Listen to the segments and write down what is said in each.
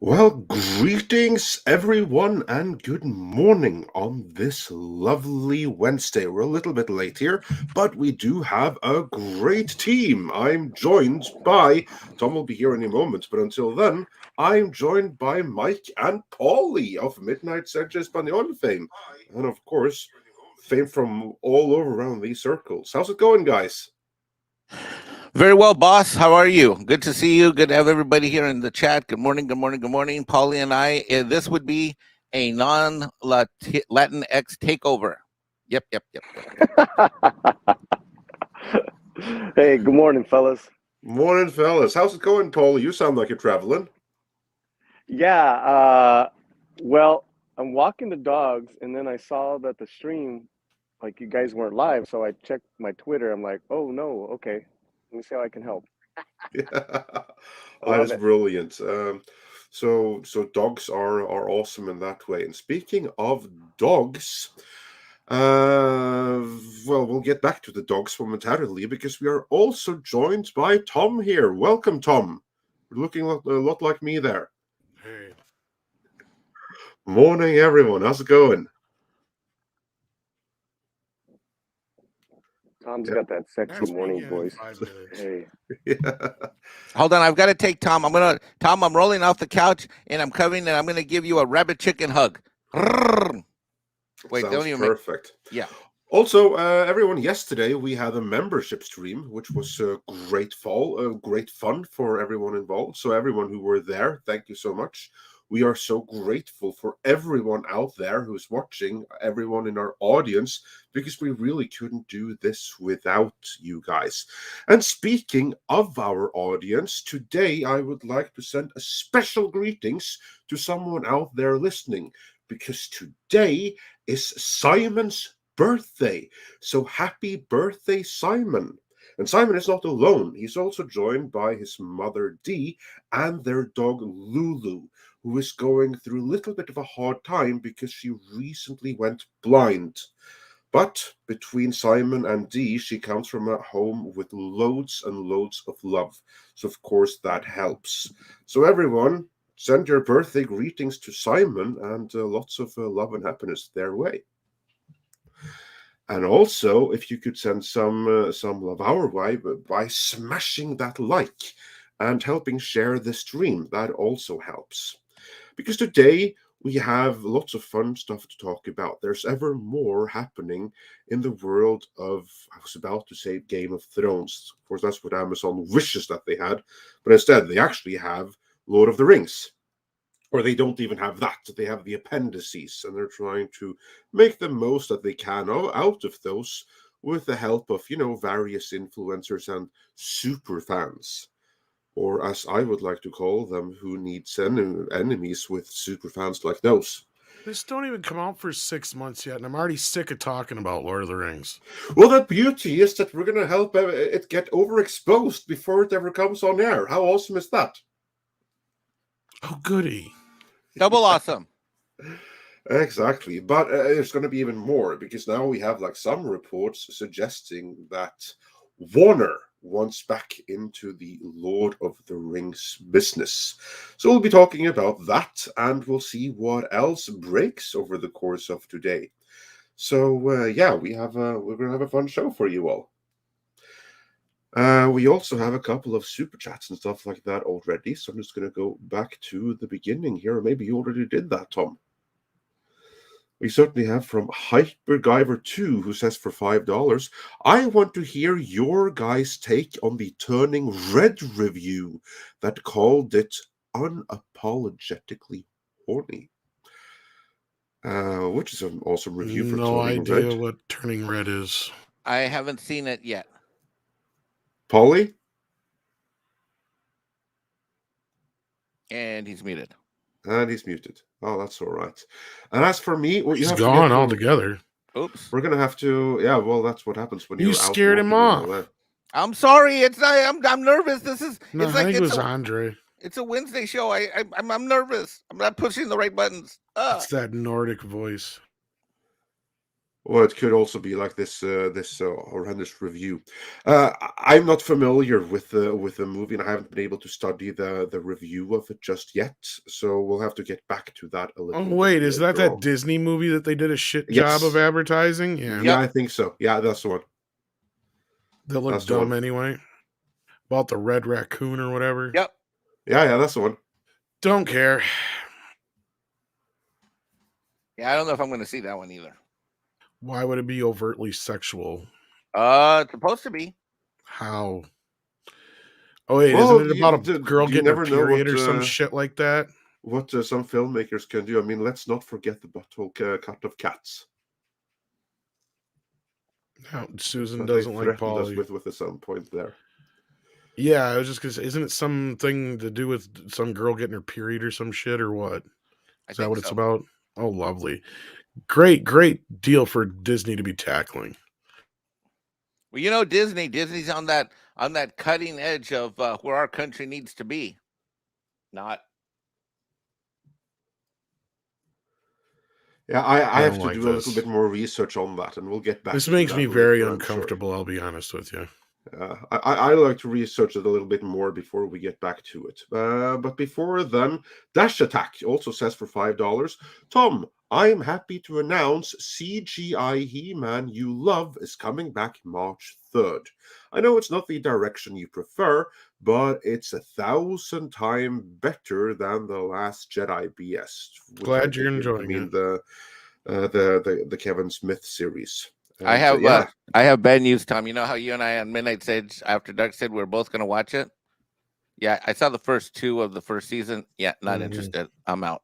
Well, greetings everyone and good morning on this lovely Wednesday. We're a little bit late here, but we do have a great team. I'm joined by, Tom will be here any moment, but until then, I'm joined by Mike and Paulie of Midnight Central Espanol fame. And of course, fame from all over around these circles. How's it going, guys? Very well, boss. How are you? Good to see you. Good to have everybody here in the chat. Good morning, good morning, good morning. Paulie and I, this would be a non-Latinx takeover. Yep. Hey, good morning, fellas. Morning, fellas. How's it going, Paulie? You sound like you're traveling. Yeah, well, I'm walking the dogs, and then I saw that the stream, like you guys weren't live, so I checked my Twitter. I'm like, oh no, okay, let me see how I can help. Yeah, I that love is it. brilliant. So dogs are awesome in that way. And speaking of dogs, uh, well, we'll get back to the dogs momentarily because we are also joined by Tom here. Welcome, Tom. You're looking a lot like me there. Hey, Morning, everyone. How's it going? Tom's Yeah, got that sexy ask me morning again in voice. 5 minutes. Hey, yeah. Hold on. I've got to take Tom. Tom, I'm rolling off the couch and I'm coming and I'm going to give you a rabbit chicken hug. Wait, Sounds don't even perfect. yeah. Also, everyone, yesterday we had a membership stream, which was great fun for everyone involved. So, everyone who were there, thank you so much. We are so grateful for everyone out there who's watching, everyone in our audience, because we really couldn't do this without you guys. And speaking of our audience, today I would like to send a special greetings to someone out there listening, because today is Simon's birthday. So happy birthday, Simon. And Simon is not alone. He's also joined by his mother, Dee, and their dog, Lulu, who is going through a little bit of a hard time because she recently went blind. But between Simon and Dee, she comes from a home with loads and loads of love. So, of course, that helps. So, everyone, send your birthday greetings to Simon and lots of love and happiness their way. And also, if you could send some love our way by smashing that like and helping share the stream, that also helps. Because today we have lots of fun stuff to talk about. There's ever more happening in the world of, I was about to say Game of Thrones. Of course, that's what Amazon wishes that they had, but instead they actually have Lord of the Rings. Or they don't even have that. They have the appendices, and they're trying to make the most that they can out of those with the help of, various influencers and super fans. Or as I would like to call them, who needs enemies with super fans like those. This don't even come out for 6 months yet, and I'm already sick of talking about Lord of the Rings. Well, the beauty is that we're going to help it get overexposed before it ever comes on air. How awesome is that? Oh, goody. Double awesome. Exactly, but there's going to be even more because now we have like some reports suggesting that Warner wants back into the Lord of the Rings business. So we'll be talking about that, and we'll see what else breaks over the course of today. So yeah, we're going to have a fun show for you all. We also have a couple of super chats and stuff like that already, so I'm just going to go back to the beginning here. Maybe you already did that, Tom. We certainly have from HyperGyver2, who says for $5, I want to hear your guys' take on the Turning Red review that called it unapologetically horny. Which is an awesome review for No Turning idea Red. what Turning Red is. I haven't seen it yet. Paulie? And he's muted. And he's muted. Oh, that's all right. And as for me, what you He's have gone to get altogether. Oops. we're gonna have to. Yeah, well, that's what happens when You you're out scared him walking in off. LA. I'm sorry. It's not. I'm nervous. No, It's I like think it was Andre. it's a Wednesday show. I'm nervous. I'm not pushing the right buttons. It's that Nordic voice. Or it could also be like this horrendous review. I'm not familiar with the movie, and I haven't been able to study the review of it just yet. So we'll have to get back to that a Oh, little. wait, bit is that later on. Disney movie that they did a shit Yes. job of advertising? Yeah. Yeah, I think so. Yeah, that's the one. That looked That's the dumb one. anyway. About the red raccoon or whatever. Yep. Yeah, that's the one. Don't care. Yeah, I don't know if I'm going to see that one either. Why would it be overtly sexual? It's supposed to be. How? Oh, wait, Well, isn't it about a girl you getting her never know period what, or some shit like that? What some filmmakers can do. I mean, let's not forget the butthole cut of Cats. No, Susan That doesn't they like threatened us Paulie. with at some point there. Yeah, I was just gonna say, isn't it something to do with some girl getting her period or some shit or what? Is that what it's about? Oh, lovely. Great deal for Disney to be tackling. Well, you know, Disney's on that cutting edge of where our country needs to be. Not. Yeah, I have don't to like do a little this. bit more research on that, and we'll get back. This to makes that me later, very I'm sure. uncomfortable, I'll be honest with you. I like to research it a little bit more before we get back to it. But before then, Dash Attack also says for $5, Tom, I am happy to announce CGI He-Man You Love is coming back March 3rd. I know it's not the direction you prefer, but it's 1,000 times better than The Last Jedi BS. Glad you're enjoying it. The Kevin Smith series. And, I have bad news, Tom. You know how you and I on Midnight Sage After Dark said we're both going to watch it? Yeah, I saw the first 2 of the first season. Yeah, not interested. I'm out.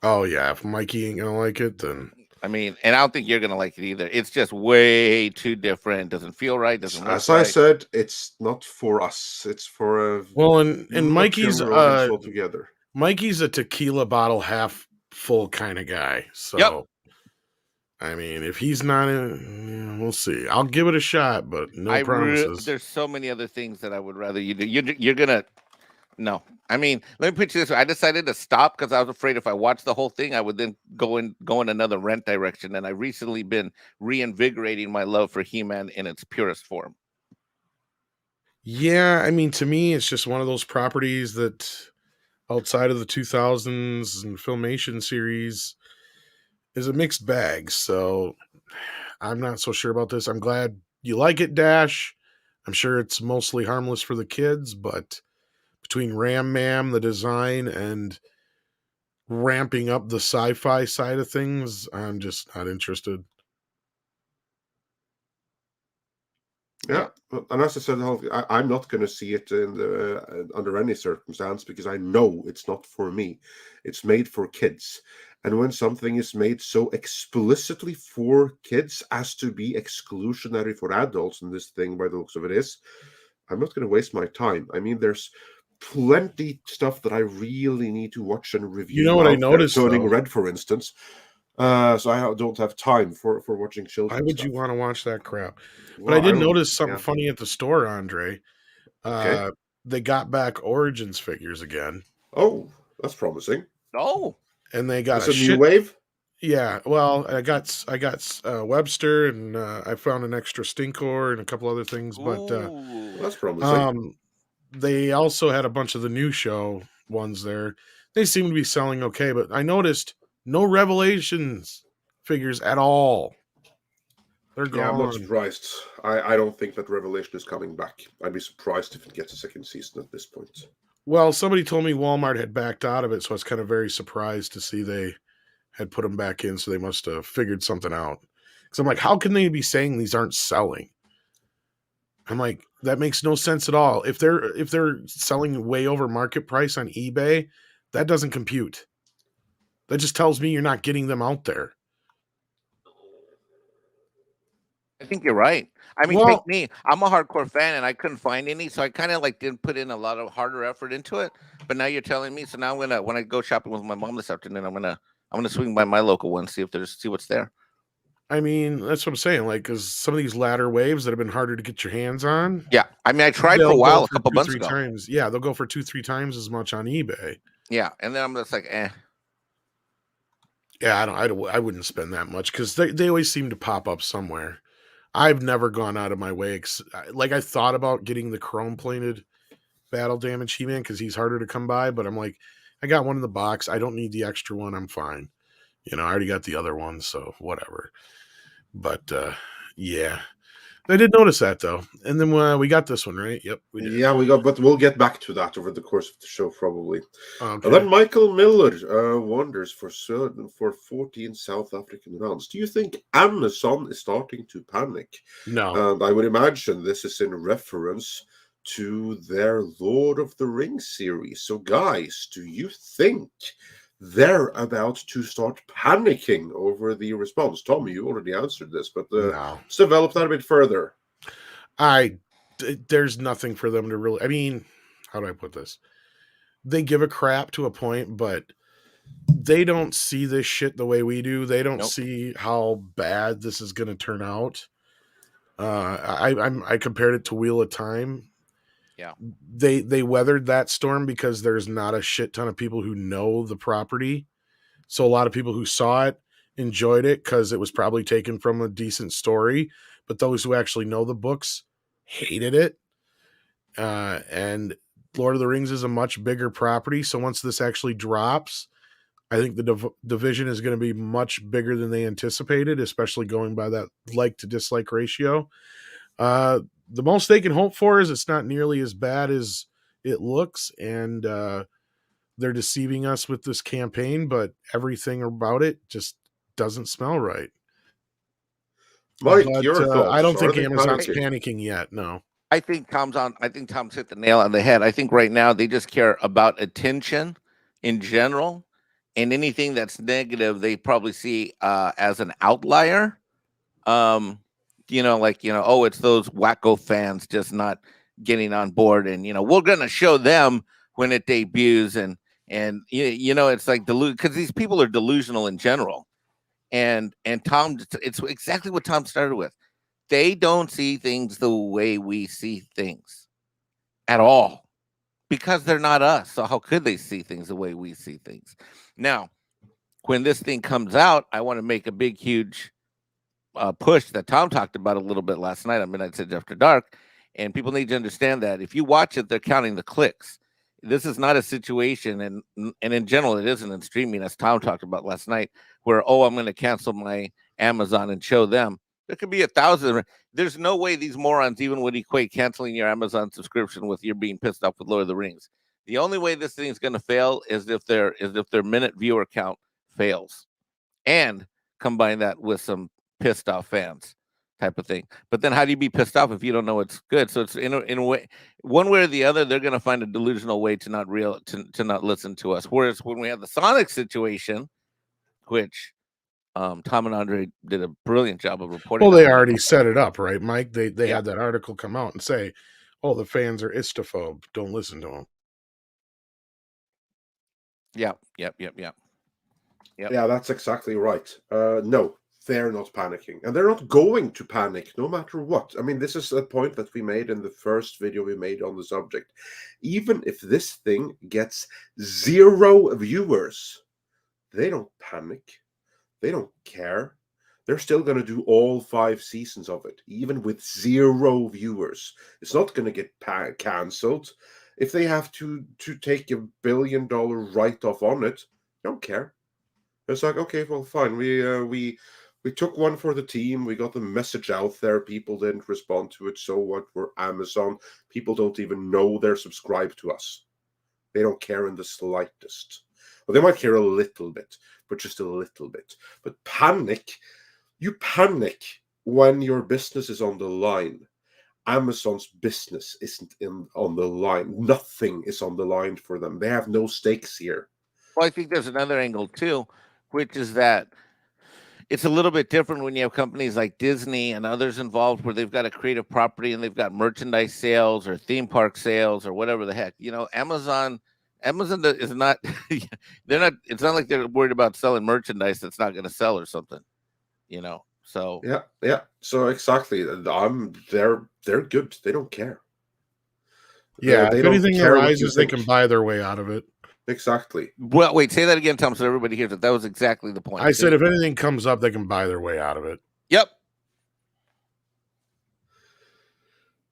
Oh, yeah. If Mikey ain't going to like it, then... I mean, and I don't think you're going to like it either. It's just way too different. Doesn't feel right. Doesn't look As right. I said, it's not for us. It's for a and Mikey's altogether. Mikey's a tequila bottle half full kind of guy. So, Yep. I mean, if he's not in, we'll see. I'll give it a shot, but no promises. There's so many other things that I would rather you do. You're gonna. No, I mean, let me put you this way. I decided to stop because I was afraid if I watched the whole thing, I would then go in another rent direction. And I've recently been reinvigorating my love for He-Man in its purest form. Yeah, I mean, to me, it's just one of those properties that outside of the 2000s and Filmation series is a mixed bag. So I'm not so sure about this. I'm glad you like it, Dash. I'm sure it's mostly harmless for the kids, but between Ram Mam, the design, and ramping up the sci-fi side of things, I'm just not interested. Yeah, and as I said, I'm not going to see it under any circumstance because I know it's not for me. It's made for kids. And when something is made so explicitly for kids as to be exclusionary for adults, and this thing by the looks of it is, I'm not going to waste my time. I mean, there's plenty stuff that I really need to watch and review. You know what I noticed? Turning Red, for instance. So I don't have time for watching children. Why would you want to watch that crap? But I did notice something funny at the store, Andre. Okay. They got back Origins figures again. Oh, that's promising. Oh, and they got a new wave. Yeah, well, I got Webster, and I found an extra Stinkor and a couple other things. But that's promising. They also had a bunch of the new show ones there. They seem to be selling okay, but I noticed no Revelations figures at all. They're gone. Yeah, I'm not surprised. I don't think that Revelation is coming back. I'd be surprised if it gets a second season at this point. Well, somebody told me Walmart had backed out of it, so I was kind of very surprised to see they had put them back in, so they must have figured something out. Because I'm like, how can they be saying these aren't selling? I'm like, that makes no sense at all. If they're selling way over market price on eBay, that doesn't compute. That just tells me you're not getting them out there. I think you're right. I mean, take me. I'm a hardcore fan, and I couldn't find any, so I kind of didn't put in a lot of harder effort into it. But now you're telling me, so now when I go shopping with my mom this afternoon, I'm gonna swing by my local one, see what's there. I mean, that's what I'm saying. Because some of these latter waves that have been harder to get your hands on. Yeah, I mean, I tried for a while, a couple months ago. Times. Yeah, they'll go for 2-3 times as much on eBay. Yeah, and then I'm just like, eh. Yeah, I wouldn't spend that much because they always seem to pop up somewhere. I've never gone out of my way. Like, I thought about getting the chrome plated battle damage He-Man because he's harder to come by, but I'm like, I got one in the box. I don't need the extra one. I'm fine. I already got the other one, so whatever. But yeah, I did notice that though. And then we got this one, right? Yep, we did. Yeah, we got, but we'll get back to that over the course of the show, probably. Okay. And then Michael Miller wonders for 14 South African rounds. Do you think Amazon is starting to panic? No. And I would imagine this is in reference to their Lord of the Rings series. So, guys, do you think they're about to start panicking over the response? Tommy, you already answered this, but No. let's develop that a bit further. There's nothing for them to really. I mean, how do I put this? They give a crap to a point, but they don't see this shit the way we do. They don't see how bad this is going to turn out. I compared it to Wheel of Time. Yeah, they weathered that storm because there's not a shit ton of people who know the property. So a lot of people who saw it enjoyed it because it was probably taken from a decent story. But those who actually know the books hated it. And Lord of the Rings is a much bigger property. So once this actually drops, I think the division is going to be much bigger than they anticipated, especially going by that like to dislike ratio. The most they can hope for is it's not nearly as bad as it looks, and they're deceiving us with this campaign, but everything about it just doesn't smell right. Mike, But, your thoughts? I don't Are think they Amazon's panicking? panicking yet. No. I think Tom's hit the nail on the head. I think right now they just care about attention in general, and anything that's negative they probably see as an outlier. Oh, it's those wacko fans just not getting on board, and we're gonna show them when it debuts, and it's like because these people are delusional in general, and Tom, it's exactly what Tom started with. They don't see things the way we see things at all because they're not us. So how could they see things the way we see things? Now, when this thing comes out, I want to make a big, huge push that Tom talked about a little bit last night on Midnight Edge After Dark. And people need to understand that if you watch it, they're counting the clicks. This is not a situation, and in general, it isn't in streaming, as Tom talked about last night, where, I'm going to cancel my Amazon and show them. There could be 1,000. There's no way these morons even would equate canceling your Amazon subscription with you're being pissed off with Lord of the Rings. The only way this thing's going to fail is if their minute viewer count fails, and combine that with some pissed off fans type of thing. But then how do you be pissed off if you don't know it's good? So it's in a way, one way or the other, they're going to find a delusional way to not listen to us. Whereas when we have the Sonic situation, which Tom and Andre did a brilliant job of reporting. Well, they already set it up, right, Mike? They Yeah. had that article come out and say, "Oh, the fans are istophobe. Don't listen to them." Yep. Yeah, that's exactly right. No, they're not panicking, and they're not going to panic no matter what. I mean, this is a point that we made in the first video we made on the subject. Even if this thing gets 0 viewers, they don't panic. They don't care. They're still going to do all 5 seasons of it, even with 0 viewers. It's not going to get cancelled. If they have to take $1 billion write-off on it, they don't care. It's like, okay, well, fine. We took one for the team. We got the message out there. People didn't respond to it. So what? We're Amazon. People don't even know they're subscribed to us. They don't care in the slightest. Well, they might care a little bit, but just a little bit. But you panic when your business is on the line. Amazon's business isn't on the line. Nothing is on the line for them. They have no stakes here. Well, I think there's another angle too, which is that it's a little bit different when you have companies like Disney and others involved where they've got a creative property and they've got merchandise sales or theme park sales or whatever the heck. Amazon is not, they're not, it's not like they're worried about selling merchandise that's not going to sell or something, so. Yeah. So exactly. They're good. They don't care. Yeah, They if don't anything care what you arises, they think. can buy their way out of it. Exactly. Well, wait, say that again, Tom, so everybody hears it. That was exactly the point. I said if anything comes up, they can buy their way out of it. Yep.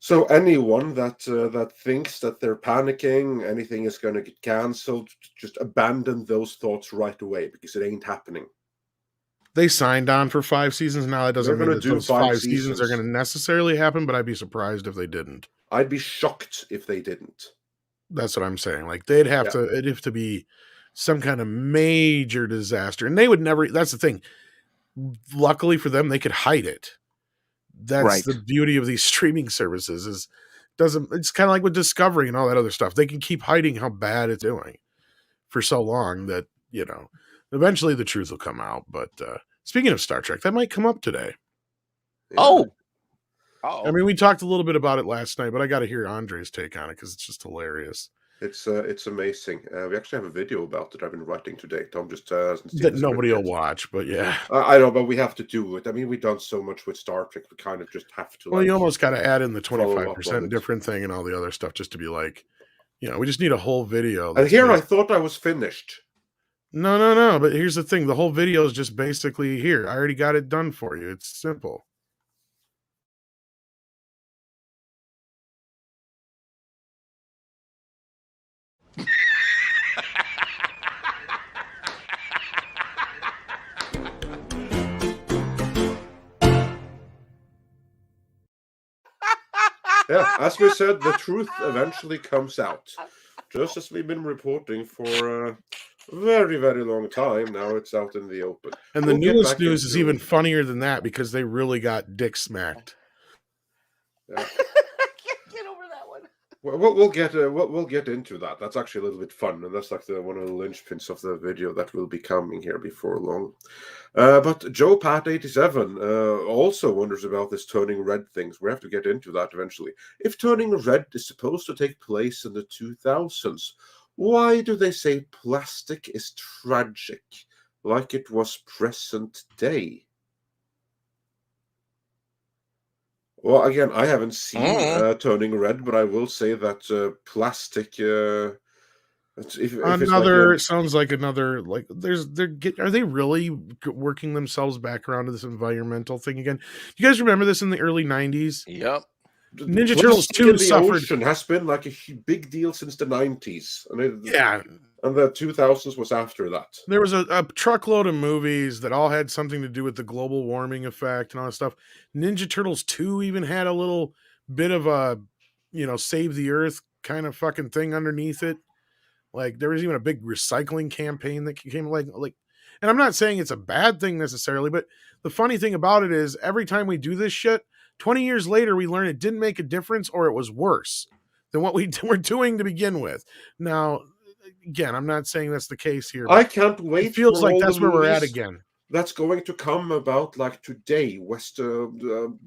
So anyone that thinks that they're panicking, anything is going to get cancelled, just abandon those thoughts right away because it ain't happening. They signed on for 5 seasons. Now that doesn't mean that those 5 seasons are going to necessarily happen, but I'd be surprised if they didn't. I'd be shocked if they didn't. That's what I'm saying. Like it'd have to be some kind of major disaster, and they would never. That's the thing. Luckily for them, they could hide it. That's the beauty of these streaming services. It's kind of like with Discovery and all that other stuff. They can keep hiding how bad it's doing for so long that eventually the truth will come out. But speaking of Star Trek, that might come up today. Yeah. I mean, we talked a little bit about it last night, but I got to hear Andre's take on it because it's just hilarious. It's amazing. We actually have a video about it I've been writing today. Tom just hasn't seen that nobody will watch, but yeah. I know, but we have to do it. I mean, we've done so much with Star Trek, we kind of just have to. Well, you almost got to add in the 25% different thing and all the other stuff just to be like, we just need a whole video. And here I thought I was finished. No. But here's the thing. The whole video is just basically here. I already got it done for you. It's simple. Yeah, as we said, the truth eventually comes out. Just as we've been reporting for a very, very long time, now it's out in the open. And the newest news is even funnier than that because they really got dick smacked. Yeah. I can't get over that one. We'll get into that. That's actually a little bit fun, and that's like one of the linchpins of the video that will be coming here before long. But Joe Pat 87 also wonders about this turning red things. We have to get into that eventually. If turning red is supposed to take place in the 2000s, why do they say plastic is tragic, like it was present day? Well, again, I haven't seen Turning Red, but I will say that plastic. Sounds like another. Like, are they really working themselves back around to this environmental thing again? Do you guys remember this in the early 90s? Yep. Ninja Turtles 2 suffered. Ocean has been like a big deal since the 90s. Yeah. And the 2000s was after that. There was a truckload of movies that all had something to do with the global warming effect and all that stuff. Ninja Turtles 2 even had a little bit of a, save the earth kind of fucking thing underneath it. Like there was even a big recycling campaign that came like, and I'm not saying it's a bad thing necessarily, but the funny thing about it is every time we do this shit, 20 years later, we learn it didn't make a difference or it was worse than what we were doing to begin with. Now, again, I'm not saying that's the case here. I can't wait. It feels like that's where we're at again. That's going to come about like today,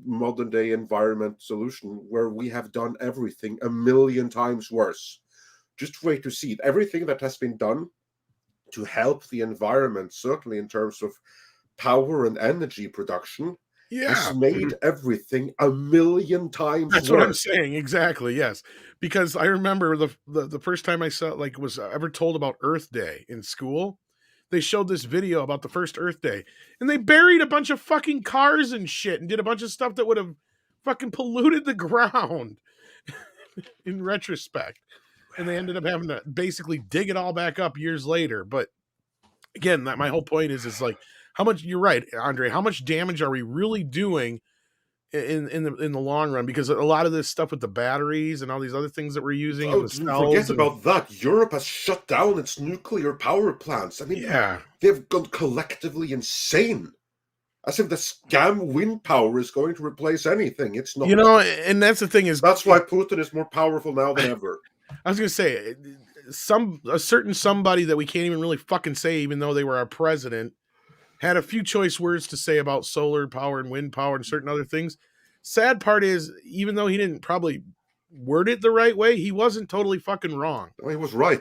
modern day environment solution, where we have done everything a million times worse. Just wait to see it. Everything that has been done to help the environment, certainly in terms of power and energy production, has made everything a million times That's worse. what I'm saying. Exactly. Yes. Because I remember the first time I saw, was ever told about Earth Day in school, they showed this video about the first Earth Day and they buried a bunch of fucking cars and shit and did a bunch of stuff that would have fucking polluted the ground in retrospect. And they ended up having to basically dig it all back up years later. But again, my whole point is like, how much, you're right, Andre, how much damage are we really doing in the long run? Because a lot of this stuff with the batteries and all these other things that we're using. Forget about that. Europe has shut down its nuclear power plants. I mean, they've gone collectively insane. As if the scam wind power is going to replace anything. It's not. And that's the thing is. That's why Putin is more powerful now than ever. I was going to say, a certain somebody that we can't even really fucking say, even though they were our president, had a few choice words to say about solar power and wind power and certain other things. Sad part is, even though he didn't probably word it the right way, he wasn't totally fucking wrong. Well, he was right.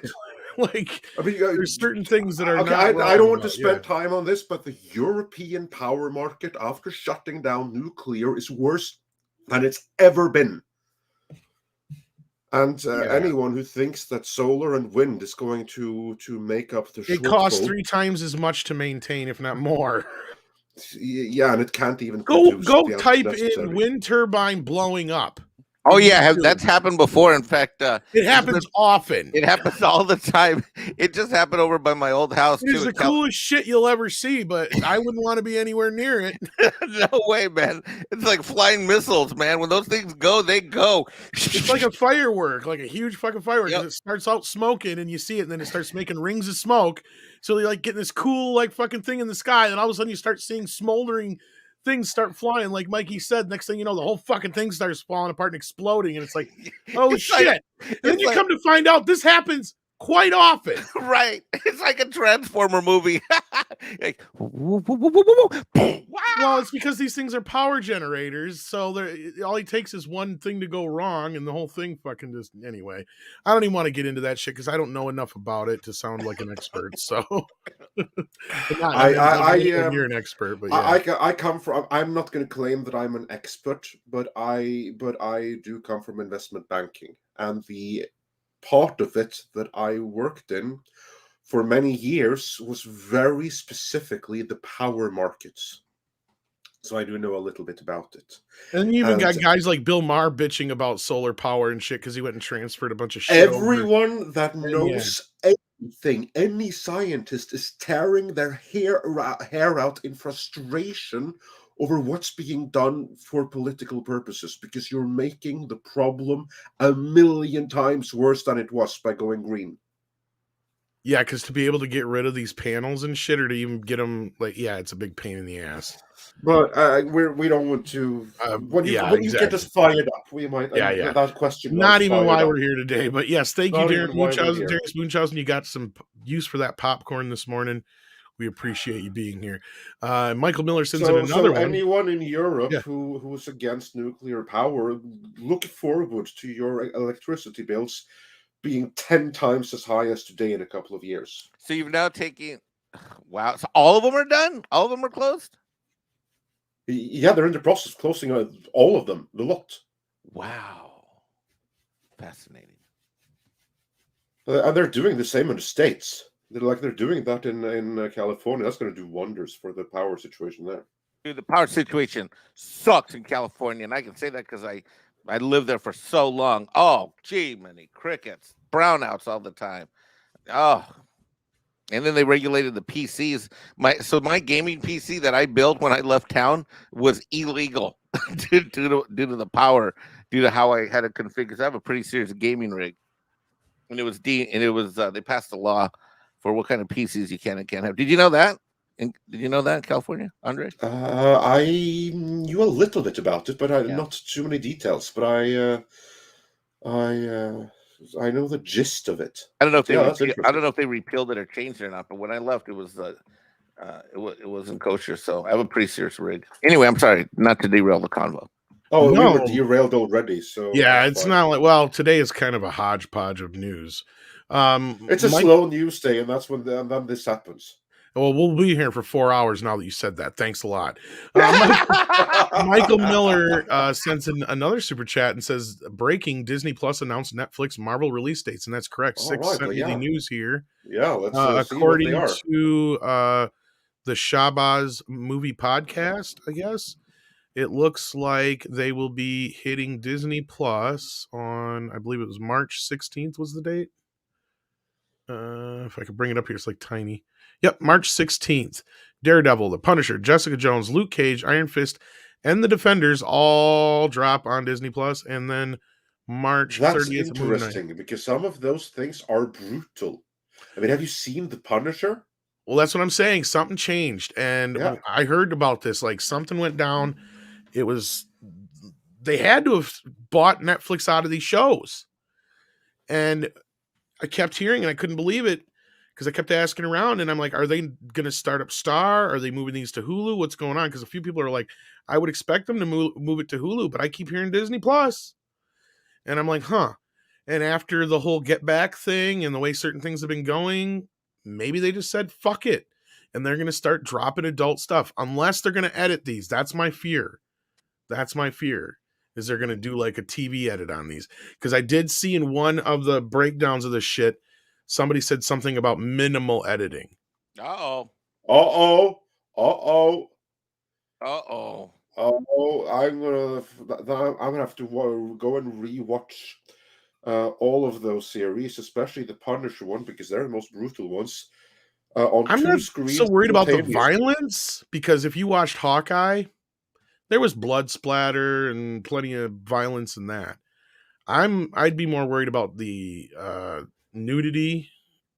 There's certain things that are not wrong. I don't want to spend time on this, but the European power market after shutting down nuclear is worse than it's ever been. And Yeah. anyone who thinks that solar and wind is going to make up the It costs shortfall, 3 times as much to maintain, if not more. yeah, and it can't even Go produce the output type necessary. in wind turbine blowing up. Oh yeah, that's happened before. In fact, It happens often. It happens all the time. It just happened over by my old house It is too. the coolest shit you'll ever see, but I wouldn't want to be anywhere near it. No way, man. It's like flying missiles, man. When those things go, they go. It's like a firework, like a huge fucking firework. Yep. It starts out smoking and you see it, and then it starts making rings of smoke. So you like getting this cool like fucking thing in the sky, and all of a sudden you start seeing smoldering things start flying. Like Mikey said, next thing you know, the whole fucking thing starts falling apart and exploding, and it's like, oh It's shit! like- and then it's you like- come to find out this happens quite often. Right. It's like a Transformer movie. Like, Well, it's because these things are power generators, so all it takes is one thing to go wrong, and the whole thing fucking just. Anyway, I don't even want to get into that shit because I don't know enough about it to sound like an expert. So, you're an expert, but yeah. I come from. I'm not going to claim that I'm an expert, but I do come from investment banking, and the part of it that I worked in for many years was very specifically the power markets. So I do know a little bit about it. And you even got guys like Bill Maher bitching about solar power and shit because he went and transferred a bunch of shit. Everyone that knows anything, any scientist is tearing their hair out in frustration over what's being done for political purposes, because you're making the problem 1,000,000 times worse than it was by going green. Yeah, because to be able to get rid of these panels and shit, or to even get them, like, yeah, it's a big pain in the ass. But we don't want to. When you get us fired up, we might. That question. Not even why we're here today, but yes, thank you, Darius Munchausen. You got some use for that popcorn this morning. We appreciate you being here. Michael Miller sends in another one. Anyone in Europe who's against nuclear power, look forward to your electricity bills being 10 times as high as today in a couple of years. So you've now taken. Wow. So all of them are done? All of them are closed? Yeah, they're in the process of closing all of them, the lot. Wow. Fascinating. And they're doing the same in the States. They're doing that in California. That's going to do wonders for the power situation there. Dude, the power situation sucks in California, and I can say that because I lived there for so long. Oh, gee, many crickets, brownouts all the time. Oh, and then they regulated the PCs. My gaming PC that I built when I left town was illegal due to the power, due to how I had it configured. Because I have a pretty serious gaming rig, and it was they passed a law for what kind of PCs you can and can't have. Did you know that? Did you know that in California, Andre? I knew a little bit about it, but not too many details. But I know the gist of it. I don't know if they repealed it or changed it or not. But when I left, it was it wasn't kosher. So I have a pretty serious rig. Anyway, I'm sorry not to derail the convo. Oh, no. We were derailed already. So yeah, it's not like, well, today is kind of a hodgepodge of news. It's a slow news day, and that's when then this happens. Well, we'll be here for 4 hours now that you said that. Thanks a lot. Michael Miller sends in another super chat and says, breaking, Disney Plus announced Netflix Marvel release dates. And that's correct. 6 sent me the news here. Yeah, let's according see what they are. to the Shabazz movie podcast, I guess, it looks like they will be hitting Disney Plus on, I believe it was March 16th was the date. If I could bring it up here, it's like tiny. Yep, March 16th. Daredevil, The Punisher, Jessica Jones, Luke Cage, Iron Fist, and The Defenders all drop on Disney Plus, and then March 30th. That's interesting because some of those things are brutal. I mean, have you seen The Punisher? Well, that's what I'm saying. Something changed, and I heard about this. Like, something went down. They had to have bought Netflix out of these shows, and I kept hearing, and I couldn't believe it because I kept asking around, and I'm like, are they going to start up Star? Are they moving these to Hulu? What's going on? Because a few people are like, I would expect them to move it to Hulu, but I keep hearing Disney Plus. And I'm like, huh. And after the whole Get Back thing and the way certain things have been going, maybe they just said, fuck it. And they're going to start dropping adult stuff unless they're going to edit these. That's my fear. is they're going to do like a TV edit on these. Because I did see in one of the breakdowns of the shit, somebody said something about minimal editing. Uh-oh. Uh-oh. Uh-oh. Uh-oh. Oh, I'm gonna have to go and rewatch all of those series, especially the Punisher one, because they're the most brutal ones. On I'm two not screens so worried about the simultaneously. violence, because if you watched Hawkeye, there was blood splatter and plenty of violence in that. I'd be more worried about the nudity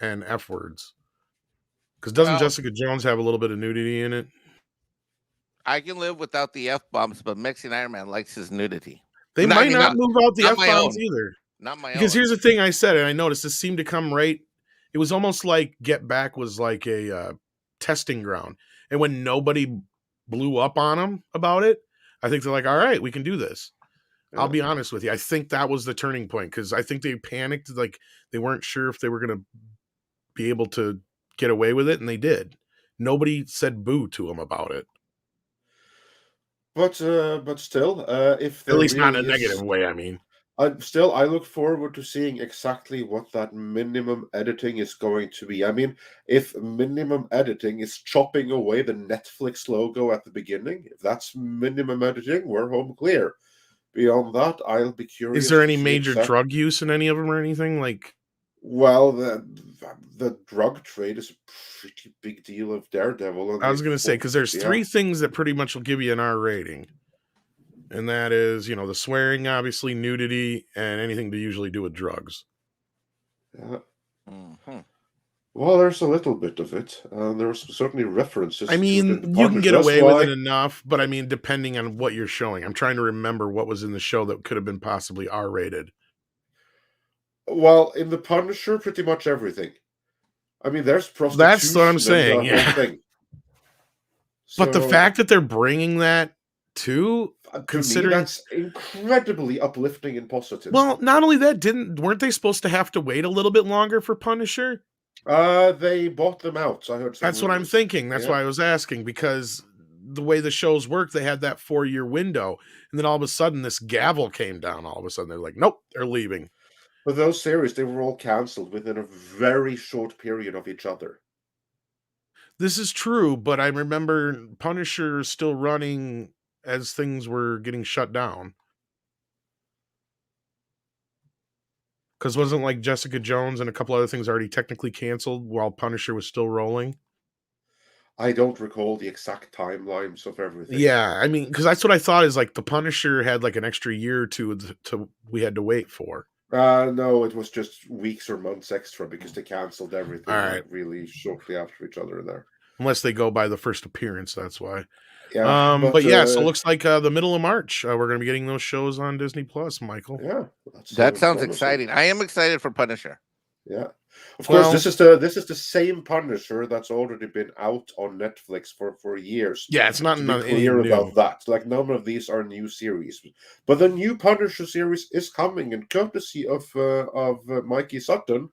and F words. Because doesn't Well, Jessica Jones have a little bit of nudity in it? I can live without the F-bombs, but Mexican Iron Man likes his nudity. They No, I might mean, not move out the not my F-bombs own. either. Not my Because own. here's the thing I said, and I noticed this seemed to come right. It was almost like Get Back was like a testing ground. And when nobody blew up on them about it, I think they're like, all right, we can do this. I'll be honest with you. I think that was the turning point, because I think they panicked. Like they weren't sure if they were going to be able to get away with it, and they did. Nobody said boo to them about it. But still, if there At least not really in a negative is, way, I mean. I look forward to seeing exactly what that minimum editing is going to be. I mean, if minimum editing is chopping away the Netflix logo at the beginning, if that's minimum editing, we're home clear. Beyond that, I'll be curious. Is there any to see major drug use in any of them or anything? Like, Well, the drug trade is a pretty big deal of Daredevil. And I was going to say, because there's three things that pretty much will give you an R rating. And that is, the swearing, obviously, nudity, and anything to usually do with drugs. Yeah. Mm-hmm. Well, there's a little bit of it. There's certainly references. I mean, you can get away with it enough, but I mean, depending on what you're showing. I'm trying to remember what was in the show that could have been possibly R-rated. Well, in The Punisher, pretty much everything. I mean, there's prostitution. That's what I'm saying, yeah. Whole thing. But the fact that they're bringing that to considering me, that's incredibly uplifting and positive. Well, not only that, weren't they supposed to have to wait a little bit longer for Punisher? They bought them out. So I heard. That's what I'm thinking. That's why I was asking, because the way the shows work, they had that 4-year window, and then all of a sudden this gavel came down. All of a sudden they're like, nope, they're leaving. But those series, they were all canceled within a very short period of each other. This is true, but I remember Punisher still running as things were getting shut down. Because wasn't like Jessica Jones and a couple other things already technically canceled while Punisher was still rolling? I don't recall the exact timelines of everything. Yeah, I mean, because that's what I thought is like the Punisher had like an extra year or two we had to wait for. No, it was just weeks or months extra because they canceled everything like really shortly after each other there. Unless they go by the first appearance, that's why. Yeah, but yeah, so it looks like the middle of March we're going to be getting those shows on Disney Plus, Michael. Yeah, that sounds exciting. I am excited for Punisher. Yeah, of course. This is the same Punisher that's already been out on Netflix for years. Yeah, it's not clear about that. Like none of these are new series, but the new Punisher series is coming, and courtesy of Mikey Sutton,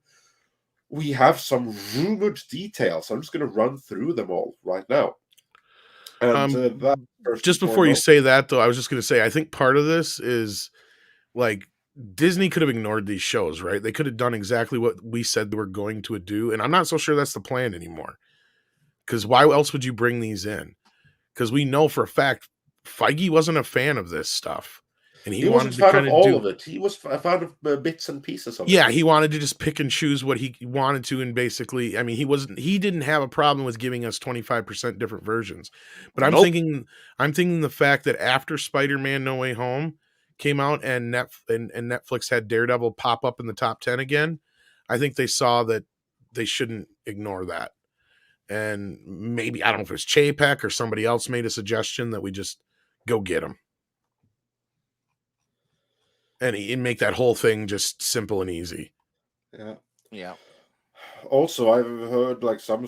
we have some rumored details. I'm just going to run through them all right now. And just before you say that, though, I was just going to say I think part of this is like Disney could have ignored these shows, right? They could have done exactly what we said they were going to do, and I'm not so sure that's the plan anymore. Because why else would you bring these in? Because we know for a fact Feige wasn't a fan of this stuff, and he wanted to kind of all of it. He was a fan of bits and pieces of it. Yeah, he wanted to just pick and choose what he wanted to, and basically, I mean, he didn't have a problem with giving us 25% different versions. But I'm thinking the fact that after Spider-Man No Way Home came out and Netflix had Daredevil pop up in the top 10 again, I think they saw that they shouldn't ignore that. And maybe, I don't know if it was Chapek or somebody else made a suggestion that we just go get him. And make that whole thing just simple and easy. Yeah. Yeah. Also, I've heard like some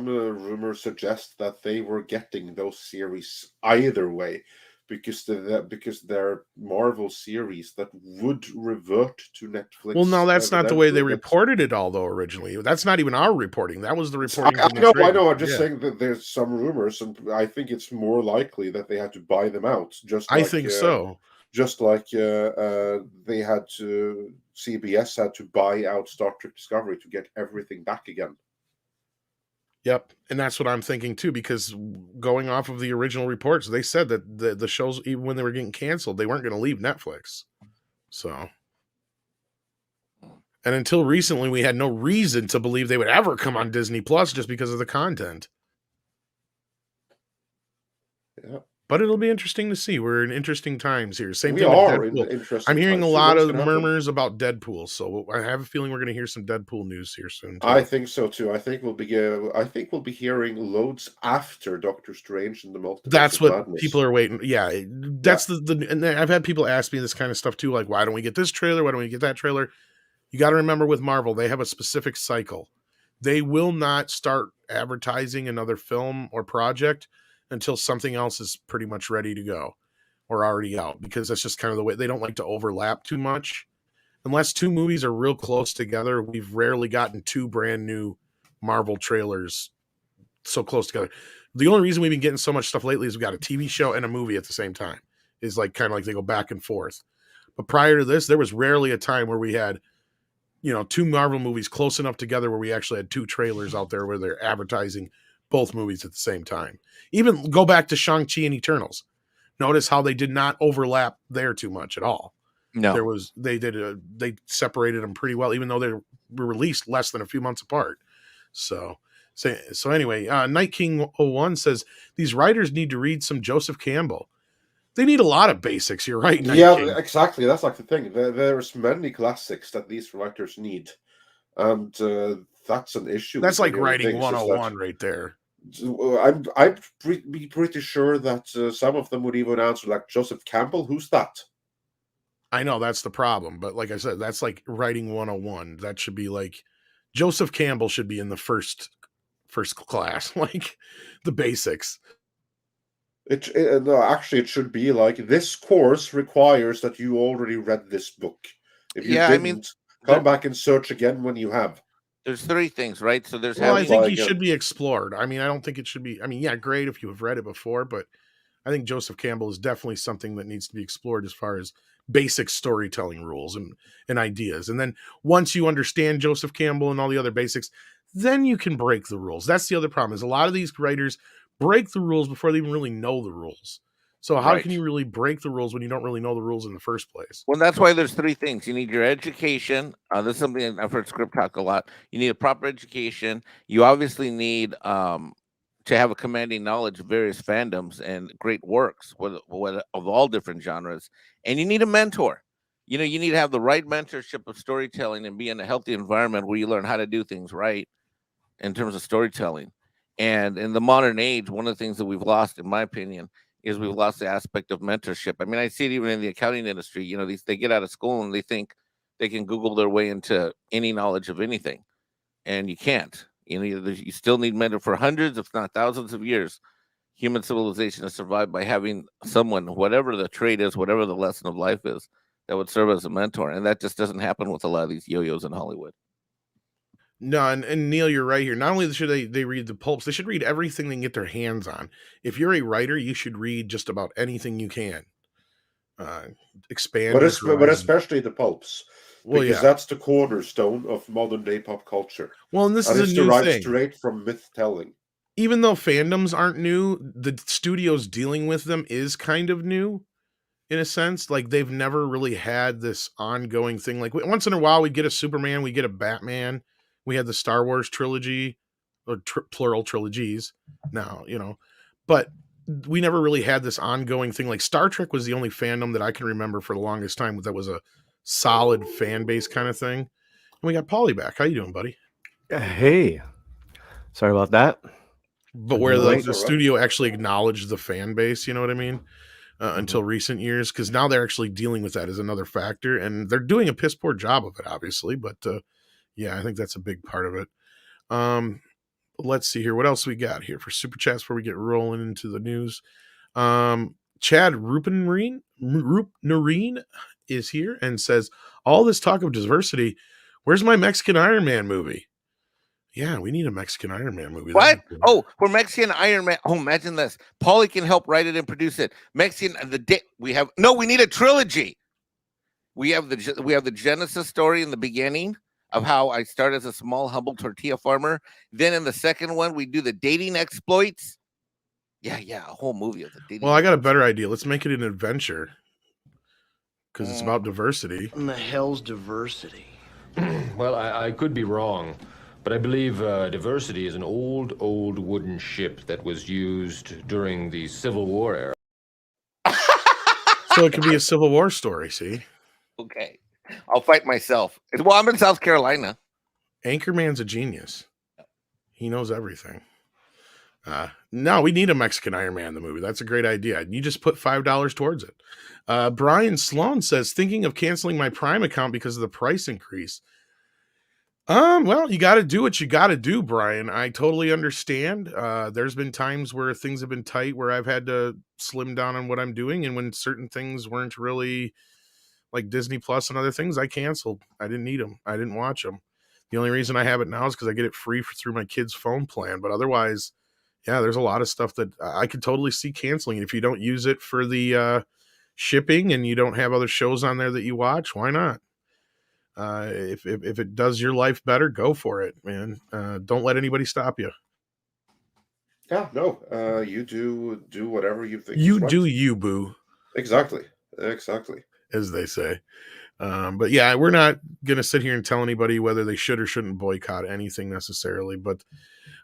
rumors suggest that they were getting those series either way, because they're Marvel series that would revert to Netflix. Well, no, that's not the way they reported it all, though, originally. That's not even our reporting. That was the reporting. I know. I'm just saying that there's some rumors, and I think it's more likely that they had to buy them out. I think so. Just like they had to, CBS had to buy out Star Trek Discovery to get everything back again. Yep, and that's what I'm thinking too, because going off of the original reports, they said that the shows, even when they were getting canceled, they weren't going to leave Netflix. So, and until recently, we had no reason to believe they would ever come on Disney Plus just because of the content. Yeah. But it'll be interesting to see. We're in interesting times here. Same We thing with are in Deadpool. interesting I'm hearing times. a So lot what's of gonna happen? murmurs about Deadpool, so I have a feeling we're going to hear some Deadpool news here soon too. I think so too. I think we'll be hearing loads after Doctor Strange and the Multiverse That's of what Madness. people are waiting. Yeah, that's the and I've had people ask me this kind of stuff too, like, why don't we get this trailer? Why don't we get that trailer? You got to remember with Marvel, they have a specific cycle. They will not start advertising another film or project until something else is pretty much ready to go or already out, because that's just kind of the way. They don't like to overlap too much. Unless two movies are real close together, we've rarely gotten two brand new Marvel trailers so close together. The only reason we've been getting so much stuff lately is we've got a TV show and a movie at the same time. Is like kind of like they go back and forth. But prior to this, there was rarely a time where we had, two Marvel movies close enough together where we actually had two trailers out there where they're advertising both movies at the same time. Even go back to Shang-Chi and Eternals. Notice how they did not overlap there too much at all. No. They separated them pretty well, even though they were released less than a few months apart. So anyway, Night King 01 says these writers need to read some Joseph Campbell. They need a lot of basics. You're right. Night Yeah, King. exactly. That's like the thing. There's many classics that these writers need, and that's an issue. That's with like many of the writing things, is 101 right there. I'd be pretty sure that some of them would even answer like Joseph Campbell. Who's that? I know that's the problem, but like I said, that's like writing 101. That should be like Joseph Campbell should be in the first class, like the basics. No, actually, it should be like this course requires that you already read this book. If you Yeah, I mean, didn't, come back and search again when you have. there's three things, right? So there's Well, I having think like he it. should be explored. I mean, I don't think it should be. I mean, yeah, great if you have read it before, but I think Joseph Campbell is definitely something that needs to be explored as far as basic storytelling rules and ideas. And then once you understand Joseph Campbell and all the other basics, then you can break the rules. That's the other problem, is a lot of these writers break the rules before they even really know the rules. So how can Right. you really break the rules when you don't really know the rules in the first place? Well, that's why there's three things. You need your education. This is something I've heard Script talk a lot. You need a proper education. You obviously need to have a commanding knowledge of various fandoms and great works of all different genres. And you need a mentor. You need to have the right mentorship of storytelling and be in a healthy environment where you learn how to do things right in terms of storytelling. And in the modern age, one of the things that we've lost, in my opinion, is we've lost the aspect of mentorship. I mean, I see it even in the accounting industry. They get out of school and they think they can Google their way into any knowledge of anything, and you can't. You still need mentor for hundreds, if not thousands of years. Human civilization has survived by having someone, whatever the trait is, whatever the lesson of life is, that would serve as a mentor, and that just doesn't happen with a lot of these yo-yos in Hollywood. No, and Neil, you're right here. Not only should they read the pulps, they should read everything they can get their hands on. If you're a writer, you should read just about anything you can. Expand, but especially the pulps, because that's the cornerstone of modern day pop culture. Well, and this is a new thing. Straight from myth telling. Even though fandoms aren't new, the studios dealing with them is kind of new, in a sense. Like they've never really had this ongoing thing. Like once in a while, we get a Superman, we get a Batman. We had the Star Wars trilogy, or plural trilogies now, but we never really had this ongoing thing. Like Star Trek was the only fandom that I can remember for the longest time that was a solid fan base kind of thing. And we got Paulie back. How you doing, buddy? Hey, sorry about that. But where the studio actually acknowledged the fan base, you know what I mean? Until recent years, because now they're actually dealing with that as another factor, and they're doing a piss poor job of it, obviously. But yeah, I think that's a big part of it. Let's see here. What else we got here for super chats before we get rolling into the news? Chad Rupenreen is here and says, all this talk of diversity, where's my Mexican Iron Man movie? Yeah, we need a Mexican Iron Man movie. What? That'd be good. Oh, for Mexican Iron Man. Oh, imagine this. Paulie can help write it and produce it. Mexican we need a trilogy. We have the Genesis story in the beginning of how I started as a small, humble tortilla farmer. Then in the second one, we do the dating exploits. Yeah, a whole movie of the dating. Well, I got a better idea. Let's make it an adventure because it's about diversity. What in the hell's diversity? Well, I could be wrong, but I believe diversity is an old wooden ship that was used during the Civil War era. So it could be a Civil War story, see? Okay. I'll fight myself. Well, I'm in South Carolina. Anchorman's a genius. He knows everything. No, we need a Mexican Iron Man in the movie. That's a great idea. You just put $5 towards it. Brian Sloan says, thinking of canceling my Prime account because of the price increase. Well, you got to do what you got to do, Brian. I totally understand. There's been times where things have been tight, where I've had to slim down on what I'm doing. And when certain things weren't really like Disney Plus and other things, I canceled. I didn't need them. I didn't watch them. The only reason I have it now is because I get it free through my kid's phone plan. But otherwise, yeah, there's a lot of stuff that I could totally see canceling. If you don't use it for the shipping and you don't have other shows on there that you watch, why not? If it does your life better, go for it, man. Don't let anybody stop you. Yeah, no, you do whatever you think. You is right. do you, boo. Exactly, as they say. But yeah, we're not going to sit here and tell anybody whether they should or shouldn't boycott anything necessarily. But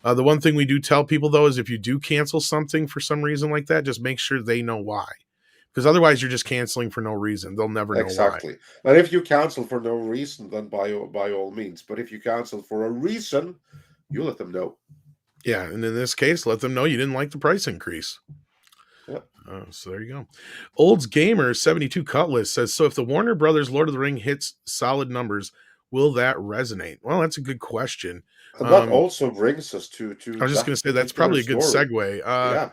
the one thing we do tell people, though, is if you do cancel something for some reason like that, just make sure they know why. Because otherwise you're just canceling for no reason. They'll never know exactly. why. And if you cancel for no reason, then by all means. But if you cancel for a reason, you let them know. Yeah, and in this case, let them know you didn't like the price increase. Yep. So there you go. Olds Gamer 72 Cutlass says, so if the Warner Brothers Lord of the Ring hits solid numbers, will that resonate? Well, that's a good question. And that also brings us to I was just going to say that's probably a good segue. Yeah.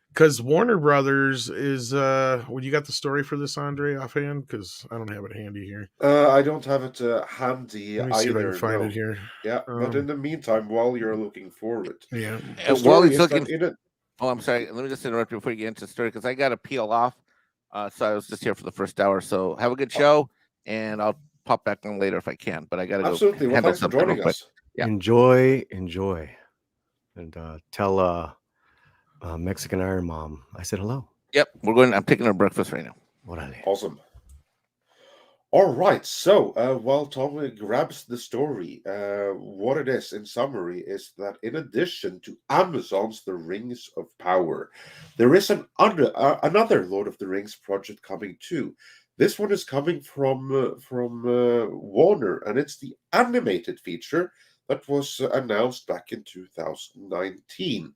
Because Warner Brothers is, well, you got the story for this, Andre, offhand? Because I don't have it handy here. I don't have it handy Let me either. see if I can find it here. Yeah, but in the meantime, while you're looking for it, yeah. While he's looking, I'm sorry. Let me just interrupt you before you get into the story because I got to peel off. So I was just here for the first hour. So have a good show, and I'll pop back on later if I can. But I got to go. Absolutely. Well, thanks for joining us. Yeah. Enjoy, and tell Mexican Iron Mom I said hello. Yep, I'm taking her breakfast right now. Awesome. All right, so while Tom grabs the story, what it is in summary is that in addition to Amazon's The Rings of Power, there is another Lord of the Rings project coming too. This one is coming from Warner, and it's the animated feature that was announced back in 2019.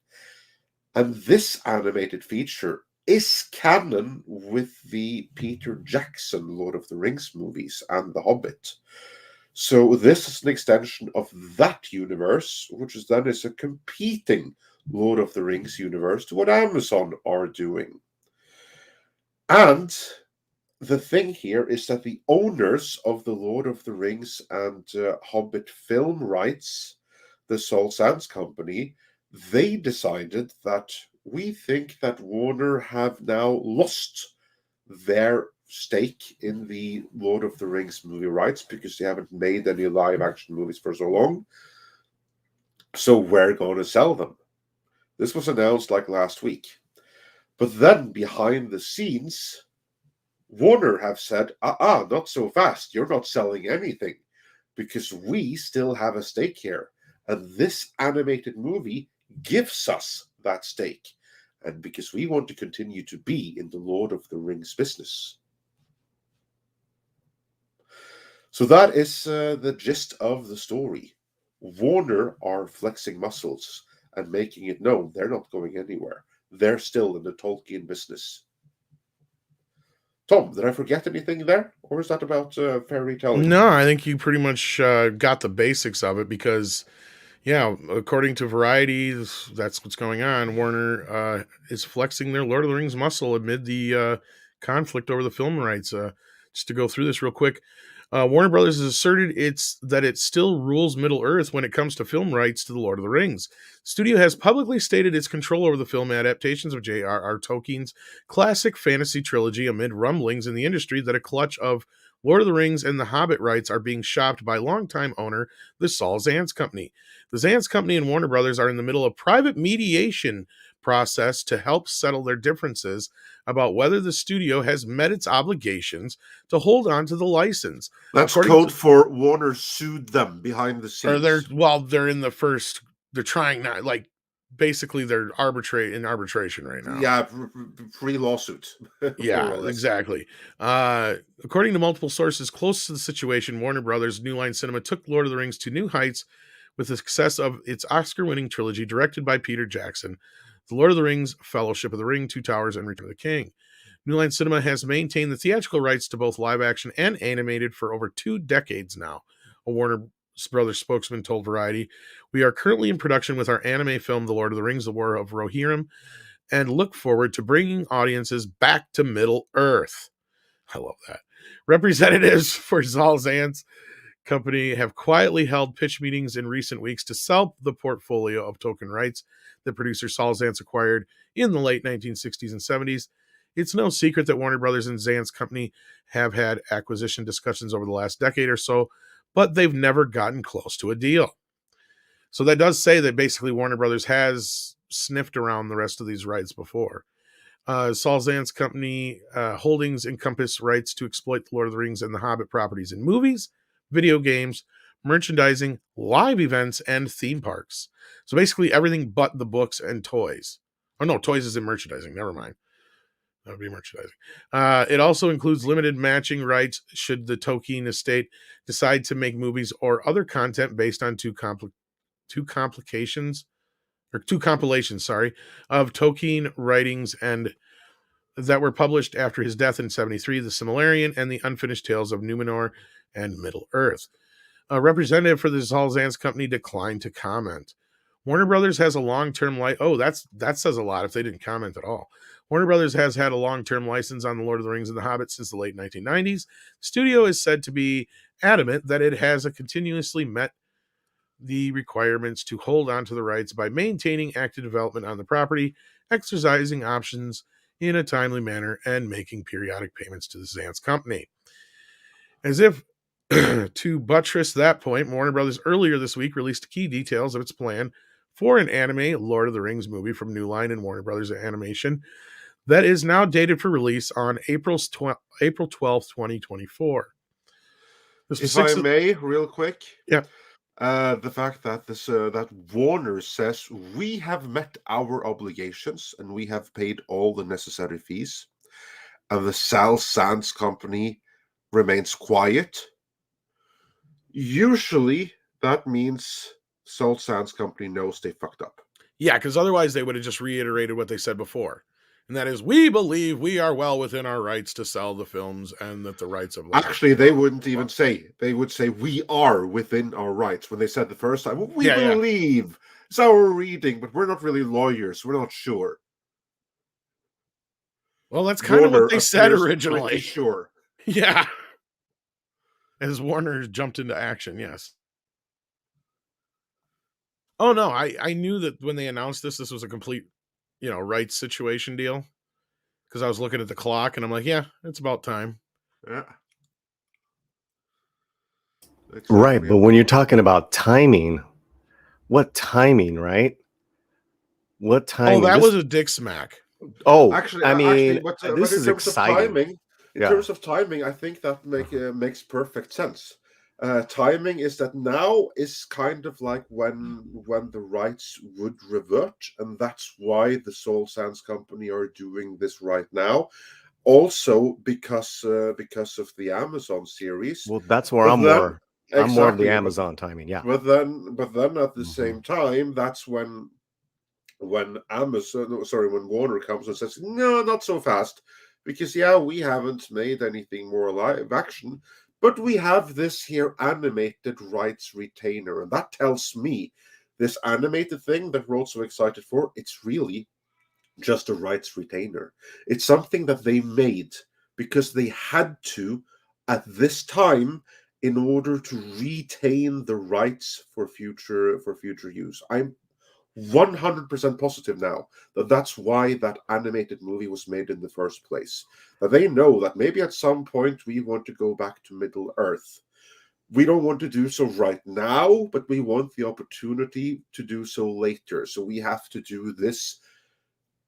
And this animated feature is canon with the Peter Jackson Lord of the Rings movies and The Hobbit. So this is an extension of that universe, which is a competing Lord of the Rings universe to what Amazon are doing. And the thing here is that the owners of the Lord of the Rings and Hobbit film rights, the Soul Sands Company, they decided that we think that Warner have now lost their stake in the Lord of the Rings movie rights because they haven't made any live action movies for so long. So we're going to sell them. This was announced like last week. But then behind the scenes, Warner have said, not so fast. You're not selling anything because we still have a stake here. And this animated movie gives us that stake, and because we want to continue to be in the Lord of the Rings business. So that is the gist of the story. Warner are flexing muscles and making it known they're not going anywhere. They're still in the Tolkien business. Tom, did I forget anything there? Or is that about fairy telling? No, I think you pretty much got the basics of it because, yeah, according to Variety, that's what's going on. Warner is flexing their Lord of the Rings muscle amid the conflict over the film rights. Just to go through this real quick, Warner Brothers has asserted that it still rules Middle-earth when it comes to film rights to The Lord of the Rings. The studio has publicly stated its control over the film adaptations of J.R.R. Tolkien's classic fantasy trilogy amid rumblings in the industry that a clutch of Lord of the Rings and The Hobbit rights are being shopped by longtime owner, the Saul Zaentz Company. The Zaentz Company and Warner Brothers are in the middle of private mediation process to help settle their differences about whether the studio has met its obligations to hold on to the license. That's code for Warner sued them behind the scenes. They're in the first. They're trying not like. Basically, they're in arbitration right now. Yeah, pre-lawsuit. Yeah, exactly. According to multiple sources close to the situation, Warner Brothers New Line Cinema took Lord of the Rings to new heights with the success of its Oscar-winning trilogy directed by Peter Jackson, The Lord of the Rings, Fellowship of the Ring, Two Towers, and Return of the King. New Line Cinema has maintained the theatrical rights to both live action and animated for over 2 decades now, a Warner Brothers spokesman told Variety. We are currently in production with our anime film, The Lord of the Rings, The War of Rohirrim, and look forward to bringing audiences back to Middle-earth. I love that. Representatives for Saul Zaentz Company have quietly held pitch meetings in recent weeks to sell the portfolio of Tolkien rights that producer Saul Zaentz acquired in the late 1960s and 70s. It's no secret that Warner Brothers and Zaentz Company have had acquisition discussions over the last decade or so, but they've never gotten close to a deal. So that does say that basically Warner Brothers has sniffed around the rest of these rights before. Saul Zaentz Company holdings encompass rights to exploit the Lord of the Rings and the Hobbit properties in movies, video games, merchandising, live events, and theme parks. So basically everything but the books and toys. Oh no, toys is in merchandising. Never mind. That would be merchandising. It also includes limited matching rights should the Tolkien estate decide to make movies or other content based on two compilations of Tolkien writings and that were published after his death in 73, The Silmarillion and the Unfinished Tales of Numenor and Middle-earth. A representative for the Saul Zaentz Company declined to comment. Warner Brothers has a long-term that says a lot if they didn't comment at all. Warner Brothers has had a long-term license on The Lord of the Rings and The Hobbit since the late 1990s. The studio is said to be adamant that it has continuously met the requirements to hold on to the rights by maintaining active development on the property, exercising options in a timely manner, and making periodic payments to the Zaentz Company. As if to buttress that point, Warner Brothers earlier this week released key details of its plan for an anime Lord of the Rings movie from New Line and Warner Brothers Animation that is now dated for release on April 12th, 2024. If I may, real quick. Yeah. The fact that that Warner says we have met our obligations and we have paid all the necessary fees, and the Saul Zaentz Company remains quiet. Usually, that means Saul Zaentz Company knows they fucked up. Yeah, because otherwise they would have just reiterated what they said before. And that is, we believe we are well within our rights to sell the films and that the rights of... Actually, they wouldn't even say. They would say, we are within our rights. When they said the first time, we believe. Yeah. It's our reading, but we're not really lawyers. We're not sure. Well, that's kind of what they said originally. Sure. Yeah. As Warner jumped into action, yes. Oh, no, I knew that when they announced this was a complete... rights situation deal, because I was looking at the clock and I'm like, yeah, it's about time. Yeah. Exactly. Right, but when you're talking about timing, what timing, right? What timing? Oh, that was a dick smack. Oh, actually, I mean, but this is exciting. In terms of timing, I think that makes perfect sense. Timing is that now is kind of like when the rights would revert, and that's why the Saul Zaentz Company are doing this right now. Also because of the Amazon series. Well, that's where I'm more of the Amazon timing, yeah. But then at the same time, that's when Warner comes and says, no, not so fast, because we haven't made anything more live action. But we have this here animated rights retainer, and that tells me this animated thing that we're also excited for, it's really just a rights retainer. It's something that they made because they had to at this time in order to retain the rights for future use. I'm 100% positive now that that's why that animated movie was made in the first place. That they know that maybe at some point we want to go back to Middle Earth. We don't want to do so right now, but we want the opportunity to do so later. So we have to do this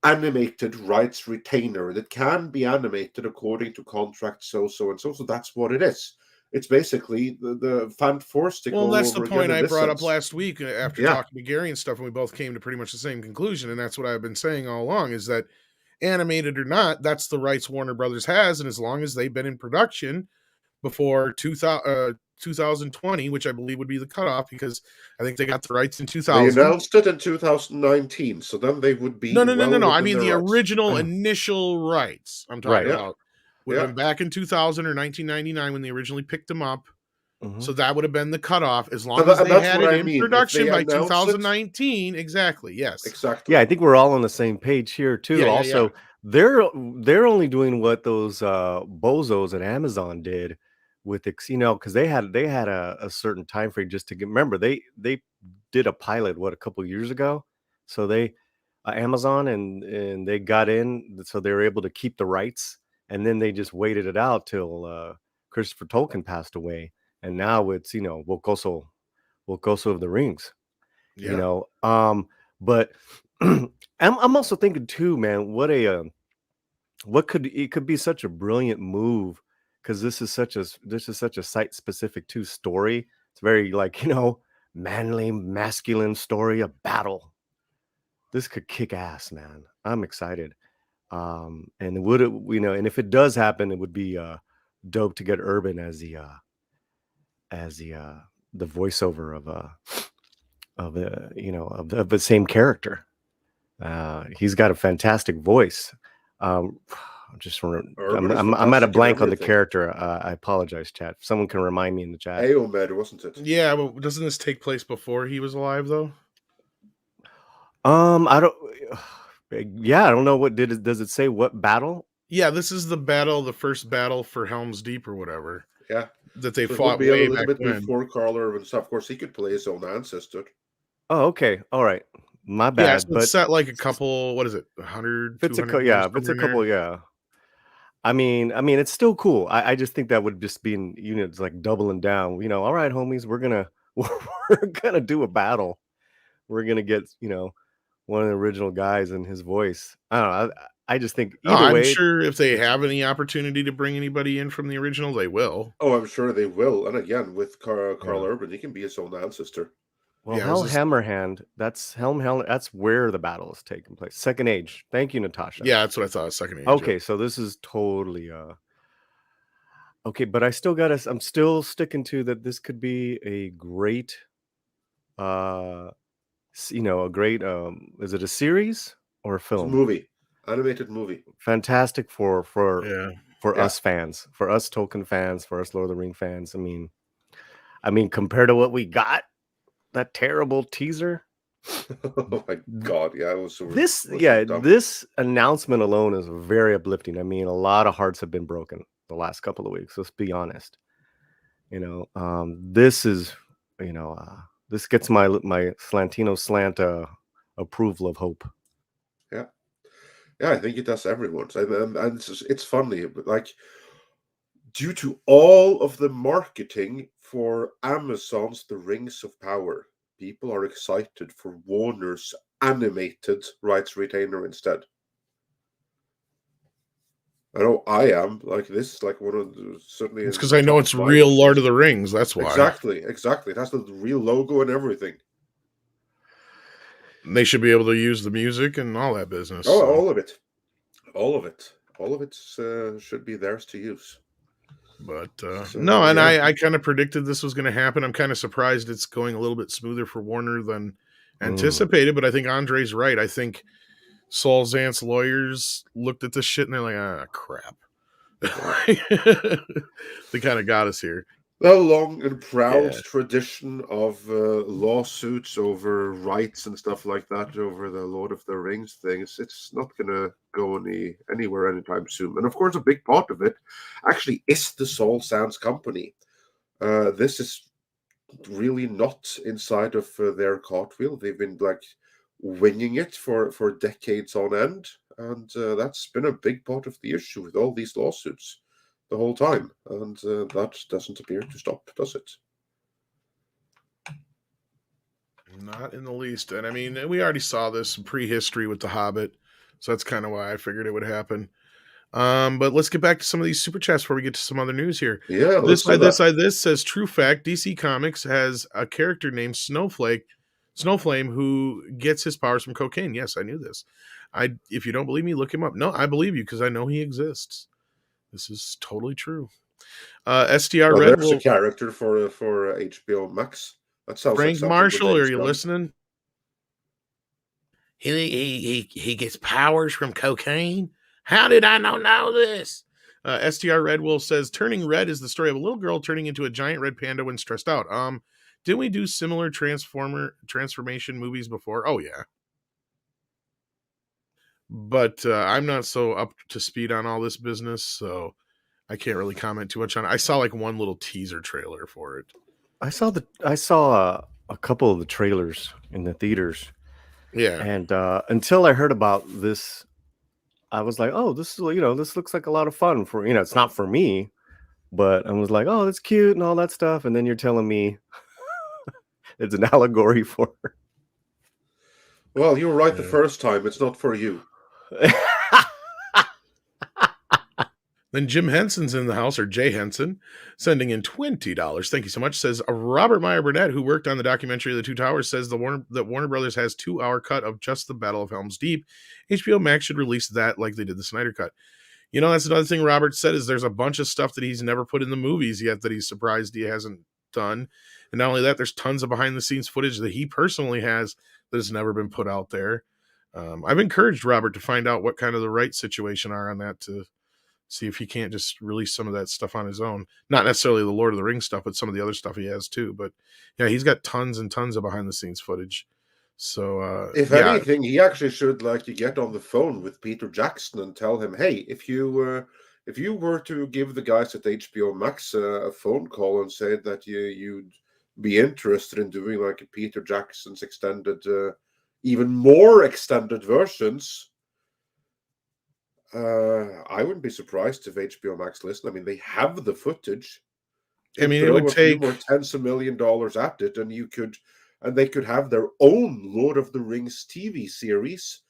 animated rights retainer that can be animated according to contract so and so. So that's what it is. It's basically the fan force stick. Well, all that's the over point again I in this brought up sense. last week after Yeah. talking to Gary and stuff, and we both came to pretty much the same conclusion. And that's what I've been saying all along, is that animated or not, that's the rights Warner Brothers has. And as long as they've been in production before 2020, which I believe would be the cutoff, because I think they got the rights in They 2000. announced it in 2019, so then they would be No. well I within mean, the their rights. original initial rights I'm talking Right. Yeah. about would have Yeah. been back in 2000 or 1999 when they originally picked them up. Mhm. So that would have been the cutoff as long And as they that's had what it I in mean. If production they by announce it, 2019. Exactly. Yes. exactly. Yeah, I think we're all on the same page here too. Yeah. Also, they're only doing what those bozos at Amazon did with because they had a certain time frame just to get. Remember, they did a pilot a couple years ago, so they Amazon and they got in, so they were able to keep the rights, and then they just waited it out till Christopher Tolkien passed away, and now it's Wokoso of the Rings. Yeah. But I'm also thinking too, man, what could be such a brilliant move, because this is such a site specific to story. It's very manly, masculine story, a battle. This could kick ass, man. I'm excited. And and if it does happen, it would be dope to get Urban as the voiceover of the same character. He's got a fantastic voice. I'm at a blank on the character. I apologize, chat. If someone can remind me in the chat. Aomed, wasn't it? Yeah, but doesn't this take place before he was alive though? I don't. Yeah, I don't know. Does it say what battle? Yeah, this is the first battle for Helm's Deep or whatever. Yeah, that they so fought be way a little back bit when. before Carl Urban stuff. Of course, he could play his own ancestor. Oh, okay, all right. My bad. Yeah, so but it's set like a couple. What is it? 100. If it's a couple, yeah. I mean, it's still cool. I just think that would just be it's like doubling down. All right, homies, we're gonna do a battle. We're gonna get one of the original guys and his voice. I don't know. I just think either way. I'm sure if they have any opportunity to bring anybody in from the original, they will. Oh, I'm sure they will. And again, with Carl Urban, he can be his own ancestor. Well, Hammerhand, that's Helm. That's where the battle is taking place. Second Age. Thank you, Natasha. Yeah, that's what I thought. Second Age. Okay, so this is totally okay, but I'm still sticking to that. This could be a great, a great. Is it a series or a film? It's a movie, animated movie. Fantastic for Yeah. us fans, for us Tolkien fans, for us Lord of the Ring fans. I mean, compared to what we got, that terrible teaser. Oh my god, yeah, it was so this announcement alone is very uplifting. I mean, a lot of hearts have been broken the last couple of weeks. Let's be honest. This is this gets my Slantino slant approval of hope. Yeah, I think it does everyone's, and it's funny, but like, due to all of the marketing for Amazon's The Rings of Power, people are excited for Warner's animated rights retainer instead. I know I am. Like, this is like one of the, certainly. It's because I know it's real Lord of the Rings. That's why. Exactly. It has the real logo and everything. And they should be able to use the music and all that business. Oh, all of it. All of it should be theirs to use. But I kind of predicted this was going to happen. I'm kind of surprised it's going a little bit smoother for Warner than anticipated. But I think Andre's right. I think Saul Zant's lawyers looked at this shit and they're like, crap. They kind of got us here. A long and proud Yeah. tradition of lawsuits over rights and stuff like that over the Lord of the Rings things. It's not going to go anywhere anytime soon. And of course, a big part of it actually is the Soul Sounds company. This is really not inside of their cartwheel. They've been like winging it for decades on end, and that's been a big part of the issue with all these lawsuits the whole time, and that doesn't appear to stop, does it? Not in the least. And I mean, we already saw this prehistory with The Hobbit, so that's kind of why I figured it would happen. But let's get back to some of these super chats before we get to some other news here. Yeah, let's do This that. says true fact. DC Comics has a character named Snowflame, who gets his powers from cocaine. Yes, I knew this. If you don't believe me, look him up. No, I believe you because I know he exists. This is totally true. STR Well, Red there's a will character for HBO Max. That sounds like Frank something with Marshall. Are James you Gunn. listening? He gets powers from cocaine. How did I not know this? STR Red Wolf says Turning Red is the story of a little girl turning into a giant red panda when stressed out. Didn't we do similar transformation movies before? Oh yeah. But I'm not so up to speed on all this business, so I can't really comment too much on it. I saw like one little teaser trailer for it. I saw a couple of the trailers in the theaters. Yeah. And until I heard about this, I was like, oh, this looks like a lot of fun for, it's not for me, but I was like, oh, that's cute and all that stuff. And then you're telling me it's an allegory for. Well, you were right the first time. It's not for you. Then Jim Henson's in the house, or Jay Henson, sending in $20. Thank you so much. Says Robert Meyer Burnett, who worked on the documentary of the Two Towers, says that Warner Brothers has 2-hour cut of just the Battle of Helm's Deep. HBO Max should release that like they did the Snyder Cut. That's another thing Robert said is there's a bunch of stuff that he's never put in the movies yet that he's surprised he hasn't done. And not only that, there's tons of behind the scenes footage that he personally has that has never been put out there. I've encouraged Robert to find out what kind of the rights situation are on that to see if he can't just release some of that stuff on his own. Not necessarily the Lord of the Rings stuff, but some of the other stuff he has too. But yeah, he's got tons and tons of behind the scenes footage. So if anything, he actually should get on the phone with Peter Jackson and tell him, hey, if you were to give the guys at HBO Max a phone call and say that you'd be interested in doing like a Peter Jackson's extended, even more extended versions, I wouldn't be surprised if HBO Max listen. I mean, they have the footage. I mean, it would take more tens of $1 million at it, and they could have their own Lord of the Rings TV series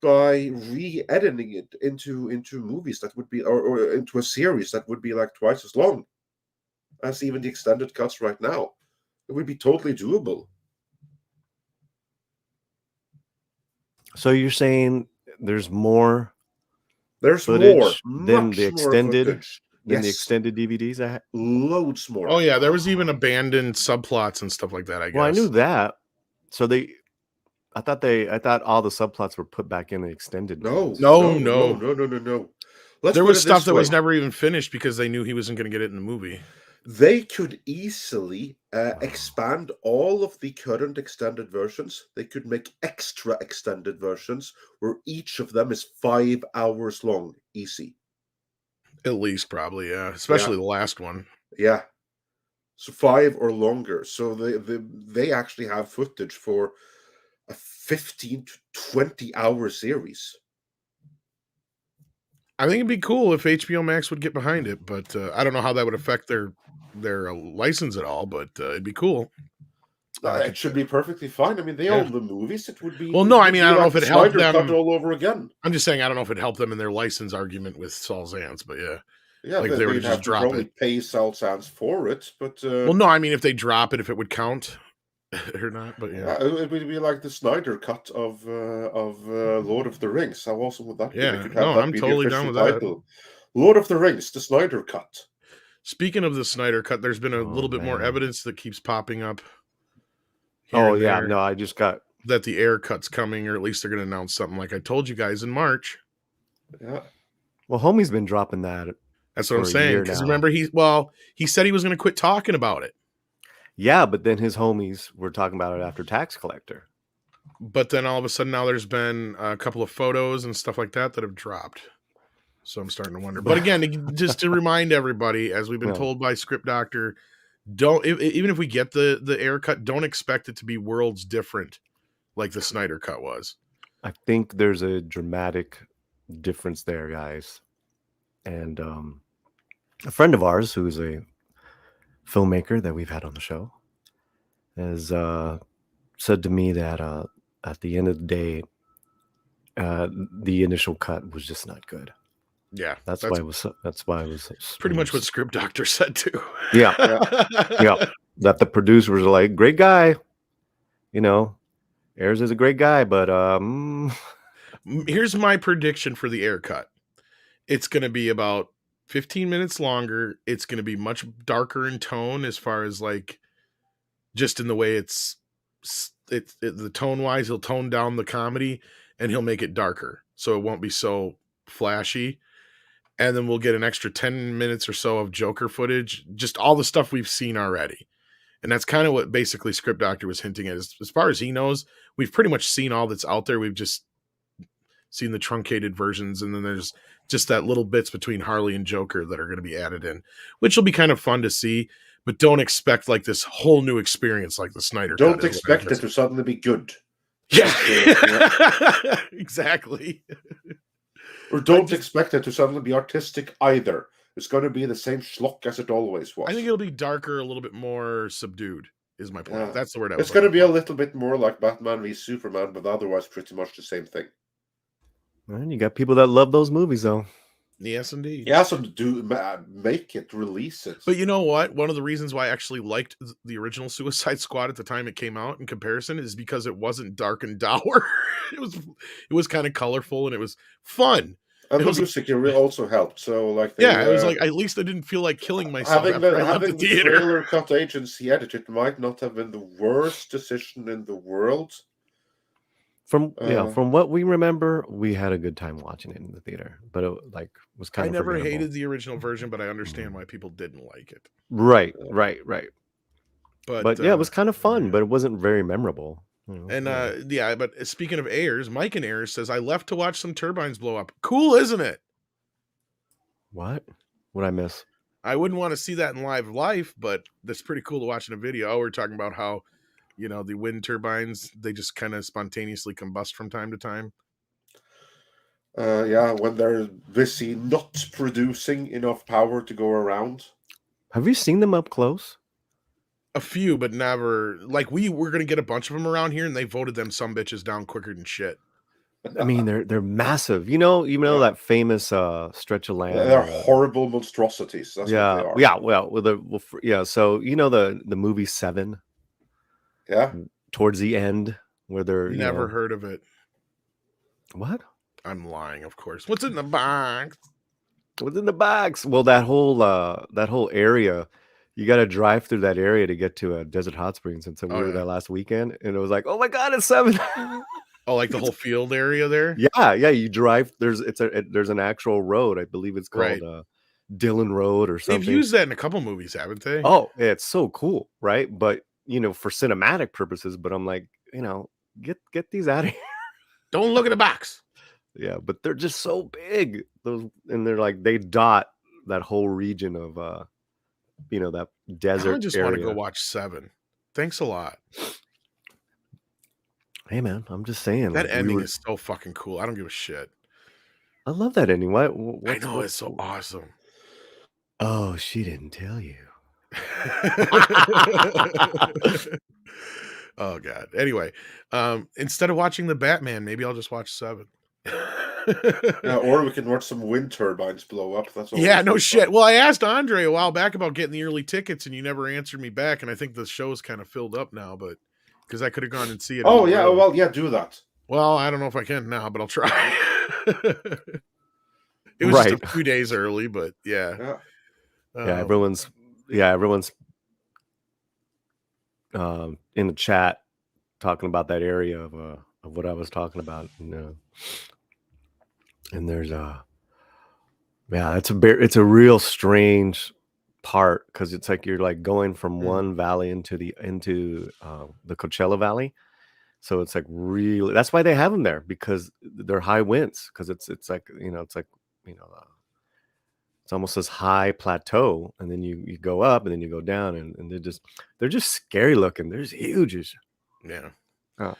by re-editing it into movies that would be, or into a series that would be like twice as long as even the extended cuts right now. It would be totally doable. So you're saying there's more. There's footage more than the extended the extended DVDs. Loads more. Oh yeah, there was even abandoned subplots and stuff like that. I guess. Well, I knew that. So I thought all the subplots were put back in the extended. No. There was stuff that was never even finished because they knew he wasn't going to get it in the movie. They could easily expand all of the current extended versions. They could make extra extended versions where each of them is 5 hours long. Easy. At least, probably, yeah. Especially the last one. Yeah. So 5 or longer. So they actually have footage for a 15 to 20 hour series. I think it'd be cool if HBO Max would get behind it, but I don't know how that would affect their license at all, but it'd be cool. It should be perfectly fine. I mean, they own the movies. It would be. Well, no, I mean, I don't know if it helped them. Cut all over again. I'm just saying, I don't know if it helped them in their license argument with Saul Zaentz, but yeah. Yeah, like they would just drop it. Pay Saul Zaentz for it, but. Well, no, I mean, if they drop it, if it would count or not, but yeah. It would be like the Snyder cut of Lord of the Rings. How awesome would that be? Yeah, I'm totally down with that. Lord of the Rings, the Snyder cut. Speaking of the Snyder cut, there's been a little bit more evidence that keeps popping up. Oh yeah, no, I just got that the air cut's coming, or at least they're going to announce something like I told you guys in March. Yeah. Well, homie's been dropping that That's what I'm for a saying. year Because now. remember, he said he was going to quit talking about it. Yeah, but then his homies were talking about it after Tax Collector. But then all of a sudden now there's been a couple of photos and stuff like that have dropped. So I'm starting to wonder. But again, just to remind everybody, as we've been told by Script Doctor, even if we get the air cut, don't expect it to be worlds different like the Snyder cut was. I think there's a dramatic difference there, guys. And a friend of ours who's a filmmaker that we've had on the show has said to me that at the end of the day, the initial cut was just not good. Yeah, that's why it was pretty much what Script Doctor said too. Yeah. That the producers were like, great guy, Ayers is a great guy, but here's my prediction for the air cut. It's going to be about 15 minutes longer. It's going to be much darker in tone, as far as like just in the way it's the tone wise. He'll tone down the comedy and he'll make it darker, so it won't be so flashy. And then we'll get an extra 10 minutes or so of Joker footage, just all the stuff we've seen already. And that's kind of what basically Script Doctor was hinting at. As far as he knows, we've pretty much seen all that's out there. We've just seen the truncated versions, and then there's just that little bits between Harley and Joker that are going to be added in, which will be kind of fun to see. But don't expect like this whole new experience like the Snyder cut. Don't expect it to suddenly be good. Yeah, exactly. Or don't expect it to suddenly be artistic either. It's going to be the same schlock as it always was. I think it'll be darker, a little bit more subdued, is my point. That's the word I was It's going to be a little bit more like Batman v Superman, but otherwise pretty much the same thing. And you got people that love those movies, though. Yes, indeed. Yeah, so make it, release it. But you know what? One of the reasons why I actually liked the original Suicide Squad at the time it came out in comparison is because it wasn't dark and dour. It was kind of colorful and it was fun. And the music also helped. So like, it was like at least I didn't feel like killing myself after I left the theater. The trailer cut agency edited might not have been the worst decision in the world. From what we remember, we had a good time watching it in the theater, but it was kind of. I never hated the original version, but I understand why people didn't like it. Right. But yeah, it was kind of fun, but it wasn't very memorable. And but speaking of Ayers, Mike and Ayers says I left to watch some turbines blow up. Cool, isn't it? What? What'd I miss? I wouldn't want to see that in live life, but that's pretty cool to watch in a video. We're talking about how, the wind turbines, they just kind of spontaneously combust from time to time. When they're busy not producing enough power to go around. Have you seen them up close? A few, but never. Like we were going to get a bunch of them around here, and they voted them some bitches down quicker than shit. I mean, they're massive. That famous stretch of land. They're horrible monstrosities. That's what they are. So the movie Seven. Yeah. Towards the end, where they're never heard of it. What? I'm lying, of course. What's in the box? What's in the box? Well, that whole area. You got to drive through that area to get to Desert Hot Springs. And so we were there last weekend, and it was like, oh my God, it's 7. Oh, like the whole field area there? Yeah. You drive. There's an actual road. I believe it's called Dillon Road or something. They've used that in a couple movies, haven't they? Oh, it's so cool, right? But for cinematic purposes. But I'm like, get these out of here. Don't look at the box. Yeah, but they're just so big. Those, and they're like they dot that whole region of that desert. I just want to go watch 7. Thanks a lot. Hey man, I'm just saying that ending is so fucking cool. I don't give a shit. I love that ending. I know it's so awesome. Oh, she didn't tell you. Oh God. Anyway, instead of watching the Batman, maybe I'll just watch 7. Or we can watch some wind turbines blow up. That's all. Yeah, no shit. Well, I asked Andre a while back about getting the early tickets, and you never answered me back. And I think the show's kind of filled up now, but because I could have gone and see it. Oh yeah, well yeah, do that. Well, I don't know if I can now, but I'll try. It was just a few days early, but yeah. Everyone's in the chat talking about that area of what I was talking about, and there's Yeah, it's a real strange part because it's like you're like going from Mm. one valley into the Coachella Valley. So it's like really, that's why they have them there, because they're high winds, because it's like, it's almost this high plateau, and then you go up and then you go down, and they're just scary looking. There's huge. Yeah. Oh.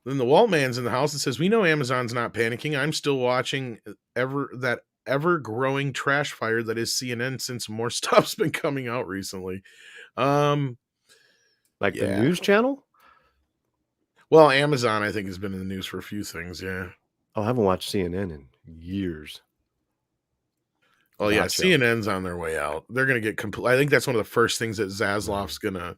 Then the Walt man's in the house and says, "We know Amazon's not panicking. I'm still watching that ever growing trash fire that is CNN since more stuff's been coming out recently." Like the Yeah. news channel? Well, Amazon, I think, has been in the news for a few things. Yeah. Oh, I haven't watched CNN in years. Oh yeah, Gotcha. CNN's on their way out. They're gonna get complete. I think that's one of the first things that Zaslav's gonna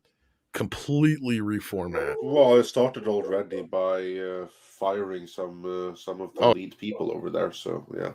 completely reformat. Well, it started already by firing some of the Oh. lead people over there. So yeah.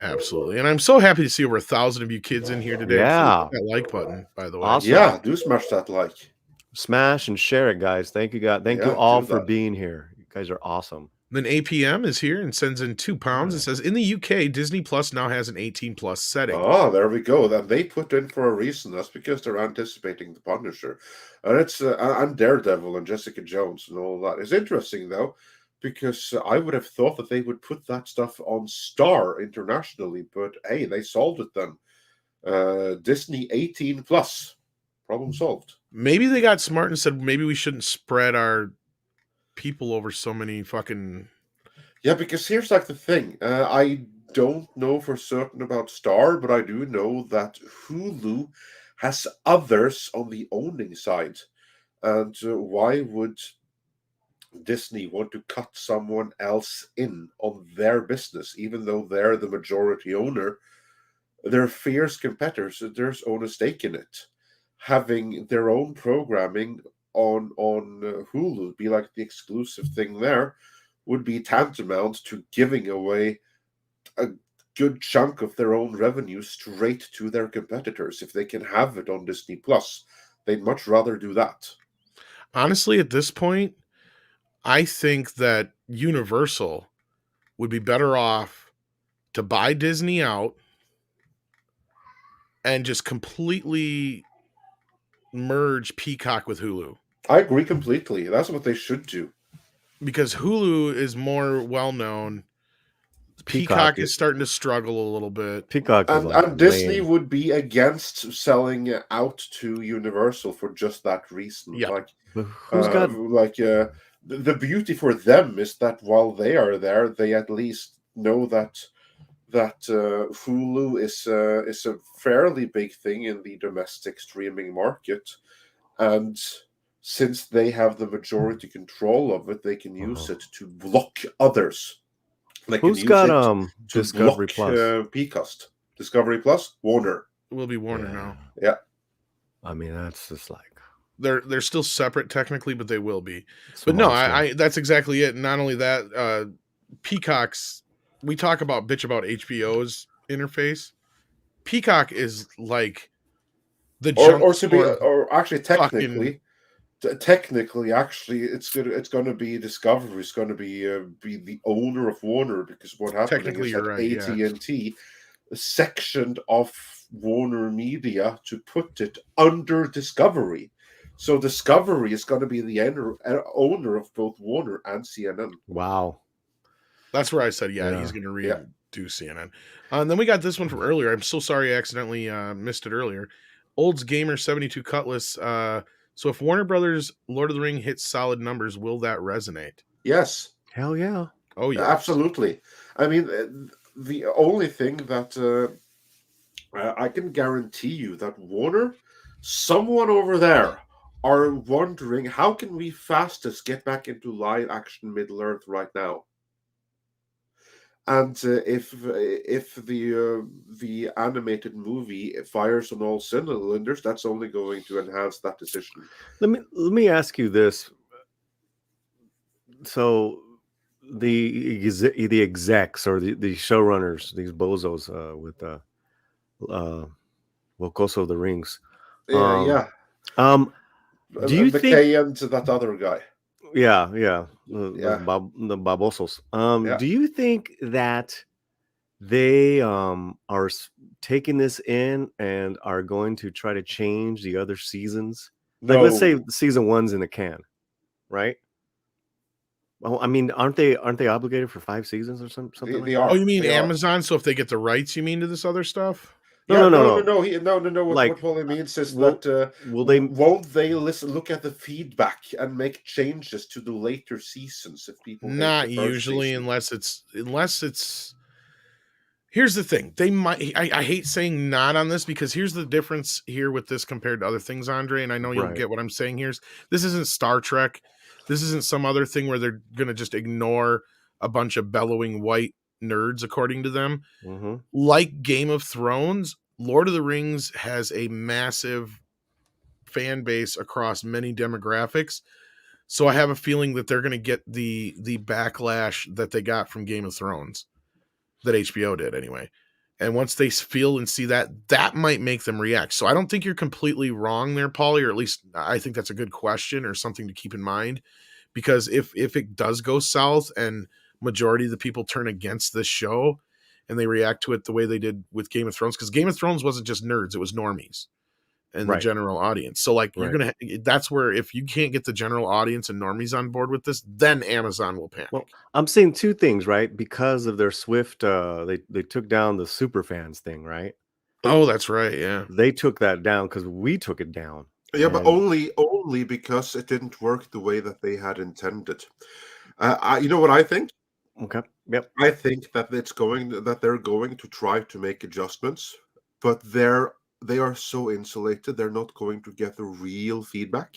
Absolutely. And I'm so happy to see over 1,000 of you kids in here today. Yeah. Hit that like button, by the way. Awesome. Yeah, do smash that like. Smash and share it, guys. Thank you, guys. Thank you Yeah, all do for that. being here. You guys are awesome. Then APM is here and sends in £2. It says, in the UK, Disney Plus now has an 18+ setting. Oh, there we go. Then they put in for a reason. That's because they're anticipating the Punisher, and it's and Daredevil and Jessica Jones and all that. It's interesting though, because I would have thought that they would put that stuff on Star internationally, but hey, they solved it then. Disney 18+. Problem solved. Maybe they got smart and said maybe we shouldn't spread our people over so many fucking. Yeah, because here's like the thing. I don't know for certain about Star, but I do know that Hulu has others on the owning side. And why would Disney want to cut someone else in on their business, even though they're the majority owner? They're fierce competitors. There's own a stake in it. Having their own programming on Hulu be like the exclusive thing there would be tantamount to giving away a good chunk of their own revenue straight to their competitors. If they can have it on Disney Plus, they'd much rather do that. Honestly, at this point, I think that Universal would be better off to buy Disney out and just completely merge Peacock with Hulu. I agree completely. That's what they should do. Because Hulu is more well-known. Peacock is starting to struggle a little bit. Peacock is and Disney would be against selling out to Universal for just that reason. Yeah. Like, who's got the beauty for them is that while they are there, they at least know that Hulu is a fairly big thing in the domestic streaming market, and since they have the majority control of it, they can use it to block others. Who's got Discovery Plus? Peacast. Discovery Plus, Warner. It will be Warner now. Yeah. I mean, that's just like they're still separate technically, but they will be. But no, I that's exactly it. Not only that, Peacock's. We talk about HBO's interface. Peacock is like the technically, actually, it's going to be Discovery. It's going to be the owner of Warner, because what happened is that AT&T sectioned off Warner Media to put it under Discovery. So Discovery is going to be the owner of both Warner and CNN. Wow. That's where I said, he's going to redo CNN. And then we got this one from earlier. I'm so sorry I accidentally missed it earlier. Olds Gamer 72 Cutlass. So if Warner Brothers Lord of the Ring hits solid numbers, will that resonate? Yes. Hell yeah. Oh, yeah. Absolutely. I mean, the only thing that I can guarantee you that Warner, someone over there, are wondering, how can we fastest get back into live action Middle-earth right now? And if the animated movie fires on all cylinders, that's only going to enhance that decision. Let me ask you this. So the execs or the showrunners, these bozos with Wokoso of the Rings. Do you think and to that other guy? The babosos. Do you think that they are taking this in and are going to try to change the other seasons. Like, let's say No. season 1's in the can, right? Well, I mean, aren't they obligated for 5 seasons or something They, like they that? Oh, are. you mean They are. Amazon? So if they get the rights, you mean, to this other stuff? Yeah, No. no. What Like, Paulie means is will that they? won't they look at the feedback and make changes to the later seasons if people hate the Not first usually, season? unless it's. Here's the thing. They might. I hate saying not on this, because here's the difference here with this compared to other things, Andre. And I know you'll Right. get what I'm saying here. This isn't Star Trek. This isn't some other thing where they're gonna just ignore a bunch of bellowing white nerds, according to them. Mm-hmm. Like Game of Thrones, Lord of the Rings has a massive fan base across many demographics. So I have a feeling that they're going to get the backlash that they got from Game of Thrones, that HBO did anyway. And once they feel and see that, that might make them react. So I don't think you're completely wrong there, Paulie, or at least I think that's a good question or something to keep in mind. Because if it does go south and majority of the people turn against this show and they react to it the way they did with Game of Thrones, because Game of Thrones wasn't just nerds, it was normies and the Right. general audience. So like you're Right. gonna, that's where if you can't get the general audience and normies on board with this, then Amazon will panic. Well, I'm seeing 2 things, right? Because of their swift, they took down the super fans thing, right? Oh, that's right. Yeah. They took that down because we took it down. Yeah, but And only because it didn't work the way that they had intended. You know what I think? okay, yep. I think that they're going to try to make adjustments, but they are so insulated, they're not going to get the real feedback.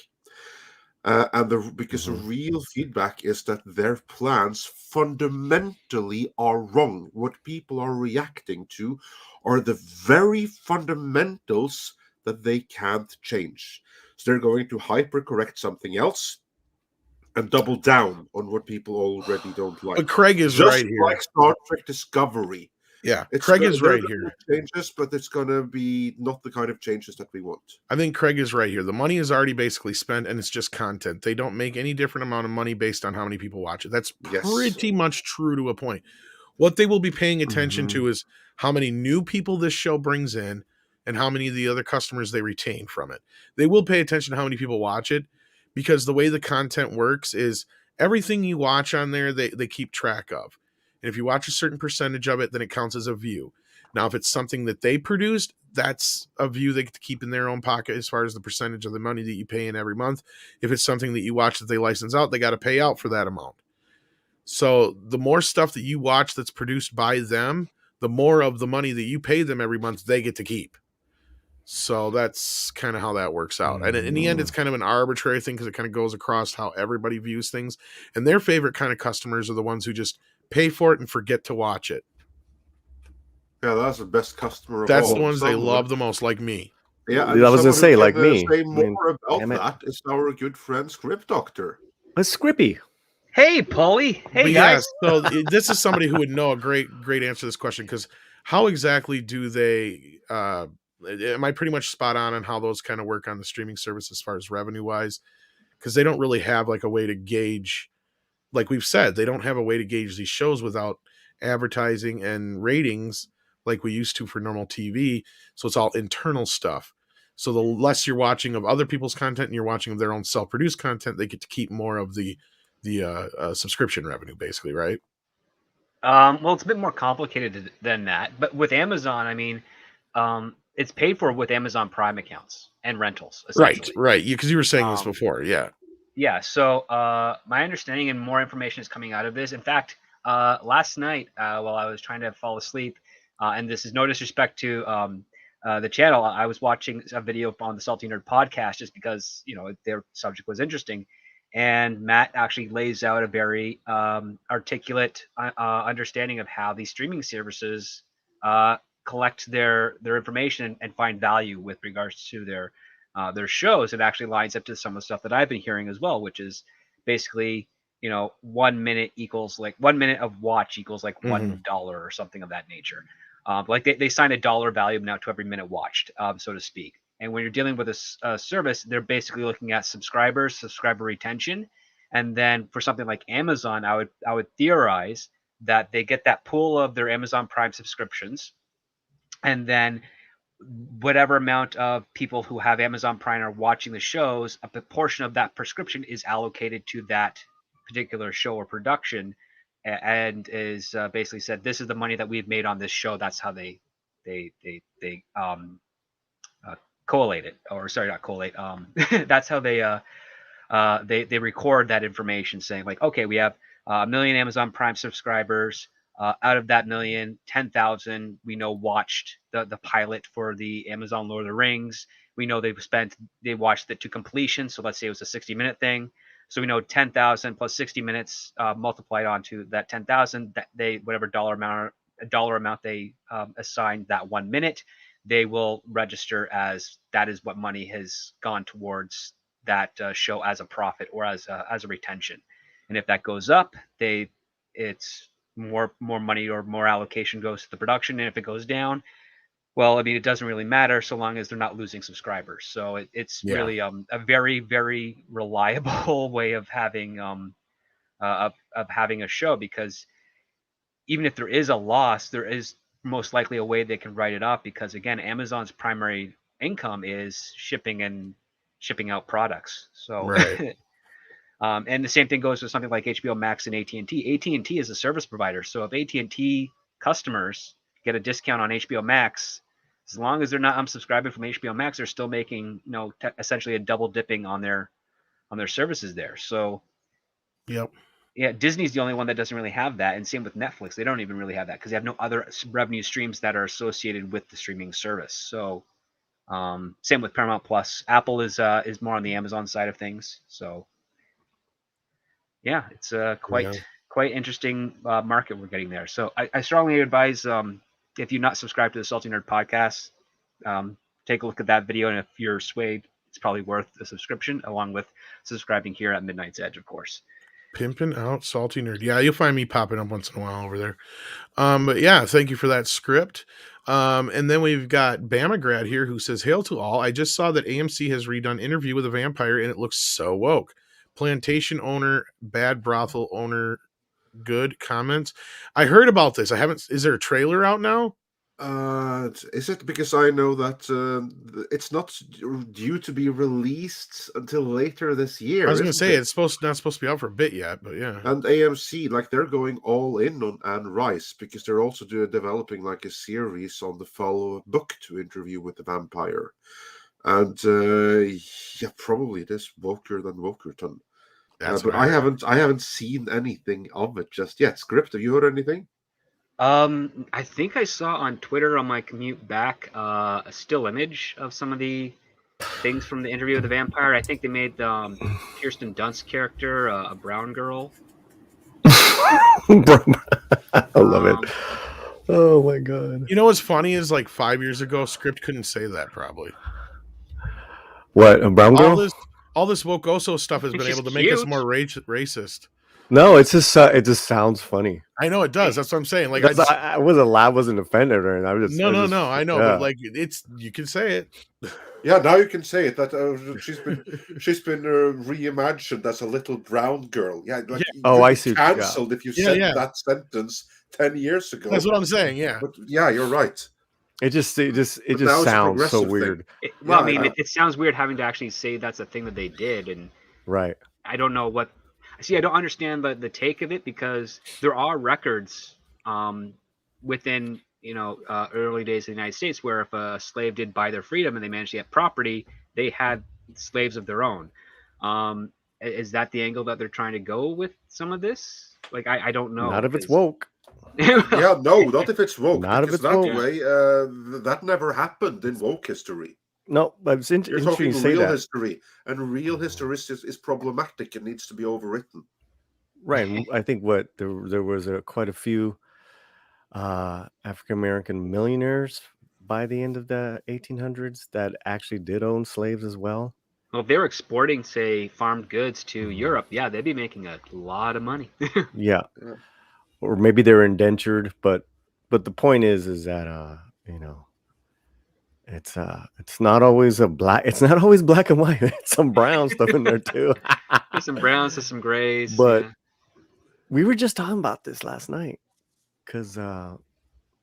Because the Mhm. real feedback is that their plans fundamentally are wrong. What people are reacting to are the very fundamentals that they can't change. So they're going to hypercorrect something else and double down on what people already don't But like. Craig is Just right here. like Star Trek Discovery. Yeah. Craig is right They're here. gonna make changes, but it's going to be not the kind of changes that we want. I think Craig is right here. The money is already basically spent and it's just content. They don't make any different amount of money based on how many people watch it. That's Yes. pretty much true to a point. What they will be paying attention Mhm. to is how many new people this show brings in and how many of the other customers they retain from it. They will pay attention to how many people watch it, because the way the content works is everything you watch on there, they keep track of. And if you watch a certain percentage of it, then it counts as a view. Now, if it's something that they produced, that's a view they get to keep in their own pocket as far as the percentage of the money that you pay in every month. If it's something that you watch that they license out, they got to pay out for that amount. So the more stuff that you watch that's produced by them, the more of the money that you pay them every month they get to keep. So that's kind of how that works out. And in the end, it's kind of an arbitrary thing because it kind of goes across how everybody views things. And their favorite kind of customers are the ones who just pay for it and forget to watch it. Yeah, that's the best customer of That's all. the ones they Someone- love the most, like me. Yeah, I was gonna someone who say, like can, me. say I more mean, about damn it. that is our good friend Script Doctor. It's Scrippy. Hey, Paulie. Hey, But guys. yeah, so this is somebody who would know a great answer to this question, because how exactly do they am I pretty much spot on how those kind of work on the streaming service as far as revenue wise? Because they don't really have like a way to gauge, like we've said, they don't have a way to gauge these shows without advertising and ratings like we used to for normal TV. So it's all internal stuff. So the less you're watching of other people's content and you're watching of their own self-produced content, they get to keep more of the subscription revenue, basically, right? Well, it's a bit more complicated than that. But with Amazon, I mean, it's paid for with Amazon Prime accounts and rentals, essentially. Right. Because you were saying this Um, before, yeah. Yeah. So my understanding and more information is coming out of this. In fact, last night while I was trying to fall asleep, and this is no disrespect to the channel, I was watching a video on the Salty Nerd podcast just because their subject was interesting, and Matt actually lays out a very articulate understanding of how these streaming services collect their information and find value with regards to their shows. It actually lines up to some of the stuff that I've been hearing as well, which is basically 1 minute equals like 1 minute of watch equals like $1 or something of that nature. Like they sign a dollar value now to every minute watched, so to speak. And when you're dealing with a service, they're basically looking at subscriber retention, and then for something like Amazon, I would theorize that they get that pool of their Amazon Prime subscriptions, and then whatever amount of people who have Amazon Prime are watching the shows, a portion of that prescription is allocated to that particular show or production, and is basically said, this is the money that we've made on this show. That's how they collate it, or sorry, not collate. That's how they record that information, saying like, okay, we have a million Amazon Prime subscribers. Out of that million, 10,000 we know watched the pilot for the Amazon Lord of the Rings. We know they watched it to completion. So let's say it was a 60-minute thing. So we know 10,000 plus 60 minutes multiplied onto that 10,000. That they whatever dollar amount they assigned that 1 minute, they will register as that is what money has gone towards that show as a profit or as a retention. And if that goes up, it's more money or more allocation goes to the production. And if it goes down, well, I mean, it doesn't really matter so long as they're not losing subscribers. So it's really a very, very reliable way of having a show, because even if there is a loss, there is most likely a way they can write it off, because again, Amazon's primary income is shipping out products. So Right. and the same thing goes with something like HBO Max and AT&T. AT&T is a service provider. So if AT&T customers get a discount on HBO Max, as long as they're not unsubscribing from HBO Max, they're still making, essentially a double dipping on their services there. So Yep. yeah, Disney's the only one that doesn't really have that. And same with Netflix. They don't even really have that because they have no other revenue streams that are associated with the streaming service. So same with Paramount Plus. Apple is more on the Amazon side of things. So yeah, it's quite interesting market we're getting there. So I strongly advise, if you're not subscribed to the Salty Nerd podcast, take a look at that video, and if you're swayed, it's probably worth a subscription, along with subscribing here at Midnight's Edge, of course. Pimping out Salty Nerd. Yeah, you'll find me popping up once in a while over there. But yeah, thank you for that script. And then we've got Bamagrad here who says, "Hail to all. I just saw that AMC has redone Interview with a Vampire and it looks so woke. Plantation owner, bad brothel owner, good comments." I heard about this. I haven't. Is there a trailer out now? Is it? Because I know that it's not due to be released until later this year. I was going to isn't say it? it's not supposed to be out for a bit yet, but yeah. And AMC, like, they're going all in on Anne Rice, because they're also developing like a series on the follow-up book to Interview with the Vampire. And yeah, probably it is woker than Wokerton. But I haven't seen anything of it just yet. Script, have you heard anything? I think I saw on Twitter on my commute back a still image of some of the things from the Interview with the Vampire. I think they made Kirsten Dunst's character a brown girl. I love it. Oh my god! You know what's funny is, like, 5 years ago, Script couldn't say that probably. What, a brown girl? All this Wokoso stuff has been able to make us more racist. No, it's just it just sounds funny. I know it does. That's what I'm saying. Like, I wasn't offended, or I was just no. I know, but like, you can say it. Yeah, now you can say it. That she's been reimagined as a little brown girl. Yeah, like, I see. Cancelled if you said that sentence 10 years ago. That's what I'm saying. Yeah, but yeah, you're right. It just sounds so weird. It sounds weird having to actually say that's a thing that they did, and right. I don't know what. See, I don't understand the take of it, because there are records within early days of the United States where if a slave did buy their freedom and they managed to get property, they had slaves of their own. Is that the angle that they're trying to go with some of this? Like, I don't know. Not if it's woke. Yeah, no, not if it's woke. Not if it's that woke. way, that never happened in woke history. No, but it's interesting You're to talking say real that. history, and real history is problematic and needs to be overwritten. Right. And I think there was quite a few African American millionaires by the end of the 1800s that actually did own slaves as well. Well, if they were exporting, say, farmed goods to Europe, yeah, they'd be making a lot of money. Yeah. Or maybe they're indentured, but the point is that it's not always black and white. It's some brown stuff in there too. There's some browns, there's some grays. But we were just talking about this last night. because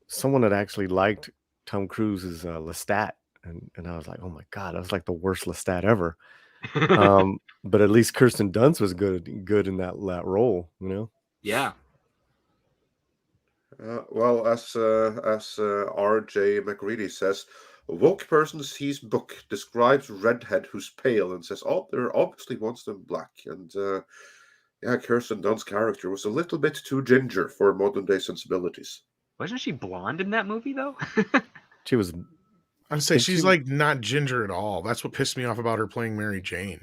someone had actually liked Tom Cruise's Lestat, and I was like, oh my god, that was like the worst Lestat ever. But at least Kirsten Dunst was good in that role, you know. Yeah. Well, as R.J. McReady says, a woke person sees book, describes redhead who's pale, and says, "Oh, there obviously wants them black." And yeah, Kirsten Dunst's character was a little bit too ginger for modern day sensibilities. Wasn't she blonde in that movie though? She was. I'd say she's like not ginger at all. That's what pissed me off about her playing Mary Jane.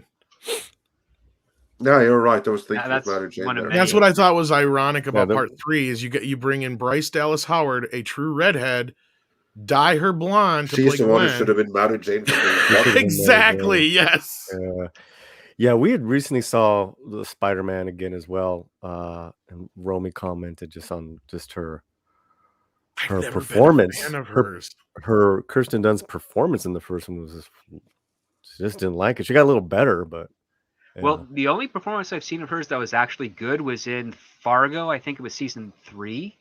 No, you're right. I was thinking that's of Mary Jane. one of there. many. That's what I thought was ironic about Yeah, part 3 is you bring in Bryce Dallas Howard, a true redhead, dye her blonde to She's play the one who Gwen. should have been Mary Jane from the She should've been Exactly. Mary Jane. Yes. Yeah, we had recently saw the Spider-Man again as well, and Romy commented just on her I've never performance. been a fan of hers. Her Kirsten Dunst's performance in the first one was just didn't like it. She got a little better, but yeah. Well, the only performance I've seen of hers that was actually good was in Fargo. I think it was season 3.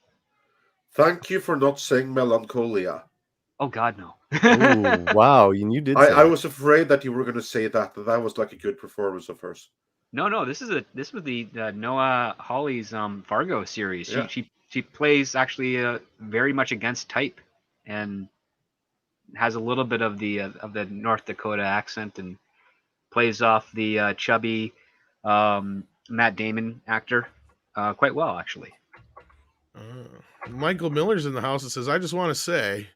Thank you for not saying Melancholia. Oh God, no. Ooh, wow, you did. I was afraid that you were going to say that was like a good performance of hers. No, this was the Noah Hawley's Fargo series. Yeah. She plays actually very much against type, and has a little bit of the North Dakota accent, and plays off the chubby Matt Damon actor quite well, actually. Michael Miller's in the house and says, I just want to say,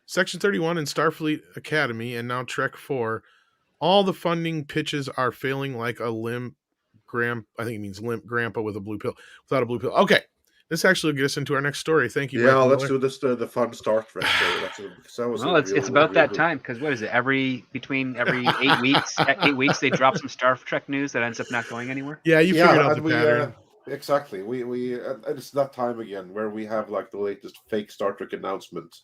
Section 31 and Starfleet Academy and now Trek 4, all the funding pitches are failing like a limp I think it means limp grandpa with a blue pill, without a blue pill. Okay, this actually will get us into our next story. Thank you, Michael let's Miller. do this the fun Star Trek story. It's about that time, because what is it? Between every 8 weeks, 8 weeks they drop some Star Trek news that ends up not going anywhere. Yeah, you figured out the pattern. Exactly. We it's that time again where we have like the latest fake Star Trek announcement.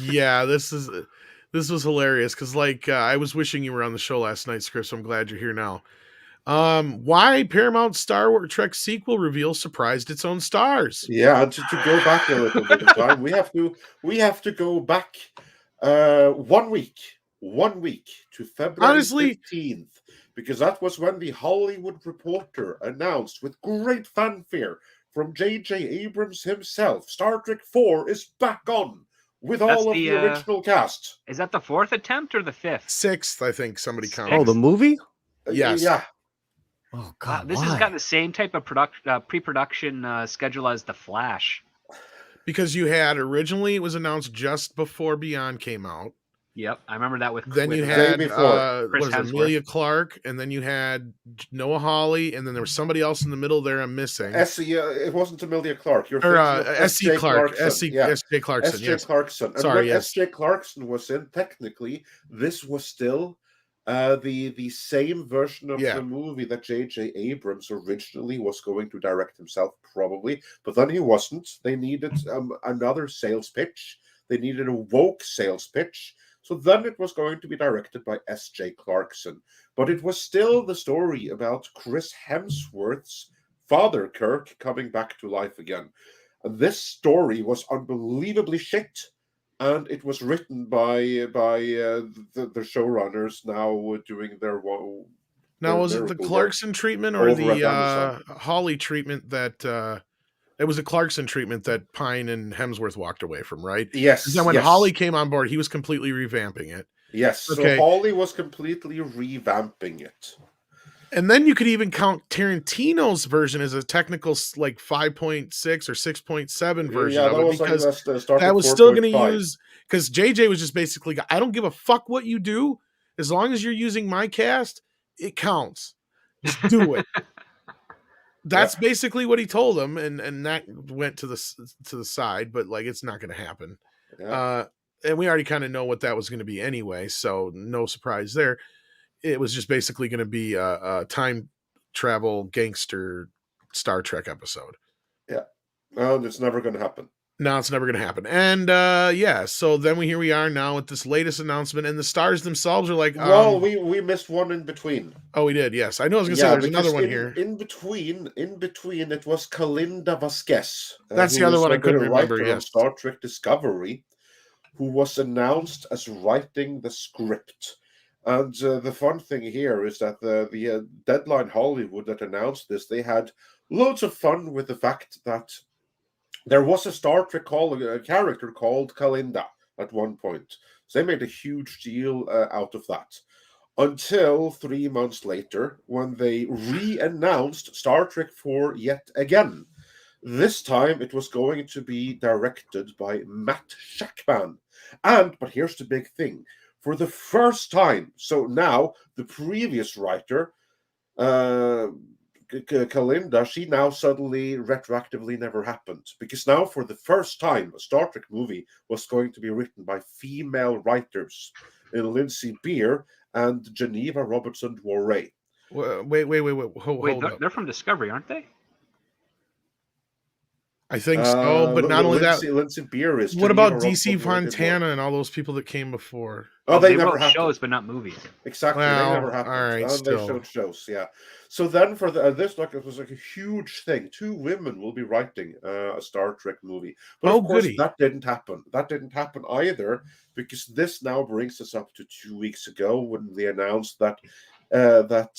Yeah, this was hilarious because I was wishing you were on the show last night, Scripps. So I'm glad you're here now. Why Paramount Star Wars Trek sequel reveal surprised its own stars? Yeah, and to go back a little bit in time, we have to go back 1 week to February 15th, because that was when the Hollywood Reporter announced with great fanfare from J.J. Abrams himself, Star Trek 4 is back on with all of the original cast. Is that the 4th attempt or the 5th? 6th, I think somebody counted. Oh, the movie? Yes. Yeah. Oh God, this has got the same type of pre-production schedule as The Flash. Because you had originally it was announced just before Beyond came out. Yep, I remember that with. Then with you had Chris Hemsworth. Amelia Clark, and then you had Noah Hawley, and then there was somebody else in the middle there. I'm missing. It wasn't Amelia Clark. You're or S.J. Clarkson. S.J. Clarkson. S.J. Clarkson. And sorry, when S.J. Clarkson was in, technically, this was still the same version of the movie that J.J. Abrams originally was going to direct himself, probably, but then he wasn't. They needed another sales pitch. They needed a woke sales pitch. So then it was going to be directed by S.J. Clarkson. But it was still the story about Chris Hemsworth's father, Kirk, coming back to life again. And this story was unbelievably shit. And it was written by the showrunners now doing their... Now, was it the Clarkson treatment or the Hawley treatment that... It was a Clarkson treatment that Pine and Hemsworth walked away from, right? Yes. And then when Hawley came on board, he was completely revamping it. Yes. Okay. So Hawley was completely revamping it. And then you could even count Tarantino's version as a technical 5.6 or 6.7 version of it, because that was still going to use, because JJ was just basically, I don't give a fuck what you do, as long as you're using my cast, it counts. Just do it. That's basically what he told them, and that went to the side, but it's not going to happen. Yeah. And we already kind of know what that was going to be anyway, so no surprise there. It was just basically going to be a time travel gangster Star Trek episode. Yeah, and it's never going to happen. No, it's never going to happen. And yeah, so then here we are now with this latest announcement, and the stars themselves are like, Well, we missed one in between. Oh, we did. Yes, I know. I was going to say Yeah, there's because another one here. in between, it was Kalinda Vasquez, That's who the other is one I couldn't the remember. writer of Yes. Star Trek Discovery, who was announced as writing the script. And the fun thing here is that the Deadline Hollywood that announced this, they had loads of fun with the fact that there was a Star Trek character called Kalinda at one point. So they made a huge deal out of that. Until 3 months later, when they re-announced Star Trek 4 yet again. This time it was going to be directed by Matt Shackman. But here's the big thing. For the first time, so now the previous writer, Kalinda, she now suddenly retroactively never happened. Because now for the first time, a Star Trek movie was going to be written by female writers in Lindsay Beer and Geneva Robertson Dworet. Wait. Hold up. They're from Discovery, aren't they? I think so, but not only that. Lindsay Beer is. What Geneva about DC Robertson Fontana and all those people that came before? Oh, they wrote never happened. shows, but not movies. Exactly, Well, they never happened. all right, They showed shows, yeah. So then for this, it was like a huge thing. 2 women will be writing a Star Trek movie, but of course goody. that didn't happen. That didn't happen either, because this now brings us up to 2 weeks ago when they announced that Matt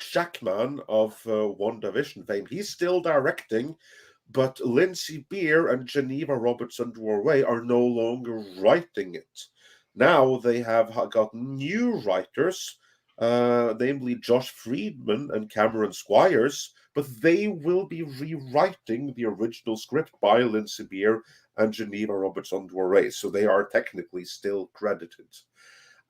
Shackman of WandaVision fame, he's still directing. But Lindsay Beer and Geneva Robertson Dworet are no longer writing it. Now they have got new writers, namely Josh Friedman and Cameron Squires, but they will be rewriting the original script by Lindsay Beer and Geneva Robertson Dworet, so they are technically still credited.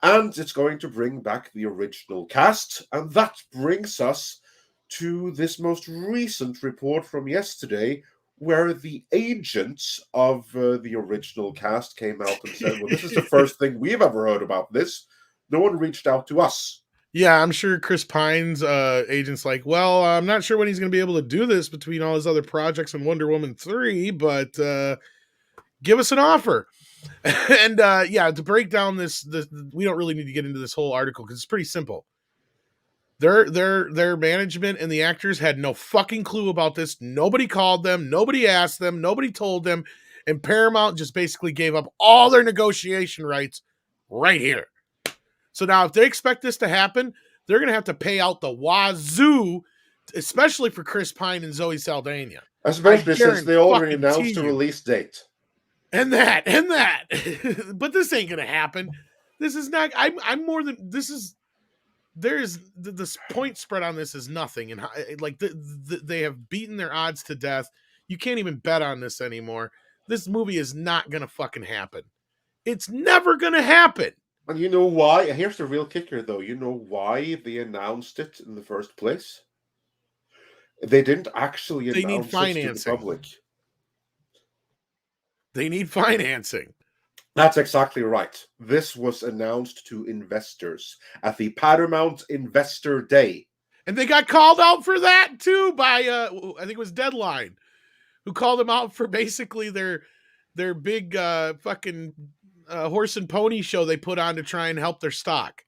And it's going to bring back the original cast, and that brings us to this most recent report from yesterday, where the agents of the original cast came out and said, well, this is the first thing we've ever heard about this. No one reached out to us. Yeah, I'm sure Chris Pine's agent's like, well, I'm not sure when he's going to be able to do this between all his other projects and Wonder Woman 3, but give us an offer. And yeah, to break down this, we don't really need to get into this whole article because it's pretty simple. Their management and the actors had no fucking clue about this. Nobody called them. Nobody asked them. Nobody told them. And Paramount just basically gave up all their negotiation rights right here. So now if they expect this to happen, they're going to have to pay out the wazoo, especially for Chris Pine and Zoe Saldana. Especially since they already announced a release date. And that. But this ain't going to happen. This is not, I'm more than, this is, there's this point spread on this is nothing, and like they have beaten their odds to death. You can't even bet on this anymore. This movie is not gonna fucking happen. It's never gonna happen. And you know why? Here's the real kicker, though. You know why they announced it in the first place? They didn't actually announce it to the public. They need financing. That's exactly right. This was announced to investors at the Paramount Investor Day. And they got called out for that too by I think it was Deadline, who called them out for basically their big fucking horse and pony show they put on to try and help their stock.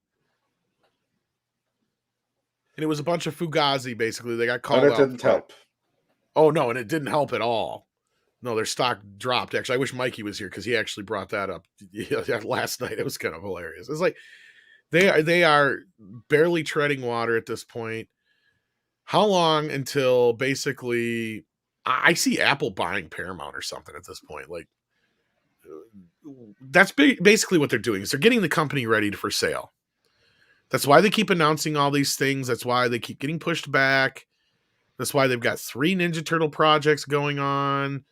And it was a bunch of fugazi, basically. They got called out. And it didn't help. Oh no, and it didn't help at all. No, their stock dropped. Actually, I wish Mikey was here because he actually brought that up last night. It was kind of hilarious. It's like they are barely treading water at this point. How long until basically I see Apple buying Paramount or something at this point? Like that's basically what they're doing. Is they're getting the company ready for sale. That's why they keep announcing all these things. That's why they keep getting pushed back. That's why they've got 3 Ninja Turtle projects going on.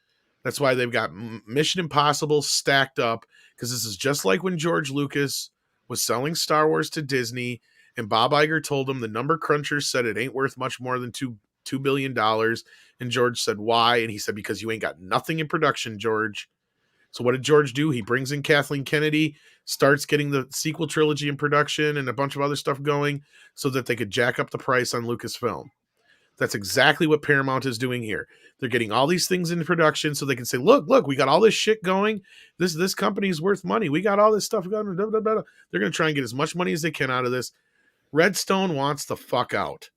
That's why they've got Mission Impossible stacked up, because this is just like when George Lucas was selling Star Wars to Disney and Bob Iger told him the number crunchers said it ain't worth much more than $2 billion. And George said, why? And he said, because you ain't got nothing in production, George. So what did George do? He brings in Kathleen Kennedy, starts getting the sequel trilogy in production and a bunch of other stuff going so that they could jack up the price on Lucasfilm. That's exactly what Paramount is doing here. They're getting all these things into production so they can say, look, we got all this shit going. This company's worth money. We got all this stuff. They're going to try and get as much money as they can out of this. Redstone wants the fuck out.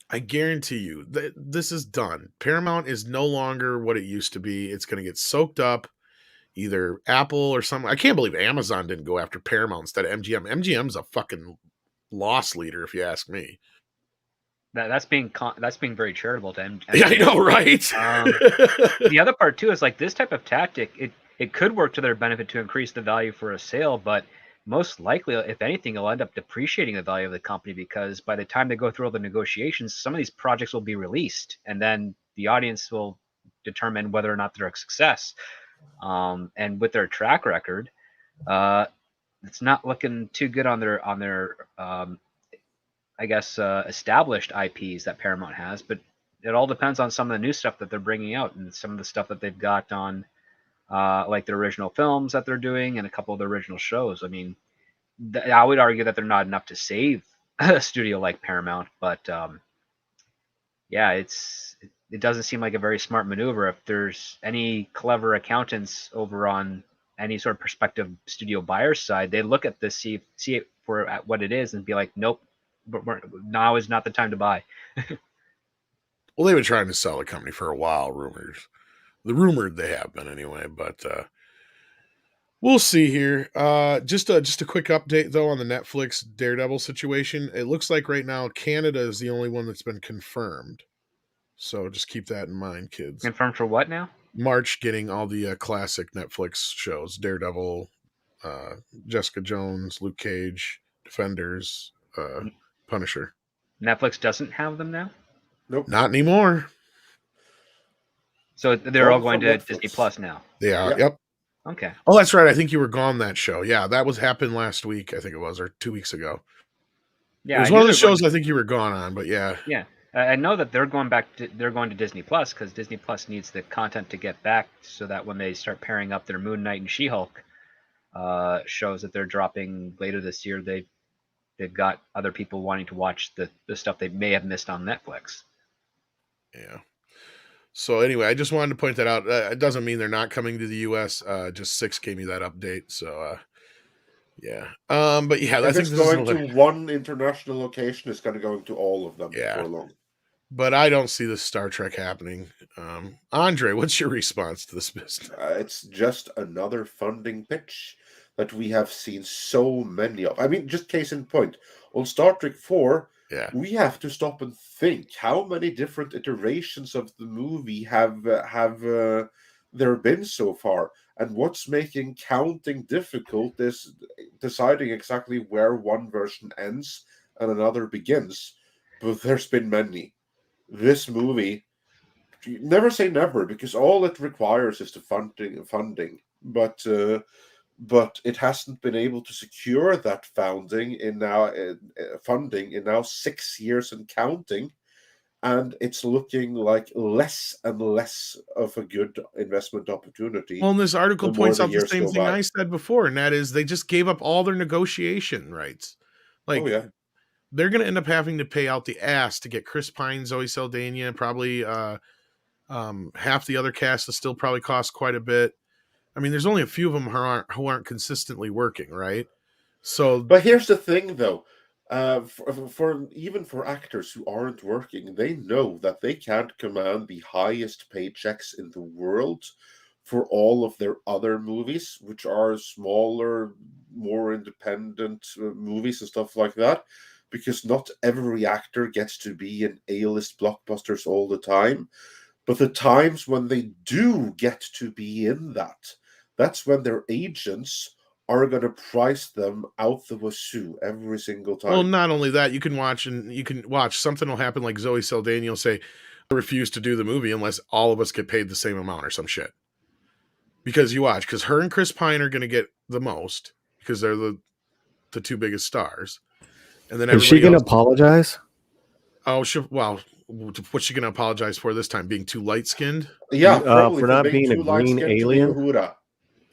I guarantee you that this is done. Paramount is no longer what it used to be. It's going to get soaked up. Either Apple or something. I can't believe Amazon didn't go after Paramount instead of MGM. MGM's a fucking loss leader, if you ask me. That's being very charitable to MGM. Yeah, I know, right? The other part too is like this type of tactic. It could work to their benefit to increase the value for a sale, but most likely, if anything, it'll end up depreciating the value of the company because by the time they go through all the negotiations, some of these projects will be released, and then the audience will determine whether or not they're a success. And with their track record, it's not looking too good on their I guess established IPs that Paramount has, but it all depends on some of the new stuff that they're bringing out and some of the stuff that they've got on like the original films that they're doing and a couple of the original shows. I mean, I would argue that they're not enough to save a studio like Paramount, but yeah, it doesn't seem like a very smart maneuver. If there's any clever accountants over on any sort of prospective studio buyer's side, they look at this, see it for what it is, and be like, nope, but now is not the time to buy. Well, they've been trying to sell the company for a while. Rumored they have been anyway, but we'll see here. Just a quick update though on the Netflix Daredevil situation. It looks like right now Canada is the only one that's been confirmed. So just keep that in mind, kids. Confirmed for what now? March getting all the classic Netflix shows: Daredevil, Jessica Jones, Luke Cage, Defenders, Punisher. Netflix doesn't have them now? Nope. Not anymore. So they're all going From to Netflix. Disney Plus now. They are. Yeah. Yep. Okay. Oh, that's right. I think you were gone that show. Yeah, that happened last week. I think it was, or 2 weeks ago. Yeah, it was one of the shows I think you were gone on, but yeah. Yeah. I know that they're going to Disney Plus because Disney Plus needs the content to get back so that when they start pairing up their Moon Knight and She-Hulk shows that they're dropping later this year, they've got other people wanting to watch the stuff they may have missed on Netflix. Yeah. So anyway, I just wanted to point that out. It doesn't mean they're not coming to the U.S. Just Six gave me that update. So yeah. But yeah, I If think it's this is going to one international location, it's going to go into all of them before long. But I don't see this Star Trek happening. Andre, what's your response to this business? It's just another funding pitch that we have seen so many of. I mean, just case in point, on Star Trek 4, we have to stop and think how many different iterations of the movie have there been so far, and what's making counting difficult is deciding exactly where one version ends and another begins. But there's been many. This movie, never say never, because all it requires is the funding. But it hasn't been able to secure that funding in now 6 years and counting, and it's looking like less and less of a good investment opportunity. Well, and this article points out the same thing by. I said before, and that is they just gave up all their negotiation rights. Like, they're going to end up having to pay out the ass to get Chris Pine, Zoe Saldana, probably half the other cast will still probably cost quite a bit. I mean, there's only a few of them who aren't consistently working, right? So, but here's the thing, though. For actors who aren't working, they know that they can't command the highest paychecks in the world for all of their other movies, which are smaller, more independent movies and stuff like that, because not every actor gets to be in A-list blockbusters all the time. But the times when they do get to be in that's when their agents are going to price them out the wazoo every single time. Well, not only that, you can watch something will happen like Zoe Saldana will say, I refuse to do the movie unless all of us get paid the same amount or some shit. Because her and Chris Pine are going to get the most because they're the two biggest stars. And then is she going to apologize? Oh, what's she going to apologize for this time? Being too light-skinned? Yeah, for not being a green alien.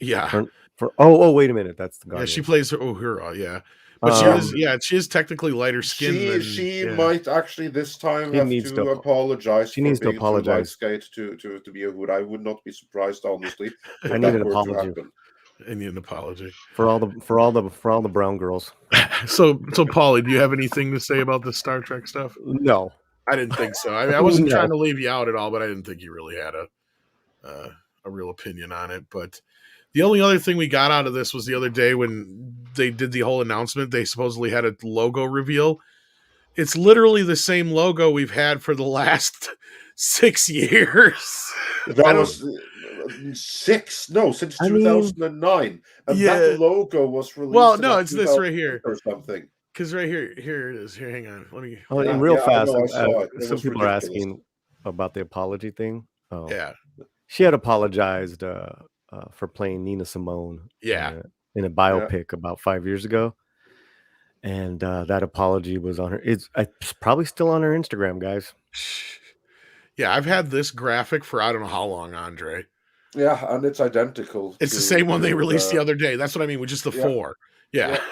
Yeah. For wait a minute, that's the Guardian. Yeah, she plays Uhura. Yeah, But Um, she is technically lighter skinned She than might actually this time She have needs to to. apologize She for needs to being too light apologize. skate to be a hood. I would not be surprised, honestly, I if need that an were to apology happen. I need an apology. for all the brown girls. So Paulie, do you have anything to say about the Star Trek stuff? No, I didn't think so. I mean, I wasn't No. trying to leave you out at all, but I didn't think you really had a real opinion on it. But the only other thing we got out of this was the other day when they did the whole announcement. They supposedly had a logo reveal. It's literally the same logo we've had for the last 6 years. That was since I mean, 2009, and Yeah. that logo was released. Well, in no, like it's this right here. 2008 or something. Because right here it is. Here, hang on. Let me. oh, Yeah, and real yeah, I fast, know, I saw it. It some was people are ridiculous. asking about the apology thing. Oh, Yeah. she had apologized for playing Nina Simone. Yeah. In a biopic about 5 years ago, and that apology was on her. It's probably still on her Instagram, guys. Yeah, I've had this graphic for I don't know how long, Andre. Yeah, and it's identical. It's the same one they released the other day. That's what I mean with just the Yeah. 4. Yeah. Yeah.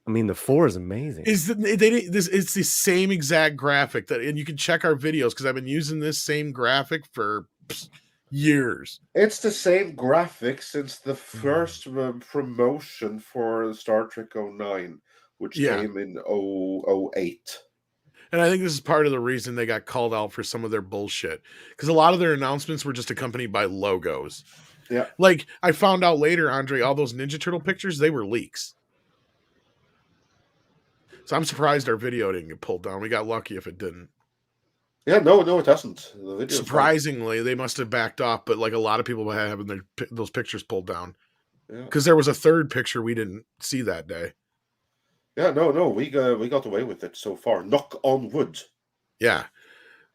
I mean, the 4 is amazing. It's the same exact graphic and you can check our videos because I've been using this same graphic for years. It's the same graphic since the first promotion for Star Trek 09, which came in 08. And I think this is part of the reason they got called out for some of their bullshit. Because a lot of their announcements were just accompanied by logos. Yeah. Like, I found out later, Andre, all those Ninja Turtle pictures, they were leaks. So I'm surprised our video didn't get pulled down. We got lucky if it didn't. Yeah, no, it hasn't. The video's Surprisingly, they must have backed off, but like a lot of people were having those pictures pulled down. Yeah. Because there was a third picture we didn't see that day. Yeah, no, we got away with it so far. Knock on wood. Yeah.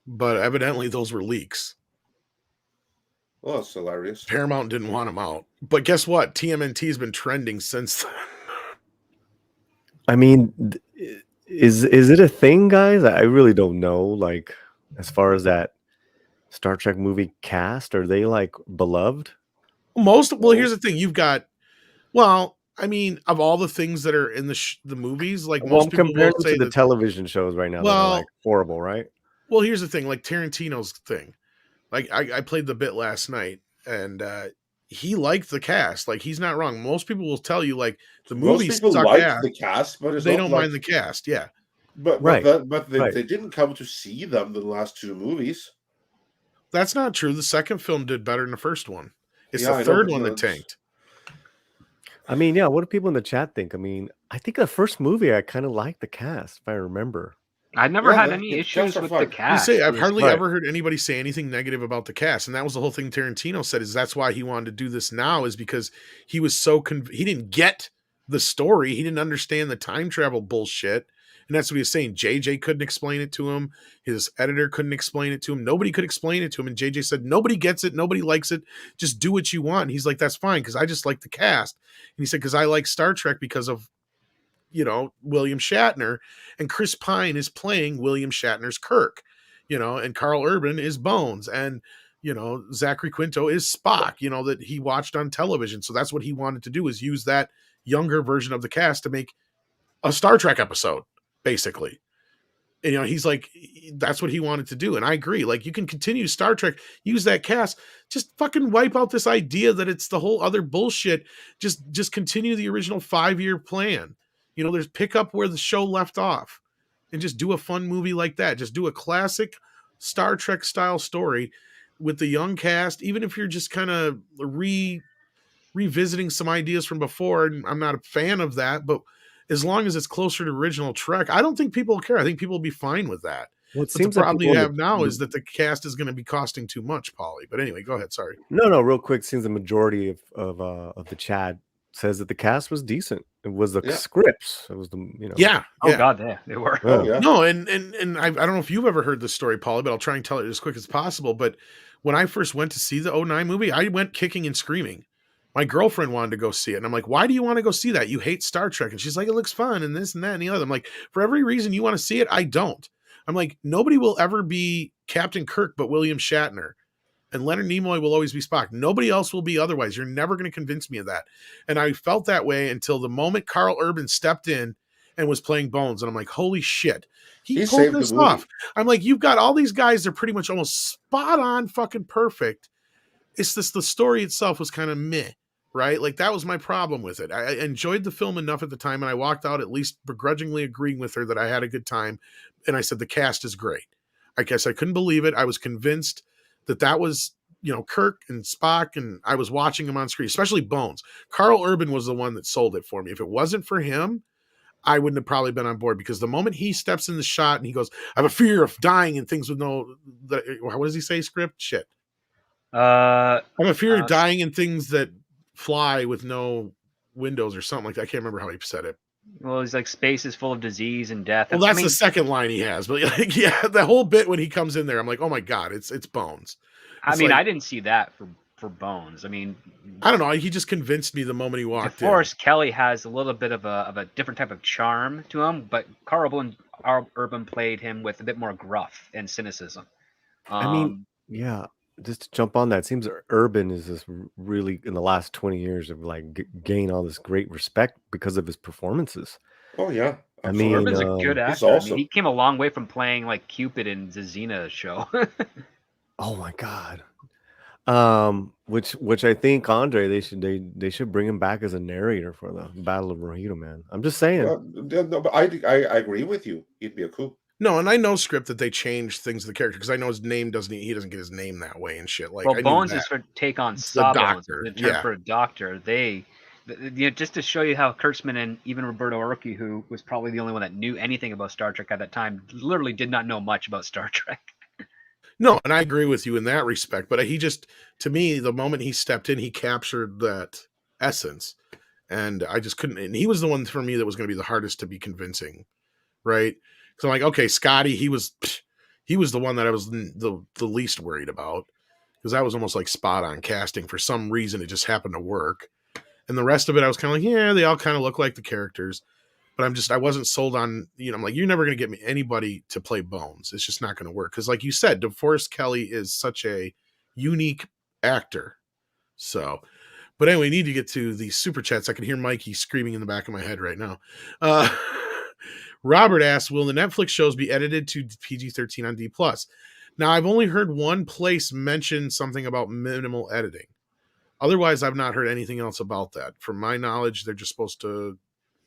But evidently those were leaks. Well, that's hilarious. Paramount didn't want them out. But guess what? TMNT's been trending since then. I mean, is it a thing, guys? I really don't know. Like, as far as that Star Trek movie cast, are they like beloved? Well, here's the thing. You've got, I mean, of all the things that are in the movies, like Well, most I'm people comparing will to say the that, television shows right now that are like horrible, right? Well, here's the thing. Like Tarantino's thing. Like I played the bit last night, and he liked the cast. Like he's not wrong. Most people will tell you like the movies Most people suck like ass. the cast, but they don't mind the cast. Yeah, but Right. They didn't come to see them the last 2 movies. that's not true. The second film did better than the first one. It's Yeah, I the know, third but one that it's- tanked. I mean, yeah. What do people in the chat think? I mean, I think the first movie I kind of liked the cast, if I remember. I never Yeah, had the any cast issues are with fine. the cast. You say I've It was- hardly Right. ever heard anybody say anything negative about the cast, and that was the whole thing Tarantino said. Is that's why he wanted to do this now, is because he was so he didn't get the story, he didn't understand the time travel bullshit, and that's what he was saying. JJ couldn't explain it to him, his editor couldn't explain it to him, nobody could explain it to him, and JJ said nobody gets it, nobody likes it, just do what you want. And he's like, that's fine, because I just like the cast. And he said, because I like Star Trek because of William Shatner, and Chris Pine is playing William Shatner's Kirk, and Carl Urban is Bones, and Zachary Quinto is Spock, that he watched on television. So that's what he wanted to do, is use that younger version of the cast to make a Star Trek episode, basically. And, he's like, that's what he wanted to do. And I agree. Like, you can continue Star Trek, use that cast, just fucking wipe out this idea that it's the whole other bullshit. Just continue the original 5-year plan. There's pick up where the show left off and just do a fun movie like that. Just do a classic Star Trek style story with the young cast, even if you're just kind of revisiting some ideas from before. And I'm not a fan of that, but as long as it's closer to original Trek, I don't think people will care. I think people will be fine with that. Well, it But the seems like problem people you in have now is that the cast is going to be costing too much, Paulie. But anyway, go ahead. Sorry. No, real quick. Seems the majority of the chat says that the cast was decent. It was the scripts. It was the Yeah. Oh God, they were. Oh, yeah. No, and I don't know if you've ever heard this story, Paulie, but I'll try and tell it as quick as possible. But when I first went to see the 09 movie, I went kicking and screaming. My girlfriend wanted to go see it. And I'm like, why do you want to go see that? You hate Star Trek. And she's like, it looks fun and this and that and the other. I'm like, for every reason you want to see it, I don't. I'm like, nobody will ever be Captain Kirk but William Shatner. And Leonard Nimoy will always be Spock. Nobody else will be otherwise. You're never going to convince me of that. And I felt that way until the moment Carl Urban stepped in and was playing Bones. And I'm like, holy shit. He pulled saved the this movie. off. I'm like, you've got all these guys that are pretty much almost spot on fucking perfect. It's just the story itself was kind of meh, right? Like that was my problem with it. I enjoyed the film enough at the time, and I walked out at least begrudgingly agreeing with her that I had a good time. And I said, the cast is great. I guess I couldn't believe it. I was convinced that was, Kirk and Spock, and I was watching him on screen, especially Bones. Carl Urban was the one that sold it for me. If it wasn't for him, I wouldn't have probably been on board, because the moment he steps in the shot and he goes, I have a fear of dying and things with what does he say? Script? Shit. I have a fear of dying in things that fly with no windows or something like that. I can't remember how he said it. Well, he's like, space is full of disease and death. Well, that's the second line he has. But like, yeah, the whole bit when he comes in there, I'm like, oh my God, it's Bones. I mean, I didn't see that for Bones. I mean, I don't know. He just convinced me the moment he walked in. DeForest Kelly has a little bit of a different type of charm to him, but Carl Urban played him with a bit more gruff and cynicism. I mean, yeah. Just to jump on that, it seems Urban is just really in the last 20 years of like gain all this great respect because of his performances. Oh yeah, I mean, Urban's a good actor. Awesome. I mean, he came a long way from playing like Cupid in the Xena show. Oh my God. Which I think, Andre, they should bring him back as a narrator for the Battle of Mojito, man. I'm just saying. No, but I agree with you. He'd be a coup. No, and I know script that they changed things to the character, because I know his name he doesn't get his name that way and shit. Like, well, Bones is for take on Sawbones, the term for a doctor. Just to show you how Kurtzman and even Roberto Orci, who was probably the only one that knew anything about Star Trek at that time, literally did not know much about Star Trek. No, and I agree with you in that respect, but he just, to me, the moment he stepped in, he captured that essence, and I just couldn't. And he was the one for me that was going to be the hardest to be convincing, right? So I'm like, okay, Scotty, he was the one that I was the least worried about, because that was almost like spot on casting. For some reason, it just happened to work. And the rest of it, I was kind of like, yeah, they all kind of look like the characters, but I wasn't sold on, I'm like, you're never going to get me anybody to play Bones. It's just not going to work. Because like you said, DeForest Kelly is such a unique actor. So, but anyway, we need to get to the super chats. I can hear Mikey screaming in the back of my head right now. Robert asks, will the Netflix shows be edited to PG-13 on D+? Now, I've only heard one place mention something about minimal editing. Otherwise, I've not heard anything else about that. From my knowledge, they're just supposed to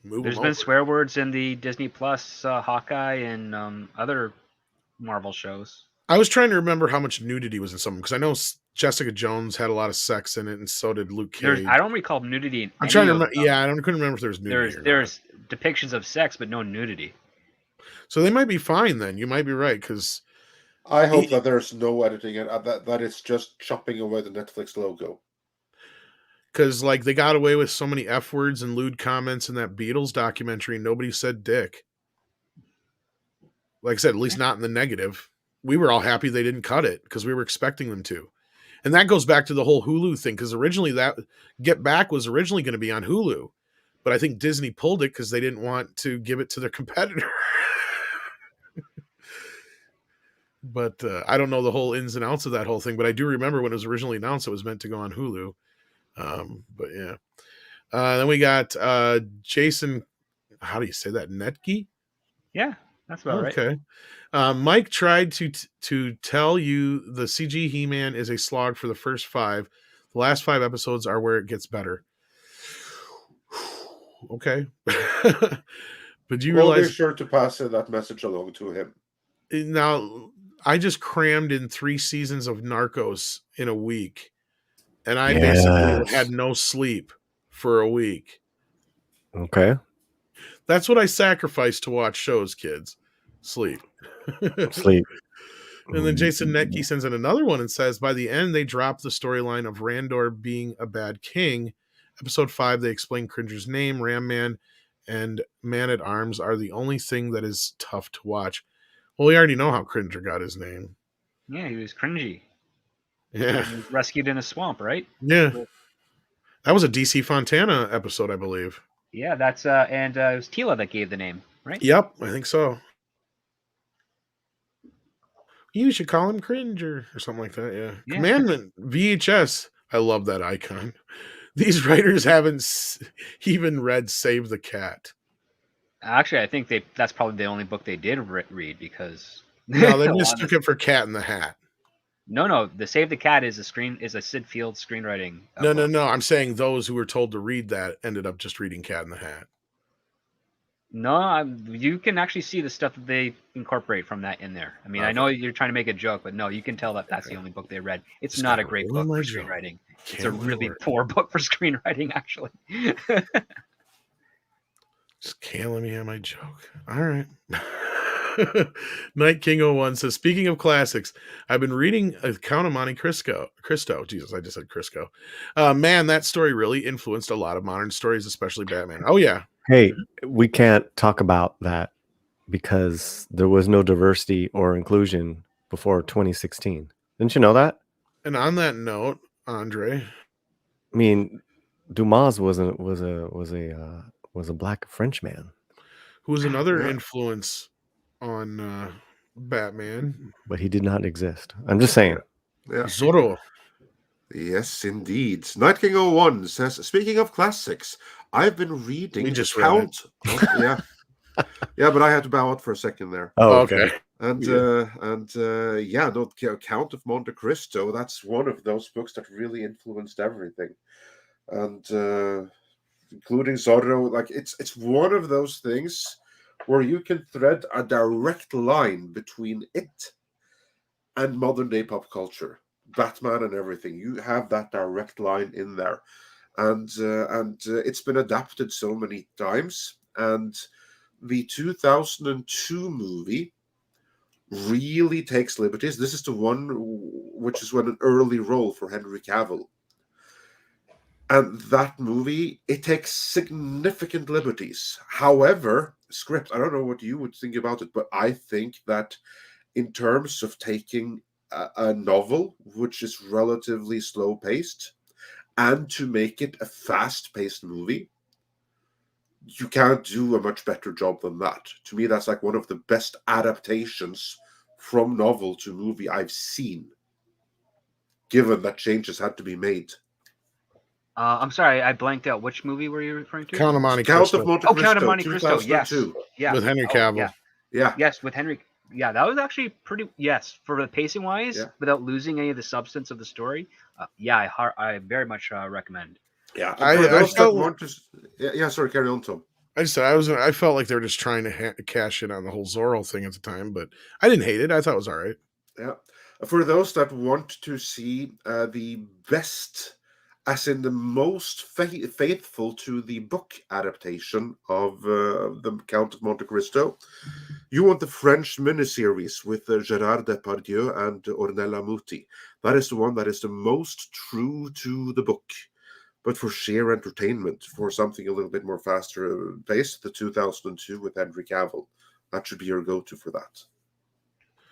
move. There's been swear words in the Disney Plus Hawkeye and other Marvel shows. I was trying to remember how much nudity was in some, because I know Jessica Jones had a lot of sex in it, and so did Luke Cage. I don't recall nudity in I'm trying to remember. Yeah, couldn't remember if there was nudity. There's depictions of sex, but no nudity. So they might be fine then. You might be right, because I hope that there's no editing and that it's just chopping away the Netflix logo. Because like they got away with so many F words and lewd comments in that Beatles documentary, and nobody said dick. Like I said, at least not in the negative. We were all happy they didn't cut it, because we were expecting them to. And that goes back to the whole Hulu thing, because originally that Get Back was originally going to be on Hulu. But I think Disney pulled it because they didn't want to give it to their competitor. But I don't know the whole ins and outs of that whole thing. But I do remember when it was originally announced, it was meant to go on Hulu. But yeah. Then we got Jason, how do you say that? Netke? Yeah, that's about right. Okay. Mike tried to tell you the CG He-Man is a slog for the first 5. The last 5 episodes are where it gets better. Okay. But do you realize... be sure to pass that message along to him. Now, I just crammed in 3 seasons of Narcos in a week. And I basically had no sleep for a week. Okay. That's what I sacrifice to watch shows, kids. Sleep. Sleep. And then Jason Netke sends in another one and says, by the end, they drop the storyline of Randor being a bad king. Episode 5, they explain Cringer's name. Ram Man and Man-at-Arms are the only thing that is tough to watch. Well, we already know how Cringer got his name. Yeah, he was cringy. Yeah. He was rescued in a swamp, right? Yeah. That was a DC Fontana episode, I believe. Yeah, that's and it was Tila that gave the name, right? Yep, I think so. You should call him Cringer or something like that. Yeah. Yeah. Commandment VHS. I love that icon. These writers haven't even read Save the Cat. Actually, I think that's probably the only book they did read because No, they mistook it for Cat in the Hat. No, the Save the Cat is a Sid Field screenwriting. No. book. I'm saying those who were told to read that ended up just reading Cat in the Hat. No, you can actually see the stuff that they incorporate from that in there. I mean, I know you're trying to make a joke, but no, you can tell that that's the only book they read. It's Just not a gotta great ruin book my for joke. screenwriting. It's Can't a really let it. poor book for screenwriting, actually. Just can't let me have my joke. All right. Night King 01 says, speaking of classics, I've been reading Count of Monte Cristo. Jesus, I just said Crisco. Man, that story really influenced a lot of modern stories, especially Batman. Oh, yeah. Hey, we can't talk about that because there was no diversity or inclusion before 2016. Didn't you know that? And on that note, Andre, I mean, Dumas was a black French man, who was another influence on Batman. but he did not exist. I'm just saying. Yeah. Zorro. Yes, indeed. Night King 01 says, speaking of classics, I've been reading We The just read Count. Yeah. Yeah, but I had to bow out for a second there. Oh, Okay. And Count of Monte Cristo, that's one of those books that really influenced everything. And including Zorro, like it's one of those things where you can thread a direct line between it and modern day pop culture. Batman and everything. You have that direct line in there. And it's been adapted so many times. And the 2002 movie really takes liberties. This is the one which is an early role for Henry Cavill. And that movie, it takes significant liberties. However, script, I don't know what you would think about it, but I think that in terms of taking a novel, which is relatively slow-paced, and to make it a fast-paced movie, you can't do a much better job than that. To me, that's like one of the best adaptations from novel to movie I've seen, given that changes had to be made. I'm sorry, I blanked out. Which movie were you referring to? Count of Monte Count Cristo. of Monte Oh, Cristo, Count of Monte Cristo. Yes. 2002. Yeah. With Henry Oh, Cavill. yeah. Yeah. Yes, with Henry. Yeah, that was actually pretty. Yes, for the pacing wise, Yeah. without losing any of the substance of the story. I very much recommend. Yeah. I For those that felt- want to, yeah. Sorry, carry on, Tom. I felt like they were just trying to cash in on the whole Zorro thing at the time, but I didn't hate it. I thought it was all right. Yeah. For those that want to see the best, as in the most faithful to the book adaptation of the Count of Monte Cristo, you want the French miniseries with Gérard Depardieu and Ornella Muti. That is the one that is the most true to the book. But for sheer entertainment, for something a little bit more faster paced, the 2002 with Henry Cavill. That should be your go-to for that.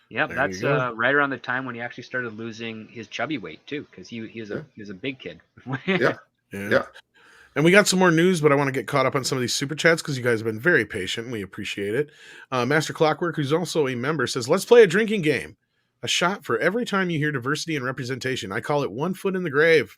Yeah, There that's you go. right around the time when he actually started losing his chubby weight too, because he was a big kid. Yeah. Yeah. And we got some more news, but I want to get caught up on some of these super chats because you guys have been very patient. We appreciate it. Master Clockwork, who's also a member, says, let's play a drinking game. A shot for every time you hear diversity and representation. I call it 1 foot in the grave.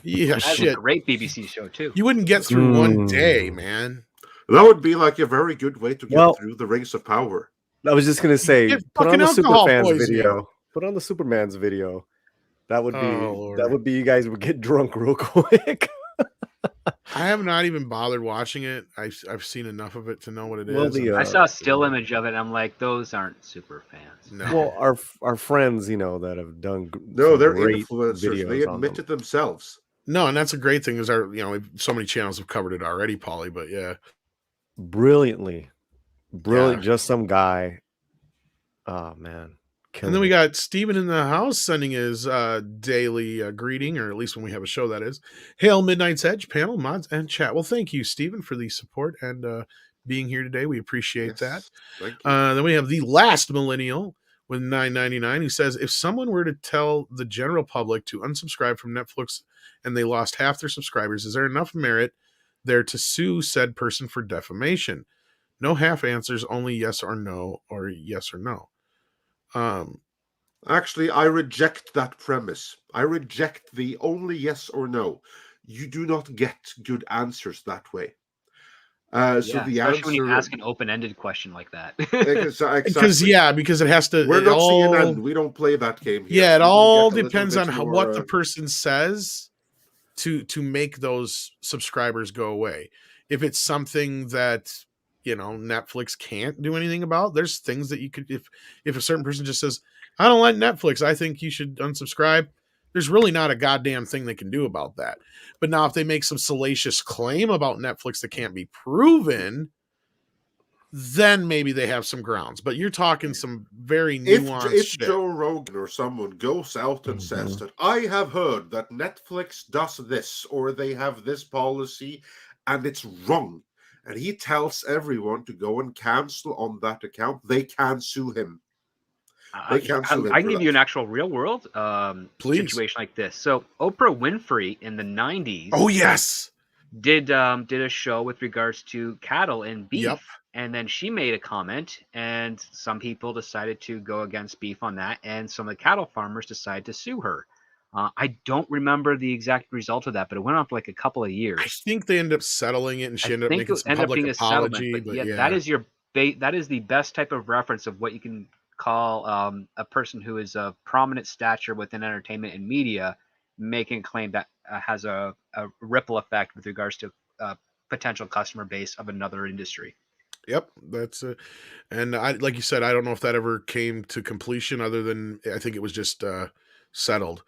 Yeah, That's a shit. great BBC show too. You wouldn't get through one day, man. That would be like a very good way to get Well- through the Rings of Power. I was just gonna say, Get put on fucking the alcohol Superfans poisoning. video. Put on the Superman's video. That would be Lord. that would be you guys would get drunk real quick. I have not even bothered watching it. I've seen enough of it to know what it is. Well, I saw a still image of it. And I'm like, those aren't super fans. No. Well, our friends, that have done No, some they're great influencers. They videos on admit them. it themselves. No, and that's a great thing. Is so many channels have covered it already, Paulie. But yeah, Brilliant. Yeah. Just some guy. Oh man. And then we got Steven in the house sending his daily greeting, or at least when we have a show, that is. Hail Midnight's Edge panel, mods, and chat. Well, thank you, Steven, for the support and being here today. We appreciate that. Thank you. Then we have the last millennial with $9.99 who says, if someone were to tell the general public to unsubscribe from Netflix and they lost half their subscribers, is there enough merit there to sue said person for defamation? No half answers, only yes or no, or yes or no. Actually, I reject that premise. I reject the only yes or no. You do not get good answers that way. So Yeah, the especially when you answer, ask an open-ended question like that. Because exactly. because it has to. We're It not all, CNN. We don't play that game here. yeah, it You do all get a little depends bit on more, what the person says to make those subscribers go away. If it's something that Netflix can't do anything about, there's things that you could, if a certain person just says, I don't like Netflix, I think you should unsubscribe, there's really not a goddamn thing they can do about that. But now if they make some salacious claim about Netflix that can't be proven, then maybe they have some grounds. But you're talking some very nuanced if shit. Joe Rogan or someone goes out and says that I have heard that Netflix does this or they have this policy and it's wrong, and he tells everyone to go and cancel on that account, they can sue him. They can sue him. I can for give that. you an actual real world Please. situation like this. So Oprah Winfrey in the 90s. Oh yes. Did a show with regards to cattle and beef. Yep. And then she made a comment, and some people decided to go against beef on that, and some of the cattle farmers decided to sue her. I don't remember the exact result of that, but it went on for like a couple of years. I think they ended up settling it, and she ended up making some public apology. But yeah, that is that is the best type of reference of what you can call a person who is of prominent stature within entertainment and media making a claim that has a ripple effect with regards to potential customer base of another industry. Yep, that's it. And I, like you said, I don't know if that ever came to completion, other than I think it was just settled.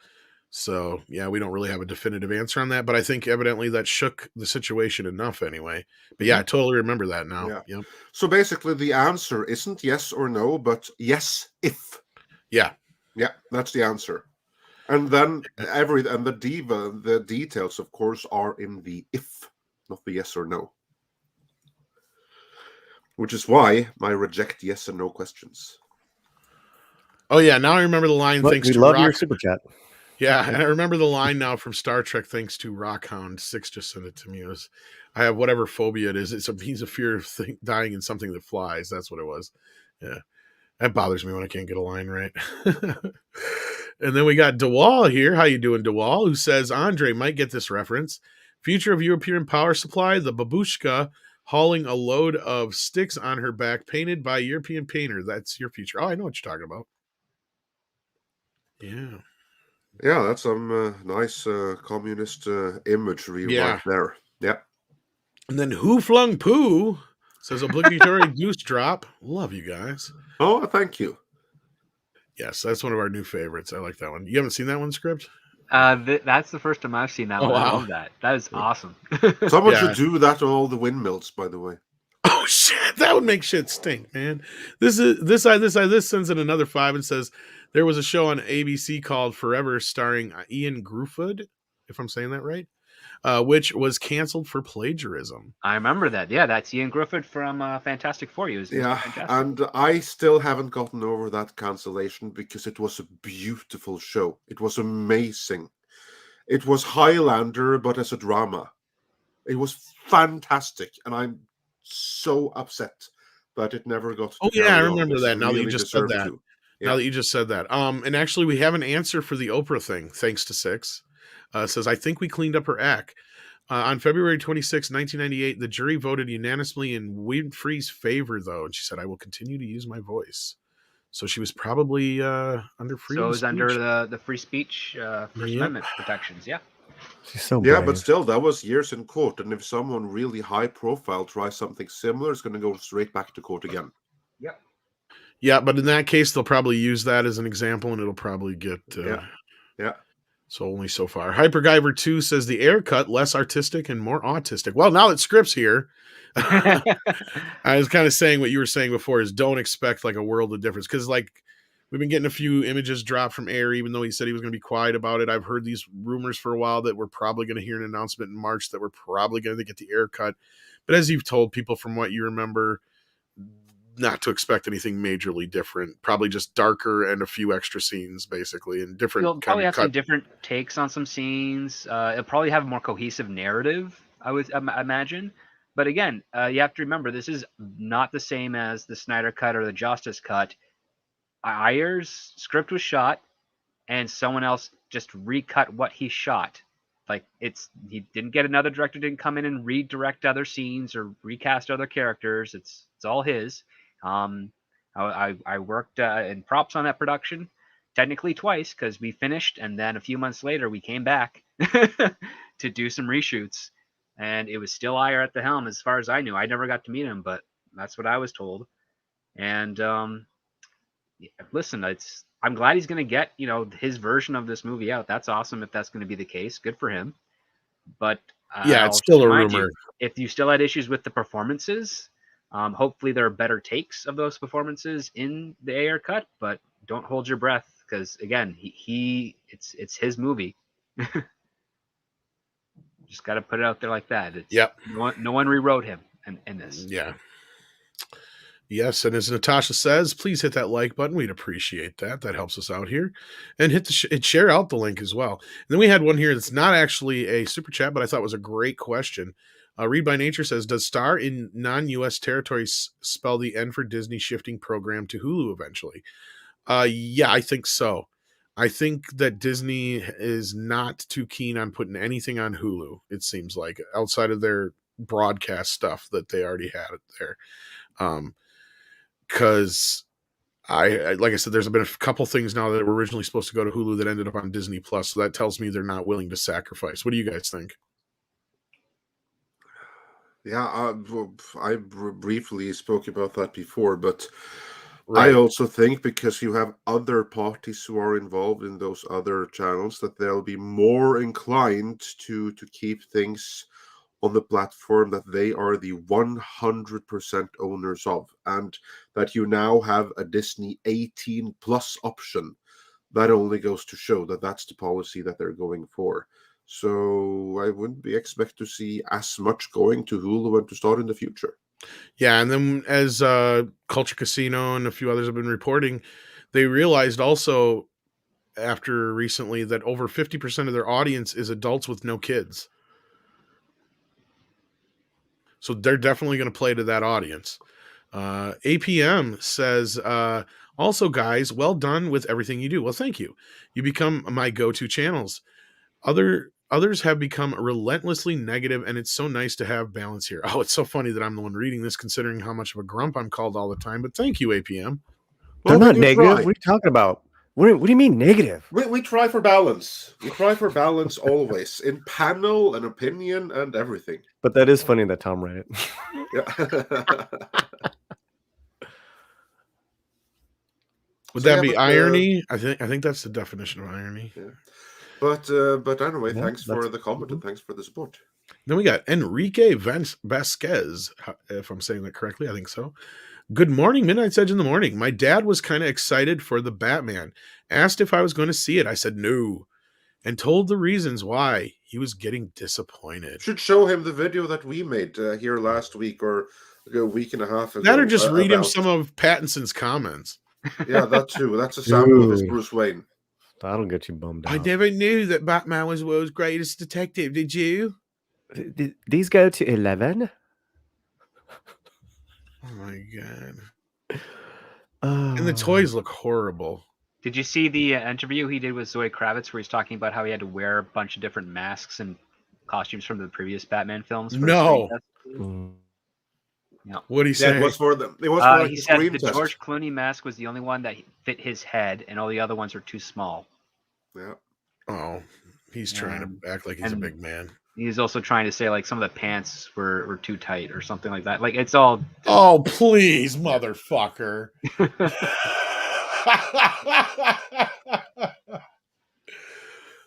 So yeah, we don't really have a definitive answer on that, but I think evidently that shook the situation enough anyway. But yeah, I totally remember that now. Yeah. Yep. So basically, the answer isn't yes or no, but yes if. Yeah. Yeah, that's the answer. And then the details, of course, are in the if, not the yes or no. Which is why I reject yes and no questions. Oh yeah, now I remember the line. But Thanks we to love Rock. your super chat. Yeah, and I remember the line now from Star Trek. Thanks to Rockhound 6 just sent it to me. It was, I have whatever phobia it is. He's a fear of dying in something that flies. That's what it was. Yeah, that bothers me when I can't get a line right. And then we got DeWall here. How you doing, DeWall? Who says Andre might get this reference. Future of European power supply, the babushka hauling a load of sticks on her back, painted by European painter. That's your future. Oh, I know what you're talking about. Yeah. Yeah, that's some nice communist imagery right there. Yeah. And then Who Flung Poo says obligatory goose drop. Love you guys. Oh, thank you. Yes, that's one of our new favorites. I like that one. You haven't seen that one, Script? That's the first time I've seen that one. Wow. I love that. That is awesome. Someone should do that on all the windmills, by the way. Oh shit, that would make shit stink, man. This sends in another 5 and says there was a show on ABC called Forever starring Ian Gruffudd, if I'm saying that right, which was canceled for plagiarism. I remember that. Yeah, that's Ian Gruffudd from Fantastic Four. He was fantastic. And I still haven't gotten over that cancellation because it was a beautiful show. It was amazing. It was Highlander, but as a drama. It was fantastic, and I'm so upset that it never got to carry on. I on. remember It's that. Now really that you just said that. Yeah. Now that you just said that. And actually we have an answer for the Oprah thing, thanks to 6. Says, I think we cleaned up her act. On February 26, 1998, the jury voted unanimously in Winfrey's favor, though. And she said, I will continue to use my voice. So she was probably under freedom. So it was speech. under the free speech First Amendment protections. Yeah. She's so yeah, brave. but still, that was years in court. And if someone really high profile tries something similar, it's going to go straight back to court again. Yep. Yeah, but in that case, they'll probably use that as an example, and it'll probably get... Yeah. So only so far. Hyperguyver 2 says the air cut less artistic and more autistic. Well, now that Script's here, I was kind of saying what you were saying before is don't expect like a world of difference. Because like we've been getting a few images dropped from Air, even though he said he was going to be quiet about it. I've heard these rumors for a while that we're probably going to hear an announcement in March that we're probably going to get the air cut. But as you've told people from what you remember, not to expect anything majorly different, probably just darker and a few extra scenes basically, and different. You'll probably have some different takes on some scenes. It'll probably have a more cohesive narrative, I would imagine. But again, you have to remember, this is not the same as the Snyder Cut or the Justice Cut. Ayer's script was shot, and someone else just recut what he shot. Like he didn't get another director, didn't come in and redirect other scenes or recast other characters. It's all his. I worked in props on that production, technically twice, because we finished, and then a few months later we came back to do some reshoots, and it was still Ayer at the helm as far as I knew. I never got to meet him, but that's what I was told. And listen, I'm glad he's going to get his version of this movie out. That's awesome if that's going to be the case. Good for him. But Yeah, I'll it's still a remind you, rumor. if you still had issues with the performances, hopefully there are better takes of those performances in the Ayer cut. But don't hold your breath, because again, it's his movie. Just got to put it out there like that. Yep. No one rewrote him in this. Yeah. Yes, and as Natasha says, please hit that like button. We'd appreciate that. That helps us out here. And hit share out the link as well. And then we had one here that's not actually a super chat, but I thought was a great question. Read by Nature says, does star in non-U.S. territories spell the end for Disney shifting program to Hulu eventually? Yeah, I think so. I think that Disney is not too keen on putting anything on Hulu, it seems like, outside of their broadcast stuff that they already had there. Because like I said, there's been a couple things now that were originally supposed to go to Hulu that ended up on Disney Plus. So that tells me they're not willing to sacrifice. What do you guys think? Yeah, I briefly spoke about that before, but Right. I also think because you have other parties who are involved in those other channels, that they'll be more inclined to keep things on the platform that they are the 100% owners of, and that you now have a Disney 18 plus option. That only goes to show that that's the policy that they're going for. So I wouldn't expect to see as much going to Hulu and to start in the future. Yeah, and then as Culture Casino and a few others have been reporting, they realized also after recently that over 50% of their audience is adults with no kids. So they're definitely going to play to that audience. APM says, also, guys, well done with everything you do. Well, thank you. You become my go-to channels. Others have become relentlessly negative, and it's so nice to have balance here. Oh, it's so funny that I'm the one reading this, considering how much of a grump I'm called all the time. But thank you, APM. They're Well, not we negative. try. What are you talking about? What do you mean negative? We try for balance. We try for balance always, in panel and opinion and everything. But that is funny that Tom read it. Yeah. Would So, that yeah, be but, irony? I think that's the definition of irony. Yeah. But anyway, Yeah, thanks for that's- the comment and thanks for the support. Then we got Enrique Vasquez, if I'm saying that correctly. I think so. Good morning, Midnight's Edge in the morning. My dad was kind of excited for the Batman. Asked if I was going to see it. I said no, and told the reasons why. He was getting disappointed. Should show him the video that we made here last week or a week and a half ago. That or just read him about- some of Pattinson's comments. Yeah, that too. That's a sample of his Dude. Bruce Wayne. That'll get you bummed out. I never knew that Batman was the world's greatest detective. Did you? Did these go to 11? Oh my god! Oh. And the toys look horrible. Did you see the interview he did with Zoe Kravitz where he's talking about how he had to wear a bunch of different masks and costumes from the previous Batman films? For No. Mm. What do you say? Yeah, it was for the like he the said screen the test. George Clooney mask was the only one that fit his head, and all the other ones are too small. Yeah. Oh, he's trying to act like he's a and- big man. He's also trying to say like some of the pants were too tight or something like that. Like it's all. Oh, please, motherfucker.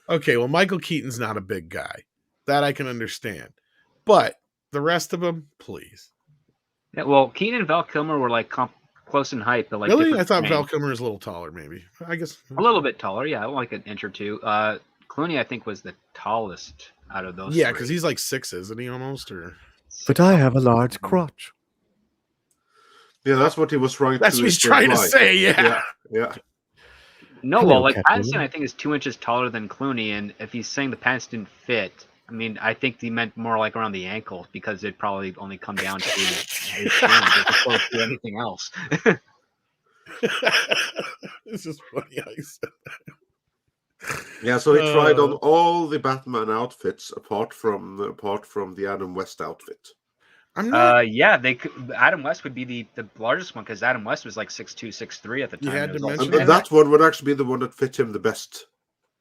Okay, well, Michael Keaton's not a big guy. That I can understand. But the rest of them, please. Yeah, well, Keaton and Val Kilmer were like close in height, but like Really? different I thought Val frames. Kilmer was a little taller, maybe. I guess. A little bit taller, yeah, like an inch or two. Clooney, I think, was the tallest out of those. Yeah, three. because he's like 6, isn't he, almost? Or But I have a large crotch. Yeah, that's what he was trying that's to what he's trying to imply. say, Yeah, yeah. No, Hello, well, like Captain. Pattinson, I think is 2 inches taller than Clooney, and if he's saying the pants didn't fit, I mean, I think he meant more like around the ankle because it'd probably only come down to his shin as opposed to anything else. It's just funny how you said that. Yeah, so he tried on all the Batman outfits apart from the Adam West outfit. I'm not. Yeah, Adam West would be the largest one because Adam West was like 6'2", 6'3" at the time. You had It was to all mention And spandex. that one would actually be the one that fit him the best.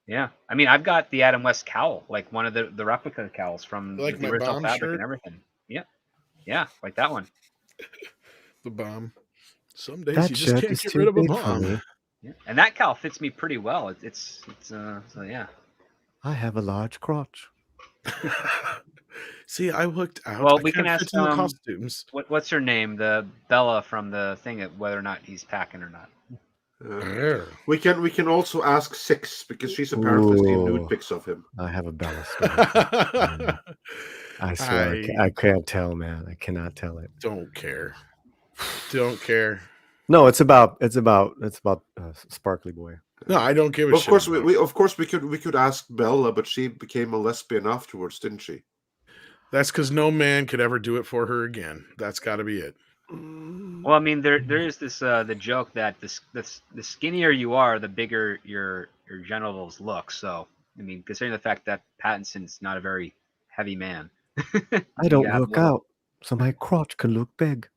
Yeah, I mean, I've got the Adam West cowl, like one of the replica cowls from Like the my original bomb fabric shirt? and everything. Yeah, like that one. The bomb. Some days That you just shirt can't is get too rid of a big for bomb. me. Yeah, and that cowl fits me pretty well. It's so yeah. I have a large crotch. See, I looked out. Well, I we can can't ask fit in the costumes. what's her name, the Bella from the thing, whether or not he's packing or not. We can also ask Six because she's apparently seen nude Ooh. pics of him. I have a Bella story. I swear, I can't tell, man. I cannot tell it. Don't care. Don't care. No, it's about Sparkly Boy. No, I don't give a Well, shit. of course we could ask Bella, but she became a lesbian afterwards, didn't she? That's because no man could ever do it for her again. That's got to be it. Well, I mean, there is this the joke that the skinnier you are, the bigger your genitals look. So, I mean, considering the fact that Pattinson's not a very heavy man, I don't Yeah, work more- out, so my crotch can look big.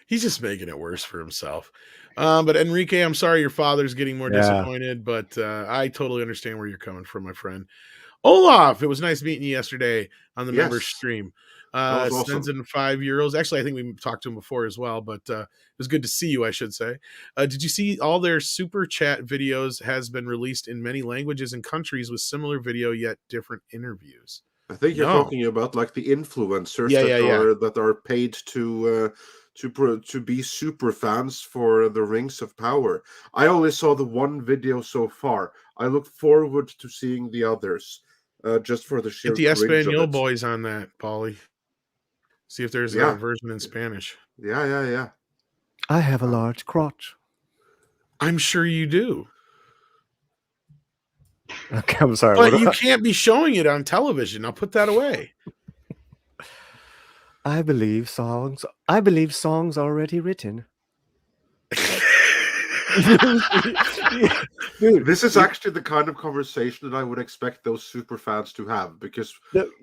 He's just making it worse for himself. But Enrique, I'm sorry your father's getting more disappointed, but I totally understand where you're coming from, my friend. Olaf, it was nice meeting you yesterday on the member stream. That was awesome. Sends in €5. Actually, I think we talked to him before as well, but it was good to see you, I should say. Did you see all their super chat videos has been released in many languages and countries with similar video yet different interviews? I think you're talking about like the influencers that are paid to be super fans for the Rings of Power. I only saw the one video so far. I look forward to seeing the others, just for the sheer Get the cringe of Espanol it. boys on that, Paulie. See if there's a version in Spanish. Yeah. I have a large crotch. I'm sure you do. Okay, I'm sorry. But you can't be showing it on television. I'll put that away. I believe songs already written. Dude, this is actually the kind of conversation that I would expect those super fans to have, because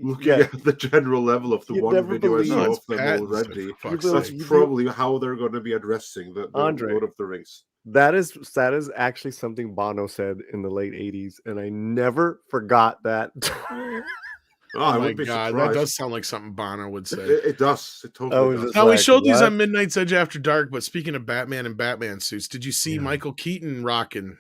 looking at the general level of the one video I saw of them already, that's probably how they're going to be addressing the Lord of the Rings. That is actually something Bono said in the late 80s, and I never forgot that. Oh my God, that does sound like something Bono would say. It does. It totally does. Now, we showed these on Midnight's Edge After Dark, but speaking of Batman and Batman suits, did you see Michael Keaton rocking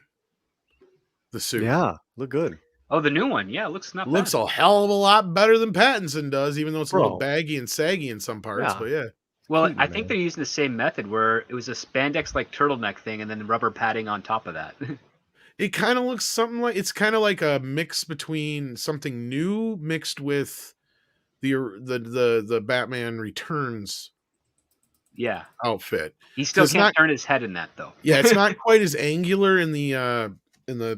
the suit? Yeah, look good. Oh, the new one. Yeah, looks not bad. Looks a hell of a lot better than Pattinson does, even though it's a little baggy and saggy in some parts, but yeah. Well, I think they're using the same method where it was a spandex like turtleneck thing and then rubber padding on top of that. It kind of looks something like it's kind of like a mix between something new mixed with the Batman Returns outfit. He still can't turn his head in that though. Yeah, it's not quite as angular in the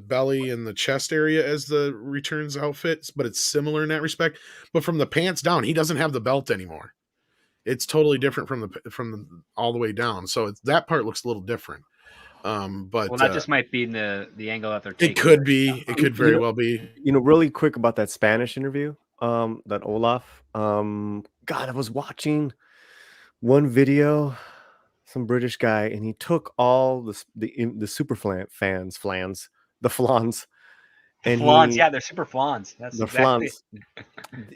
belly and the chest area as the Returns outfits, but it's similar in that respect. But from the pants down, he doesn't have the belt anymore. It's totally different from the all the way down. So that part looks a little different. But that just might be in the angle that they're taking. It could be. It could very well be. Really quick about that Spanish interview, that Olaf. God, I was watching one video, some British guy, and he took all the super fans, the flans. And flans, they're super flans. That's the exactly. flans.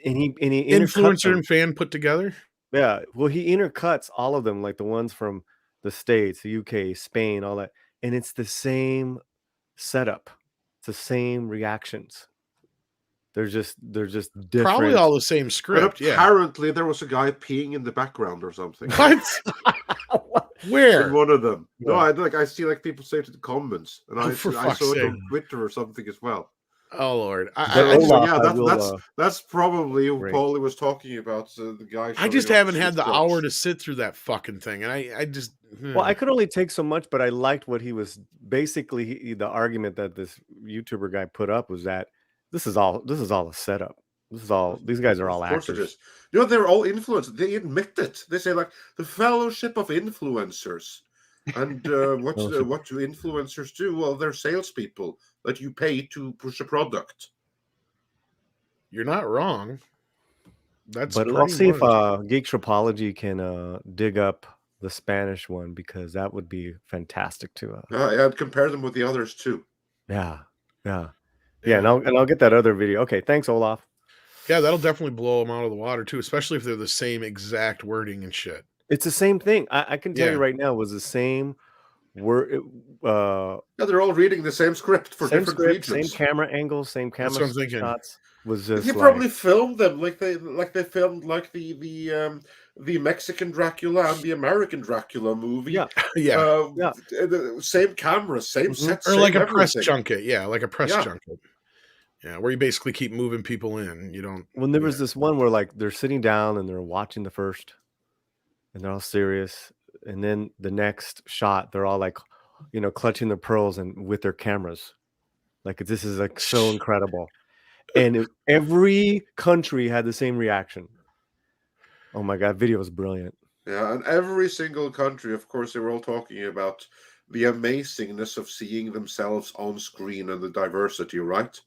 And he influencer and fan put together. Yeah, well, he intercuts all of them, like the ones from the States, the UK, Spain, all that, and it's the same setup. It's the same reactions. They're just different. Probably all the same script. And apparently, there was a guy peeing in the background or something. What? Where? In one of them. No, I see like people say to the comments, and I saw it on Twitter or something as well. Oh Lord! That's probably who Paulie was talking about. The guy. I just haven't had the hour to sit through that fucking thing, and I just. Well, I could only take so much, but I liked what he was basically. The argument that this YouTuber guy put up was that this is all a setup. These guys are all Of course it actors. is. You know, they're all influencers. They admit it. They say like the Fellowship of Influencers. And what do influencers do? Well, they're salespeople that you pay to push a product. You're not wrong. That's But I'll pretty see if much. Geek Tropology can dig up the Spanish one, because that would be fantastic to. I'd compare them with the others too. Yeah. And I'll get that other video. Okay, thanks, Olaf. Yeah, that'll definitely blow them out of the water too, especially if they're the same exact wording and shit. It's the same thing. I can tell you right now, it was the same word. Yeah, they're all reading the same script for same different script, regions. same camera angles, same camera shots. Was just he probably filmed them like they filmed like the Mexican Dracula and the American Dracula movie. The same camera, same sets, or same like a everything. press junket. Yeah, like a press junket. Yeah, where you basically keep moving people in. You don't. When there was this one where like they're sitting down and they're watching the first, and they're all serious, and then the next shot they're all like, clutching their pearls and with their cameras, like this is like so incredible, and every country had the same reaction. Oh my god, video was brilliant. Yeah, and every single country, of course, they were all talking about the amazingness of seeing themselves on screen and the diversity, right?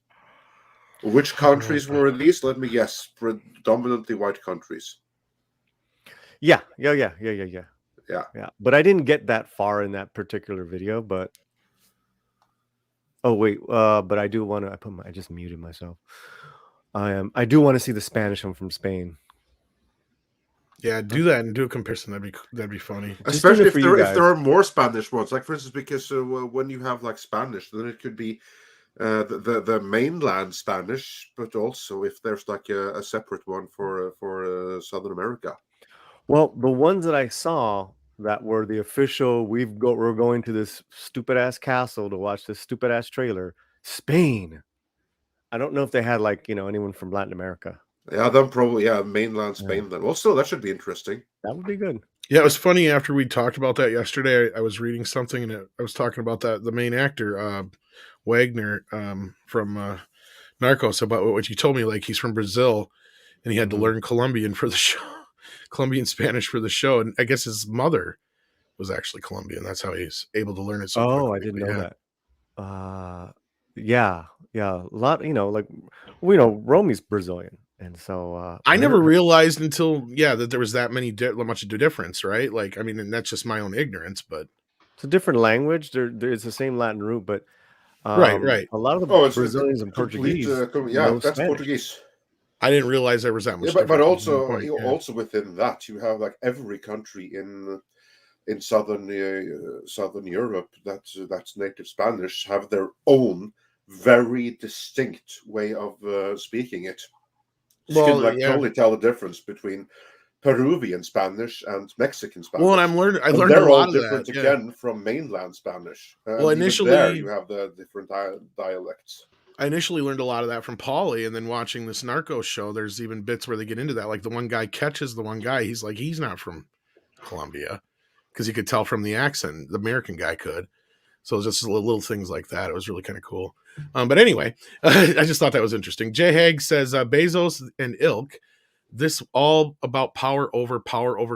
Which countries were these? Let me guess. Predominantly white countries. Yeah. But I didn't get that far in that particular video. But but I do want to. I just muted myself. I do want to see the Spanish one from Spain. Yeah, do that and do a comparison. That'd be funny. Especially if there are more Spanish ones, like for instance, because when you have like Spanish, then it could be the mainland Spanish, but also if there's like a separate one for Southern America. Well, the ones that I saw that were the official, we're going to this stupid ass castle to watch this stupid ass trailer, Spain. I don't know if they had like anyone from Latin America. Yeah, then probably mainland Spain. Then also that should be interesting. That would be good. Yeah, it was funny after we talked about that yesterday. I was reading something and I was talking about that the main actor Wagner from Narcos, about what you told me. Like he's from Brazil and he had to learn Colombian for the show, Colombian Spanish for the show, and I guess his mother was actually Colombian. That's how he's able to learn it. So quickly. I didn't know that. Yeah, a lot. Romy's Brazilian. And so I never realized until that there was that much of a difference, right? Like, I mean, and that's just my own ignorance, but it's a different language. It's the same Latin root, but right. A lot of the Brazilians and Portuguese, that's Spanish. Portuguese. I didn't realize there was that much. But also within that, you have like every country in southern Europe that's native Spanish have their own very distinct way of speaking it. You can totally tell the difference between Peruvian Spanish and Mexican Spanish. Well, and I learned a lot of different that again from mainland Spanish. Well, initially there you have the different dialects. I initially learned a lot of that from Paulie, and then watching this Narcos show, there's even bits where they get into that. Like the one guy catches the one guy. He's like, he's not from Colombia, because you could tell from the accent. The American guy could. So just little things like that. It was really kind of cool. But anyway, I just thought that was interesting. J. Hag says, Bezos and ilk, this all about power over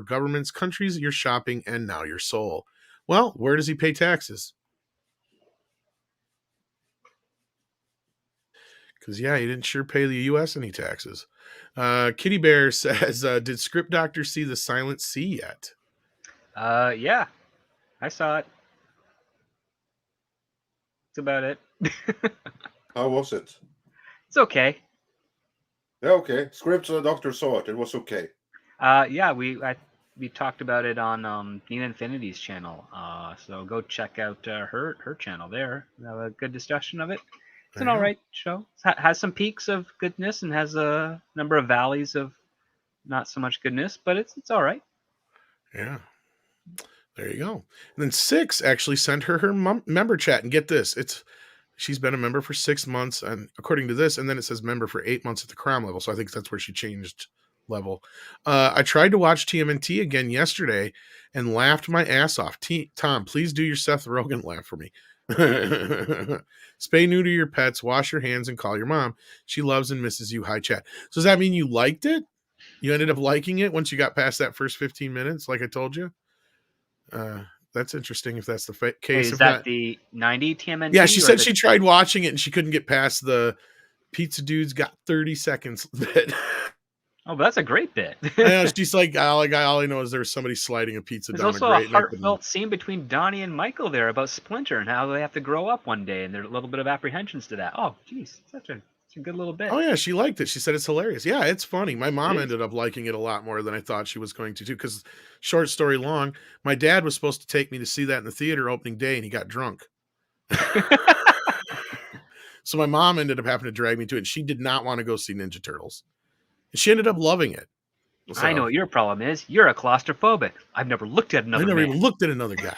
governments, countries, your shopping, and now your soul. Well, where does he pay taxes? Because, he didn't sure pay the U.S. any taxes. Kitty Bear says, did Script Doctor see The Silent Sea yet? Yeah, I saw it. That's about it. How was it? It's okay. Yeah, okay. Script Doctor saw it. It was okay. Yeah, we talked about it on Nina Infinity's channel. So go check out her channel there. We have a good discussion of it. It's an all right show. It has some peaks of goodness and has a number of valleys of not so much goodness, but it's all right. Yeah. There you go. And then 6 actually sent her member chat, and get this, she's been a member for 6 months, and according to this, and then it says member for 8 months at the crown level. So I think that's where she changed level. I tried to watch TMNT again yesterday and laughed my ass off. Tom, please do your Seth Rogen laugh for me. Spay neuter your pets, wash your hands, and call your mom. She loves and misses you. Hi, chat. So does that mean you liked it? You ended up liking it once you got past that first 15 minutes, like I told you? That's interesting if that's the case. Wait, is If that not, the 90 TMNT? yeah, she or said the- she tried watching it and she couldn't get past the pizza dude's got 30 seconds bit. Oh, but that's a great bit. I know, she's like, all I know is there was somebody sliding a pizza There's down also a a grate. and I couldn't- heartfelt scene between Donnie and Michael there about Splinter and how they have to grow up one day, and there's a little bit of apprehensions to that. Oh, geez, such a good little bit. Oh yeah, she liked it. She said it's hilarious. Yeah, it's funny. My mom is. ended up liking it a lot more than I thought she was going to too. Because short story long, my dad was supposed to take me to see that in the theater opening day, and he got drunk. So my mom ended up having to drag me to it. And she did not want to go see Ninja Turtles. And she ended up loving it. So, I know what your problem is. You're a claustrophobic. I've never looked at another I never man. even looked at another guy.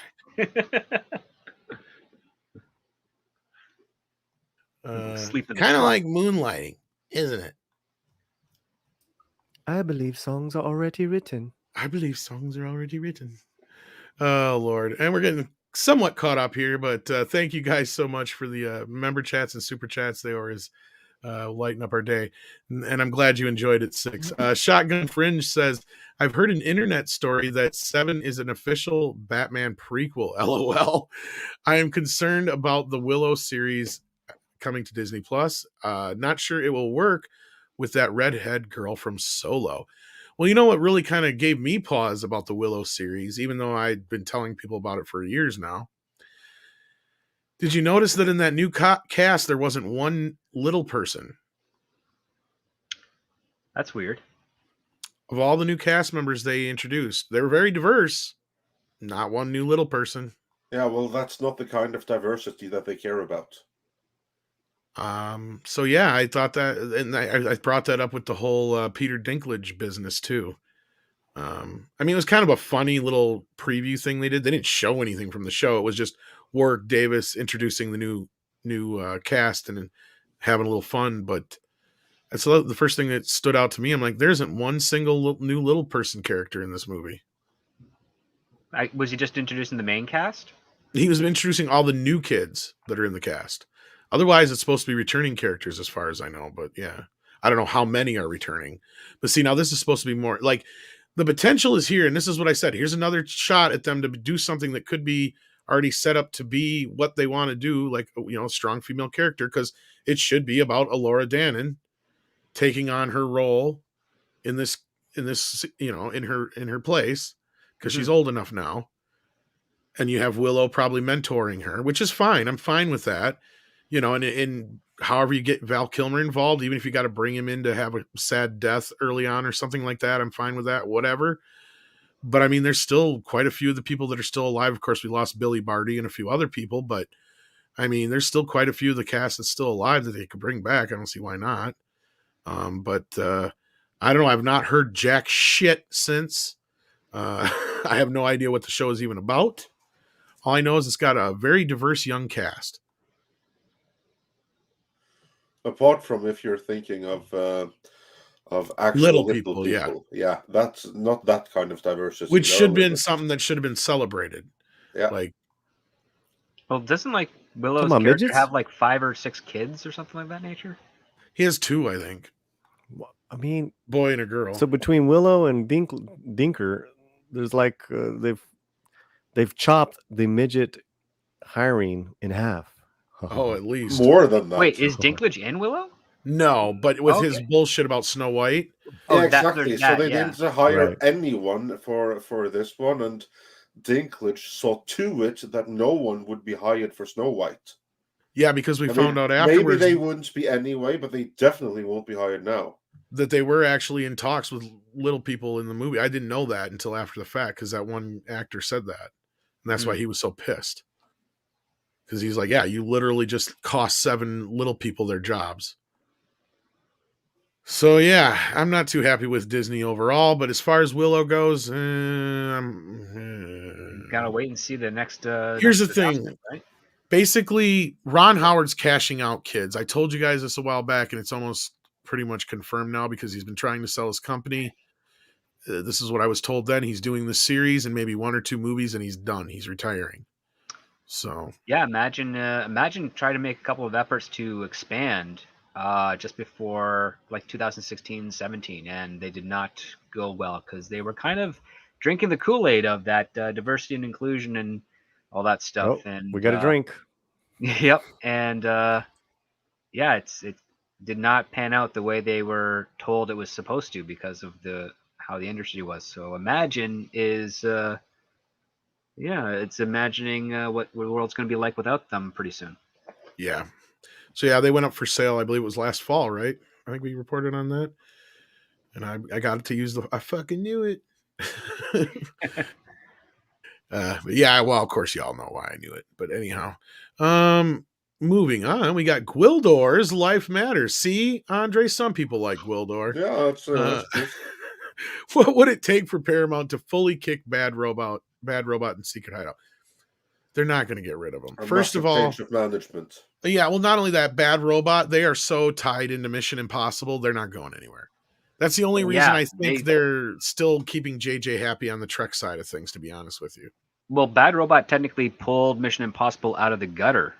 Sleep in the Kind of trunk. like moonlighting, isn't it? I believe songs are already written. I believe songs are already written. Oh, Lord. And we're getting somewhat caught up here, but thank you guys so much for the member chats and super chats. They always lighten up our day. And I'm glad you enjoyed it, 6. Shotgun Fringe says, I've heard an internet story that 7 is an official Batman prequel. LOL. I am concerned about the Willow series coming to Disney Plus. Not sure it will work with that redhead girl from Solo. Well, you know what really kind of gave me pause about the Willow series, even though I'd been telling people about it for years now. Did you notice that in that new cast, there wasn't one little person? That's weird. Of all the new cast members they introduced, they were very diverse. Not one new little person. Yeah, well, that's not the kind of diversity that they care about. So yeah, I thought that, and I brought that up with the whole Peter Dinklage business too. I mean, it was kind of a funny little preview thing they did. They didn't show anything from the show. It was just Warwick Davis introducing the new cast and having a little fun. But that's the first thing that stood out to me. I'm like, there isn't one single new little person character in this movie. Was he just introducing the main cast? He was introducing all the new kids that are in the cast. Otherwise, it's supposed to be returning characters as far as I know. But yeah, I don't know how many are returning. But see, now this is supposed to be more like the potential is here. And this is what I said. Here's another shot at them to do something that could be already set up to be what they want to do, like, you know, a strong female character, because it should be about Elora Danan taking on her role in this, you know, in her place, because she's old enough now. And you have Willow probably mentoring her, which is fine. I'm fine with that. You know, and however you get Val Kilmer involved, even if you got to bring him in to have a sad death early on or something like that, I'm fine with that, whatever. But I mean, there's still quite a few of the people that are still alive. Of course, we lost Billy Barty and a few other people, but I mean, there's still quite a few of the cast that's still alive that they could bring back. I don't see why not. But I don't know. I've not heard jack shit since. I have no idea what the show is even about. All I know is it's got a very diverse young cast. Apart from if you're thinking of actual Little little people, people. Yeah, that's not that kind of diversity. Which should have no, been but- something that should have been celebrated. Yeah. Like, Well, doesn't like Willow's Come on, character midgets? have like 5 or 6 kids or something like that nature? he has 2, I think. I mean, Boy and a girl. so between Willow and Dinker, there's like they've chopped the midget hiring in half. oh, at least. More than that. Wait, is Dinklage in Willow? No, but with his Okay. bullshit about Snow White. Oh, Yeah, that- exactly. that, so they yeah. didn't hire Right. anyone for this one, and Dinklage saw to it that no one would be hired for Snow White. Yeah, because we I found mean, out maybe afterwards they wouldn't be anyway, but they definitely won't be hired now. that they were actually in talks with little people in the movie. I didn't know that until after the fact, because that one actor said that. And that's why he was so pissed. Because he's like, yeah, you literally just cost 7 little people their jobs. So yeah, I'm not too happy with Disney overall, but as far as Willow goes, Gotta wait and see the next. Here's next the thing. announcement, right? Basically, Ron Howard's cashing out kids. I told you guys this a while back, and it's almost pretty much confirmed now because he's been trying to sell his company. This is what I was told then. He's doing this series and maybe 1 or 2 movies, and he's done. He's retiring. So yeah, imagine trying to make a couple of efforts to expand just before like 2016, 17, and they did not go well because they were kind of drinking the Kool-Aid of that diversity and inclusion and all that stuff. Oh, And we got a drink. Yep, and yeah, it did not pan out the way they were told it was supposed to because of how the industry was. So Imagine is it's imagining what the world's going to be like without them pretty soon. yeah. So yeah, they went up for sale. I believe it was last fall, right? I think we reported on that. And I got to use I fucking knew it. But yeah, well, of course y'all know why I knew it. But anyhow, moving on, we got Gwildor's Life Matters. See, Andre, some people like Gwildor. Yeah, that's cool. What would it take for Paramount to fully kick Bad Robot and Secret Hideout? They're not going to get rid of them. First of all, change of management. Yeah, well, not only that, Bad Robot, they are so tied into Mission Impossible, they're not going anywhere. That's the only reason I think they're still keeping JJ happy on the Trek side of things, to be honest with you. Well, Bad Robot technically pulled Mission Impossible out of the gutter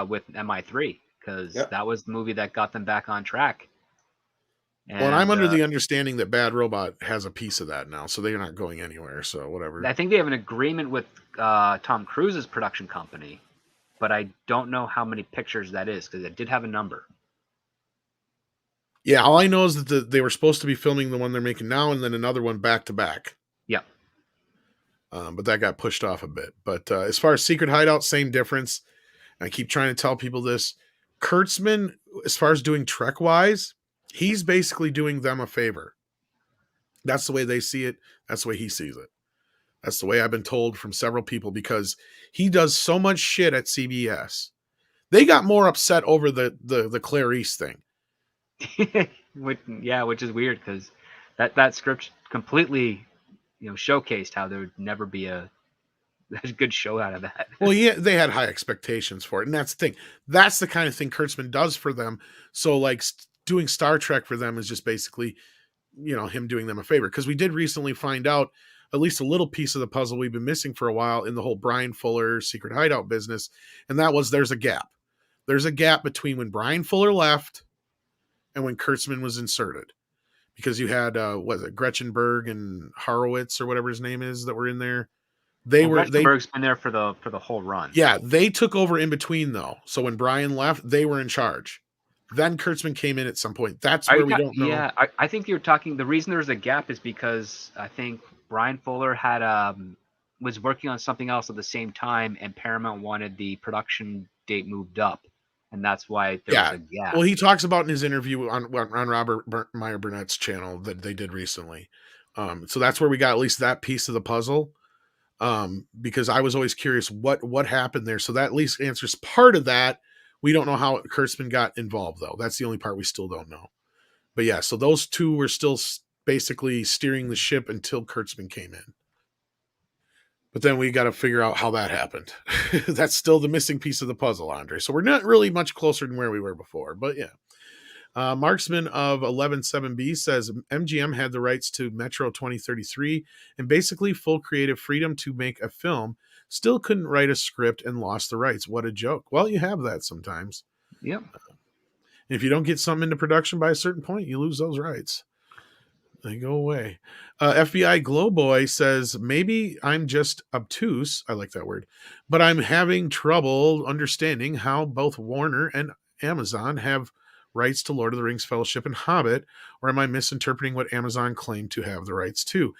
with MI3 because that was the movie that got them back on track. And I'm under the understanding that Bad Robot has a piece of that now, so they're not going anywhere, so whatever. I think they have an agreement with Tom Cruise's production company, but I don't know how many pictures that is because it did have a number. Yeah, all I know is that they were supposed to be filming the one they're making now and then another one back to back. Yeah. But that got pushed off a bit. But as far as Secret Hideout, same difference. I keep trying to tell people this. Kurtzman, as far as doing Trek-wise, he's basically doing them a favor. That's the way they see it. That's the way he sees it. That's the way I've been told from several people because he does so much shit at CBS. They got more upset over the Clarice thing. Which is weird because that script completely, showcased how there would never be a good show out of that. Well, yeah, they had high expectations for it, and that's the thing. That's the kind of thing Kurtzman does for them. So, like, doing Star Trek for them is just basically, him doing them a favor. Because we did recently find out at least a little piece of the puzzle we've been missing for a while in the whole Brian Fuller Secret Hideout business, and that was there's a gap. There's a gap between when Brian Fuller left and when Kurtzman was inserted. Because you had, Gretchen Berg and Horowitz or whatever his name is that were in there. Gretchenberg's been there for the whole run. Yeah, they took over in between though. So when Brian left, they were in charge. Then Kurtzman came in at some point. That's where we don't know. Yeah, I think you're talking. The reason there's a gap is because I think Brian Fuller had was working on something else at the same time, and Paramount wanted the production date moved up, and that's why there's a gap. Well, he talks about in his interview on Robert Meyer Burnett's channel that they did recently. So that's where we got at least that piece of the puzzle. Because I was always curious what happened there. So that at least answers part of that. We don't know how Kurtzman got involved though. That's the only part we still don't know. But yeah, so those two were still basically steering the ship until Kurtzman came in. But then we got to figure out how that happened. That's still the missing piece of the puzzle, Andre. So we're not really much closer than where we were before, but yeah. Marksman of 117B says MGM had the rights to Metro 2033 and basically full creative freedom to make a film, still couldn't write a script and lost the rights. What a joke. Well, you have that sometimes. Yep. If you don't get something into production by a certain point, you lose those rights. They go away. FBI Glowboy says, maybe I'm just obtuse. I like that word. But I'm having trouble understanding how both Warner and Amazon have rights to Lord of the Rings Fellowship and Hobbit, or am I misinterpreting what Amazon claimed to have the rights to?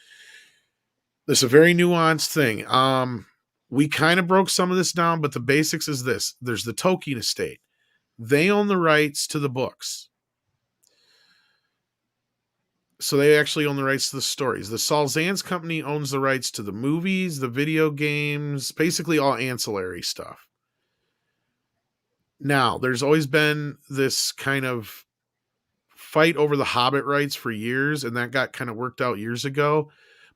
This is a very nuanced thing. We kind of broke some of this down, but the basics is this. There's the Tolkien estate. They own the rights to the books. So they actually own the rights to the stories. The Salzans company owns the rights to the movies, the video games, basically all ancillary stuff. Now, there's always been this kind of fight over the Hobbit rights for years, and that got kind of worked out years ago.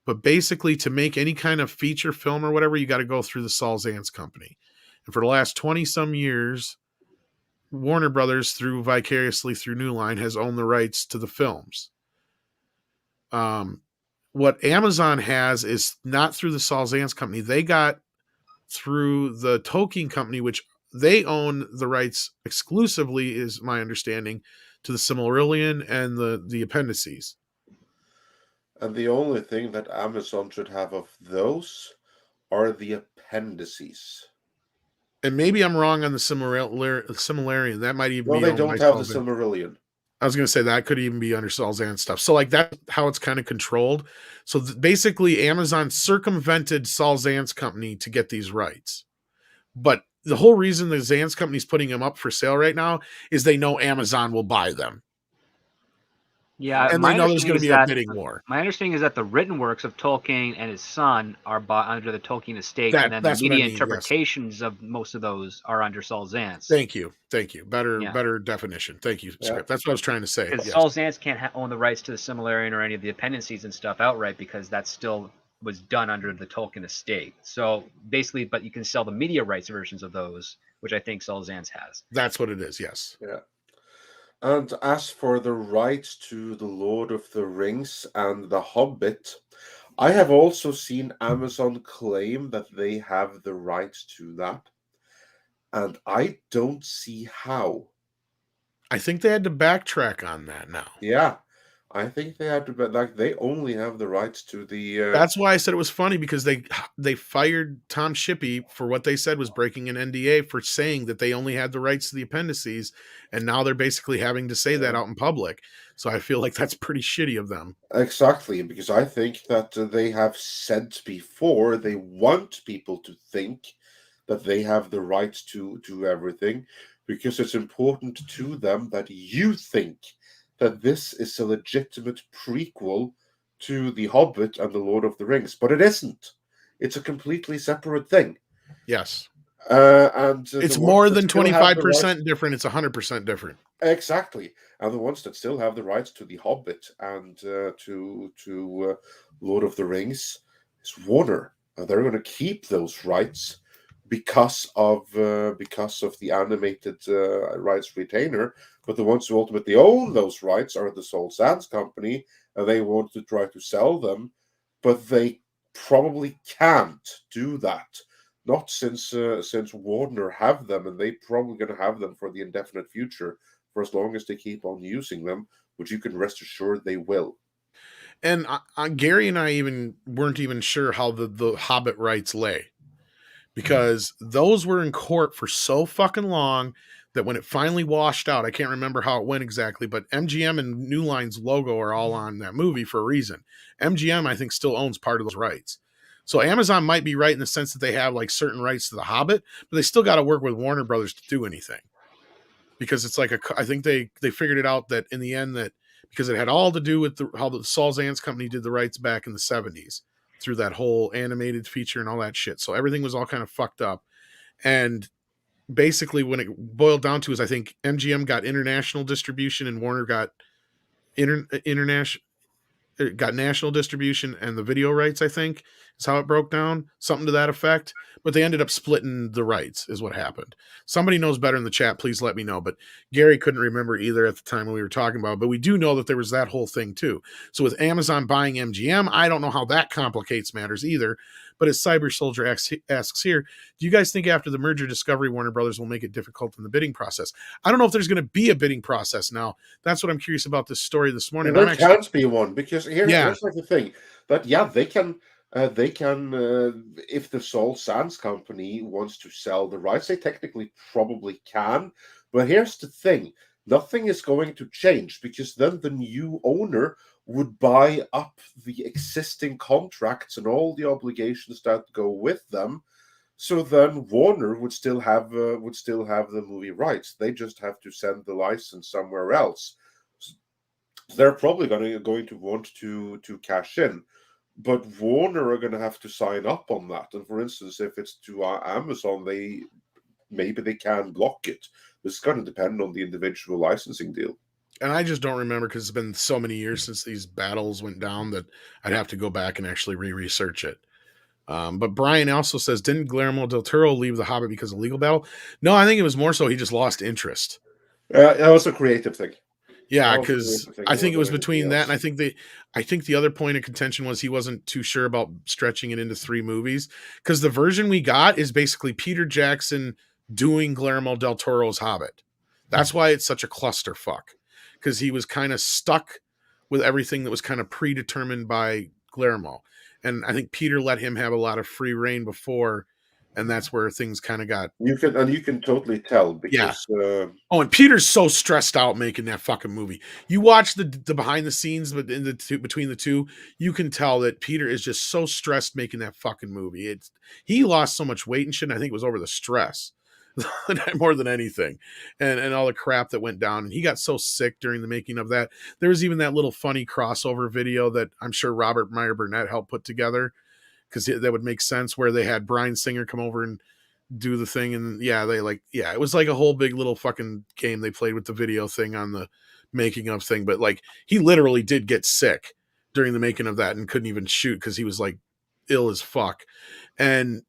But basically, to make any kind of feature film or whatever, you got to go through the Salzans company. And for the last 20-some years, Warner Brothers, through vicariously through New Line, has owned the rights to the films. What Amazon has is not through the Saul Zaentz company. They got through the Tolkien company, which they own the rights exclusively, is my understanding, to the Silmarillion and the appendices. And the only thing that Amazon should have of those are the appendices. And maybe I'm wrong on the Silmarillion. That might even No, be they owned don't by have the Saul Zaentz. Silmarillion. I was going to say that could even be under Saul Zaentz stuff. So like that's how it's kind of controlled. So basically Amazon circumvented Saul Zaentz company to get these rights. But the whole reason the Zaentz company's putting them up for sale right now is they know Amazon will buy them. Yeah, And my they know there's understanding going to is be a that bidding war. my understanding is that the written works of Tolkien and his son are bought under the Tolkien estate, and then the That's what I media mean, yes. interpretations of most of those are under Saul Zaentz. Thank you. Better Yeah. better definition. Thank you, Yeah. Script. That's what I was trying to say. Because Yes. Saul Zaentz can't own the rights to the Silmarillion or any of the appendices and stuff outright, because that still was done under the Tolkien estate. So basically, but you can sell the media rights versions of those, which I think Saul Zaentz has. That's what it is, yes. Yeah. And as for the rights to The Lord of the Rings and The Hobbit, I have also seen Amazon claim that they have the rights to that. And I don't see how. I think they had to backtrack on that now. Yeah. I think they had to, but like they only have the rights to the. That's why I said it was funny, because they fired Tom Shippey for what they said was breaking an NDA for saying that they only had the rights to the appendices, and now they're basically having to say that out in public. So I feel like that's pretty shitty of them. Exactly, because I think that they have said before they want people to think that they have the rights to everything, because it's important to them that you think that this is a legitimate prequel to The Hobbit and The Lord of the Rings, but it isn't. It's a completely separate thing. Yes. And it's more than 25% different. It's 100% different. Exactly. And the ones that still have the rights to The Hobbit and to Lord of the Rings is Warner. They're going to keep those rights because of the animated rights retainer. But the ones who ultimately own those rights are the Saul Zaentz company, and they want to try to sell them, but they probably can't do that. Not since Warner have them, and they're probably going to have them for the indefinite future, for as long as they keep on using them, which you can rest assured they will. And Gary and I weren't even sure how the Hobbit rights lay, because those were in court for so fucking long that when it finally washed out, I can't remember how it went exactly, but MGM and New Line's logo are all on that movie for a reason. MGM, I think, still owns part of those rights. So Amazon might be right in the sense that they have like certain rights to The Hobbit, but they still got to work with Warner Brothers to do anything. Because it's like I think they figured it out that in the end, that because it had all to do with how the Saul Zaentz company did the rights back in the 70s through that whole animated feature and all that shit. So everything was all kind of fucked up. And basically when it boiled down to is I think MGM got international distribution and Warner got got national distribution and the video rights, I think is how it broke down, something to that effect. But they ended up splitting the rights is what happened. Somebody knows better in the chat, please let me know. But Gary couldn't remember either at the time when we were talking about it. But we do know that there was that whole thing too. So with Amazon buying MGM, I don't know how that complicates matters either. But as Cyber Soldier asks here, do you guys think after the merger, Discovery Warner Brothers will make it difficult in the bidding process? I don't know if there's going to be a bidding process now. That's what I'm curious about this story this morning. There can't be one, because here's like the thing that they can if the Saul Zaentz company wants to sell the rights, they technically probably can. But here's the thing: nothing is going to change, because then the new owner would buy up the existing contracts and all the obligations that go with them. So then Warner would still have the movie rights. They just have to send the license somewhere else. They're probably going to want to cash in, but Warner are going to have to sign up on that. And for instance, if it's to Amazon, maybe they can block it. It's going to depend on the individual licensing deal. And I just don't remember, because it's been so many years since these battles went down that I'd have to go back and actually research it. But Brian also says, didn't Guillermo del Toro leave The Hobbit because of legal battle? No, I think it was more so he just lost interest. That was a creative thing. Yeah, That was a because creative thing I more think it than was anything between that, and else. I think the other point of contention was he wasn't too sure about stretching it into 3 movies, because the version we got is basically Peter Jackson doing Guillermo del Toro's Hobbit. That's why it's such a clusterfuck, because he was kind of stuck with everything that was kind of predetermined by Guillermo, and I think Peter let him have a lot of free reign before, and that's where things kind of got You can totally tell yeah. because Oh, and Peter's so stressed out making that fucking movie. You watch the behind the scenes, but in the two, between the two, you can tell that Peter is just so stressed making that fucking movie. He lost so much weight and shit. And I think it was over the stress more than anything, and all the crap that went down. And he got so sick during the making of that. There was even that little funny crossover video that I'm sure Robert Meyer Burnett helped put together, because that would make sense, where they had Bryan Singer come over and do the thing, and it was like a whole big little fucking game they played with the video thing on the making of thing. But like, he literally did get sick during the making of that and couldn't even shoot because he was like ill as fuck, and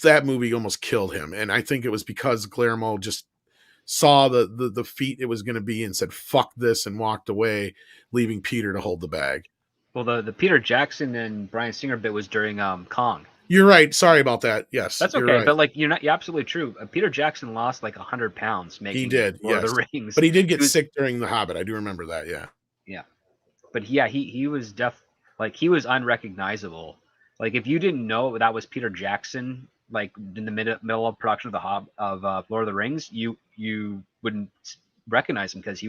that movie almost killed him. And I think it was because Guillermo just saw the feat it was going to be and said fuck this and walked away, leaving Peter to hold the bag. Well, the Peter Jackson and Bryan Singer bit was during Kong. You're right. Sorry about that. Yes, That's you're okay, right. but like you're absolutely true. Peter Jackson lost like 100 pounds making He did, Lord yes, of the Rings, but he did get sick during The Hobbit. I do remember that. Yeah. Yeah, but yeah, he was he was unrecognizable. Like if you didn't know that was Peter Jackson, like in the middle of production of Lord of the Rings, you wouldn't recognize him because he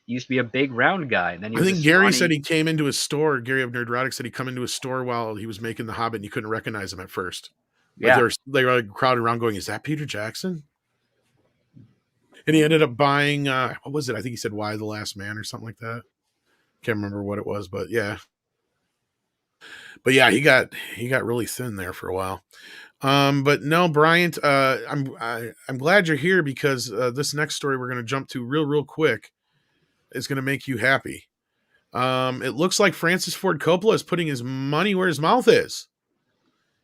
used to be a big round guy, and then he I was think a Gary scrawny- said he came into his store. Gary of Nerdrotic said he come into his store while he was making The Hobbit, and you couldn't recognize him at first. Like yeah. they were like crowded around, going, "Is that Peter Jackson?" And he ended up buying what was it? I think he said "Y the Last Man" or something like that. Can't remember what it was, but yeah. But yeah, he got really thin there for a while. But no, Bryant, I'm glad you're here, because this next story we're going to jump to real quick is going to make you happy. It looks like Francis Ford Coppola is putting his money where his mouth is.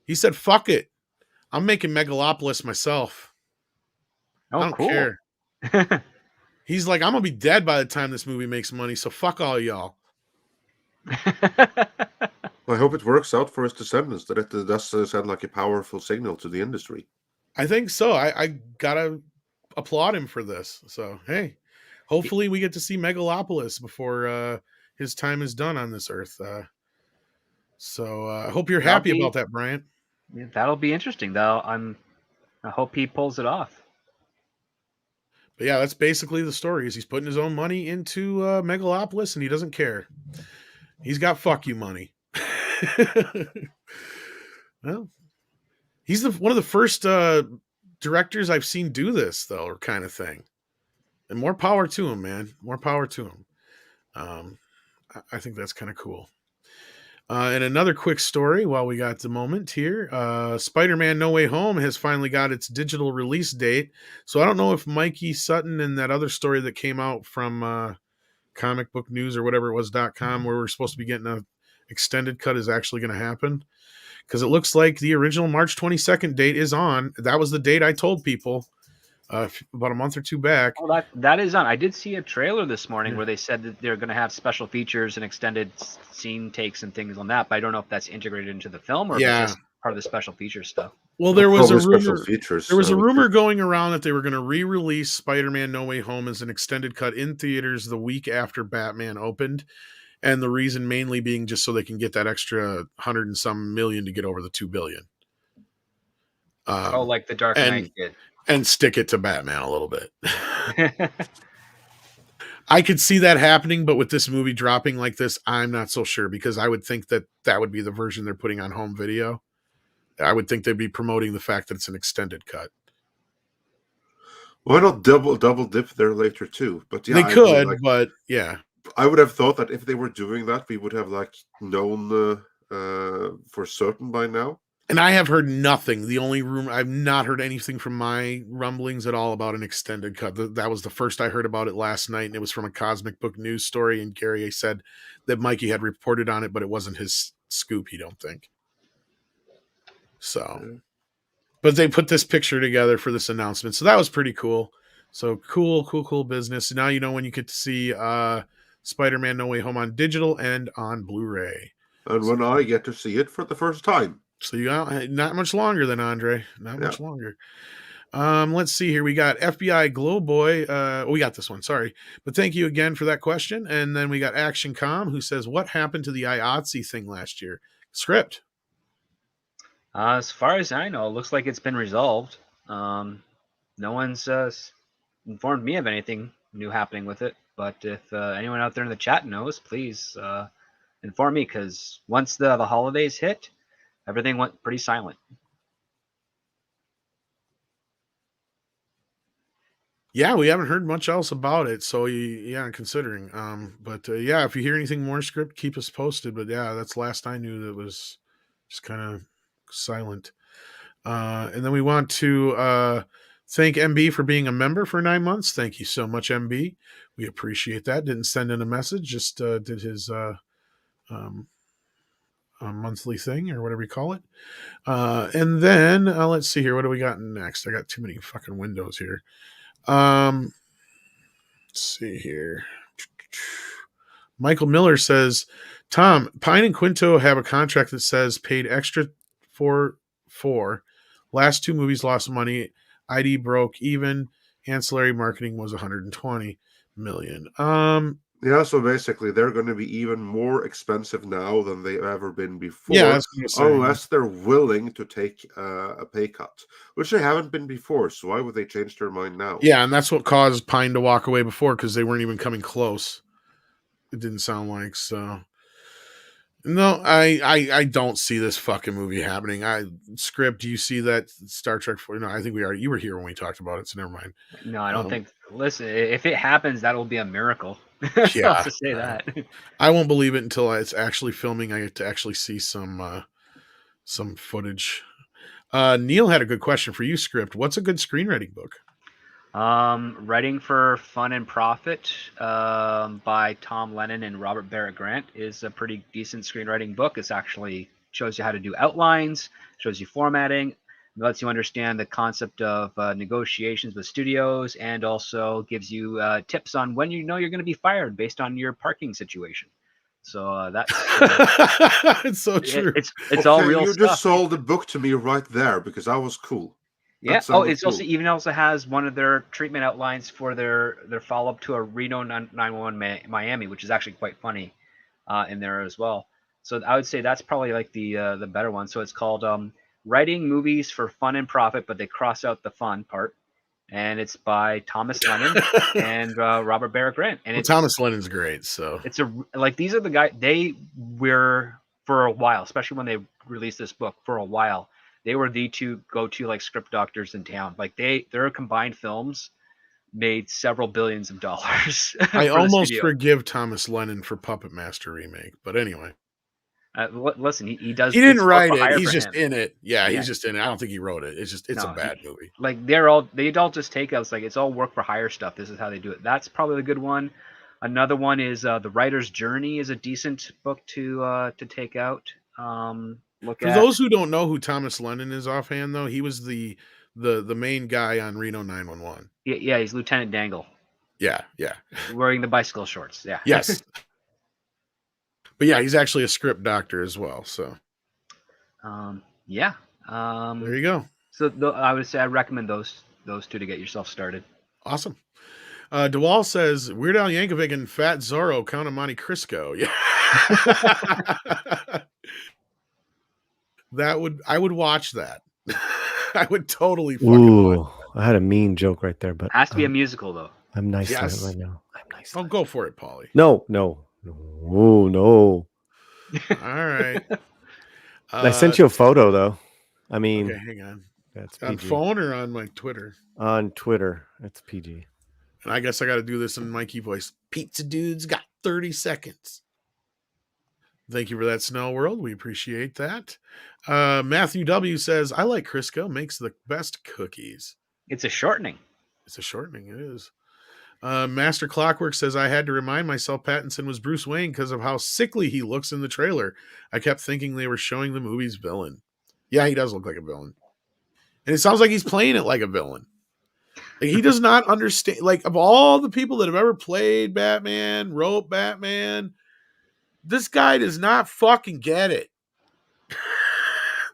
He said, "Fuck it, I'm making Megalopolis myself. Oh, I don't cool. care." He's like, "I'm gonna be dead by the time this movie makes money, so fuck all y'all." I hope it works out for his descendants. That it does sound like a powerful signal to the industry. I think so. I gotta applaud him for this. So hey, hopefully we get to see Megalopolis before his time is done on this earth. So I hope you're happy about that, Bryant. Yeah, that'll be interesting, though. I hope he pulls it off. But yeah, that's basically the story. Is he's putting his own money into Megalopolis, and he doesn't care. He's got fuck you money. Well, he's one of the first directors I've seen do this, though, kind of thing. And more power to him, man. More power to him. I think that's kind of cool. And another quick story while we got the moment here. Spider-Man No Way Home has finally got its digital release date. So I don't know if Mikey Sutton and that other story that came out from Comic Book News or whatever it was .com, where we're supposed to be getting a extended cut, is actually going to happen. Because it looks like the original March 22nd date is on. That was the date I told people about a month or two back. Oh, that is on. I did see a trailer this morning where they said that they're going to have special features and extended scene takes and things on that, but I don't know if that's integrated into the film or if it's just part of the special feature stuff. Well, there was a Special rumor. features. There was a rumor going around that they were going to re-release Spider-Man No Way Home as an extended cut in theaters the week after Batman opened, and the reason mainly being just so they can get that extra 100 and some million to get over the 2 billion. Like the Dark Knight did. And stick it to Batman a little bit. I could see that happening, but with this movie dropping like this, I'm not so sure, because I would think that would be the version they're putting on home video. I would think they'd be promoting the fact that it's an extended cut. Why not double dip there later too? But yeah, they could, but yeah, I would have thought that if they were doing that, we would have known for certain by now. And I have heard nothing. The only rumor, I've not heard anything from my rumblings at all about an extended cut. That was the first I heard about it last night, and it was from a Cosmic Book News story. And Gary said that Mikey had reported on it, but it wasn't his scoop, he don't think. So, but they put this picture together for this announcement, so that was pretty cool. So cool business. Now you know when you get to see Spider-Man No Way Home on digital and on Blu-ray. And when I get to see it for the first time. So you got not much longer than Andre. Not much longer. Let's see here. We got FBI Glow Boy. We got this one. Sorry. But thank you again for that question. And then we got Action Com, who says, what happened to the IATSE thing last year? Script. As far as I know, it looks like it's been resolved. No one's informed me of anything new happening with it. But if anyone out there in the chat knows, please inform me, because once the holidays hit, everything went pretty silent. Yeah, we haven't heard much else about it. So yeah, considering. But yeah, if you hear anything more, Script, keep us posted. But yeah, that's last I knew that was just kind of silent. And then we want to thank MB for being a member for 9 months. Thank you so much, MB. We appreciate that. Didn't send in a message, just did his monthly thing or whatever you call it. And then let's see here. What do we got next? I got too many fucking windows here. Let's see here. Michael Miller says, Tom, Pine and Quinto have a contract that says paid extra for last 2 movies lost money. ID broke even. Ancillary marketing was 120 million. Yeah, so basically they're going to be even more expensive now than they've ever been before. Yeah, unless they're willing to take a pay cut, which they haven't been before. So why would they change their mind now? Yeah, and that's what caused Pine to walk away before, because they weren't even coming close. It didn't sound like so. No, I don't see this fucking movie happening. Script, do you see that Star Trek 4? No, I think you were here when we talked about it, so never mind. No, I don't think. Listen, if it happens, that will be a miracle. Yeah, I'll just say that. I won't believe it until it's actually filming. I get to actually see some footage. Neil had a good question for you, Script. What's a good screenwriting book? Writing for Fun and Profit by Tom Lennon and Robert Barrett Grant is a pretty decent screenwriting book. It's actually shows you how to do outlines, shows you formatting, lets you understand the concept of negotiations with studios, and also gives you tips on when you know you're going to be fired based on your parking situation. So that's it's so true. It's all real you stuff. Just sold the book to me right there, because that was cool. Yeah. It's cool. Also has one of their treatment outlines for their follow up to a Reno 911 Miami, which is actually quite funny in there as well. So I would say that's probably like the better one. So it's called Writing Movies for Fun and Profit, but they cross out the fun part, and it's by Thomas Lennon and Robert Barrett Grant. And Thomas Lennon's great. So it's these are the guys they were for a while, especially when they released this book. For a while, they were the two go-to like script doctors in town. Like their combined films made several billions of dollars. I almost forgive Thomas Lennon for Puppet Master remake, but anyway. Listen, he does. He didn't write it. He's just in it. Yeah, he's just in it. I don't think he wrote it. It's a bad movie. Like they all just take us like it's all work for hire stuff. This is how they do it. That's probably the good one. Another one is The Writer's Journey is a decent book to take out. For those who don't know who Thomas Lennon is offhand, though, he was the main guy on Reno 911. Yeah, he's Lieutenant Dangle. Yeah. Wearing the bicycle shorts. Yeah. Yes. But yeah, he's actually a script doctor as well. So, yeah. There you go. So I would say I recommend those two to get yourself started. Awesome. DeWall says Weird Al Yankovic and Fat Zorro, Count of Monte Cristo. Yeah. I would watch that. I would totally fucking watch that. I had a mean joke right there, but has to be a musical though. I'm nice to it right now. I'm nice. Oh, go for it, Paulie. No. All right. I sent you a photo though. I mean, okay, hang on. That's on PG. Phone or on my Twitter? On Twitter, it's PG. And I guess I got to do this in Mikey voice. Pizza Dude's got 30 seconds. Thank you for that, Snell World. We appreciate that. Matthew W. says, I like Crisco. Makes the best cookies. It's a shortening. It is. Master Clockwork says, I had to remind myself Pattinson was Bruce Wayne because of how sickly he looks in the trailer. I kept thinking they were showing the movie's villain. Yeah, he does look like a villain. And it sounds like he's playing it like a villain. Like, he does not understand. Like, of all the people that have ever played Batman, wrote Batman, this guy does not fucking get it.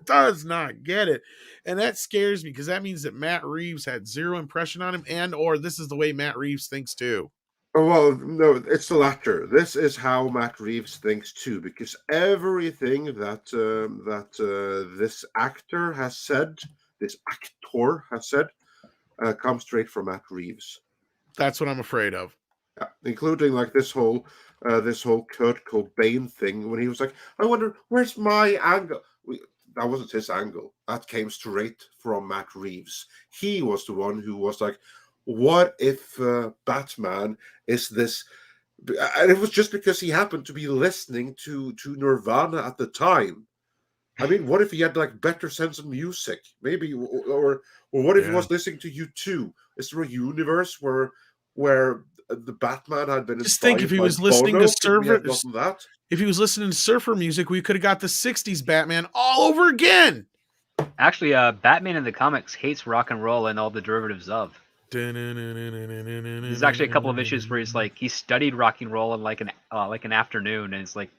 Does not get it. And that scares me because that means that Matt Reeves had zero impression on him, and or this is the way Matt Reeves thinks too. Oh, well, no, it's the latter. This is how Matt Reeves thinks too, because everything that this actor has said, this actor has said, comes straight from Matt Reeves. That's what I'm afraid of. Yeah, including like this whole Kurt Cobain thing when he was like, "I wonder where's my angle." That wasn't his angle. That came straight from Matt Reeves. He was the one who was like, what if Batman is this? And it was just because he happened to be listening to Nirvana at the time. I mean, what if he had like better sense of music? Maybe, or what if he was listening to U2? Is there a universe where the Batman had been just think if he was listening to if he was listening to surfer music, we could have got the '60s Batman all over again. Actually, Batman in the comics hates rock and roll and all the derivatives of. There's actually a couple of issues where he's like he studied rock and roll in like an afternoon, and it's like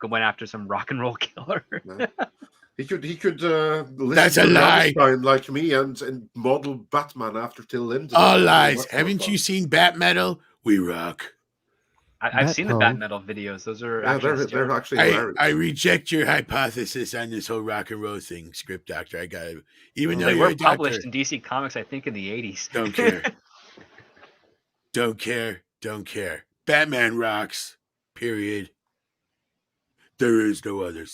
going after some rock and roll killer. He could listen That's a to lie. Rammstein like me and model Batman after Till Lindemann. All lies. Haven't you seen Bat Metal? We rock. I've seen the Bat Metal videos. Those are they're actually hilarious. I reject your hypothesis on this whole rock and roll thing, script doctor. I got it. Even though they you're were a doctor. published in DC Comics, I think, in the 80s. Don't care. Don't care. Don't care. Batman rocks. Period. There is no other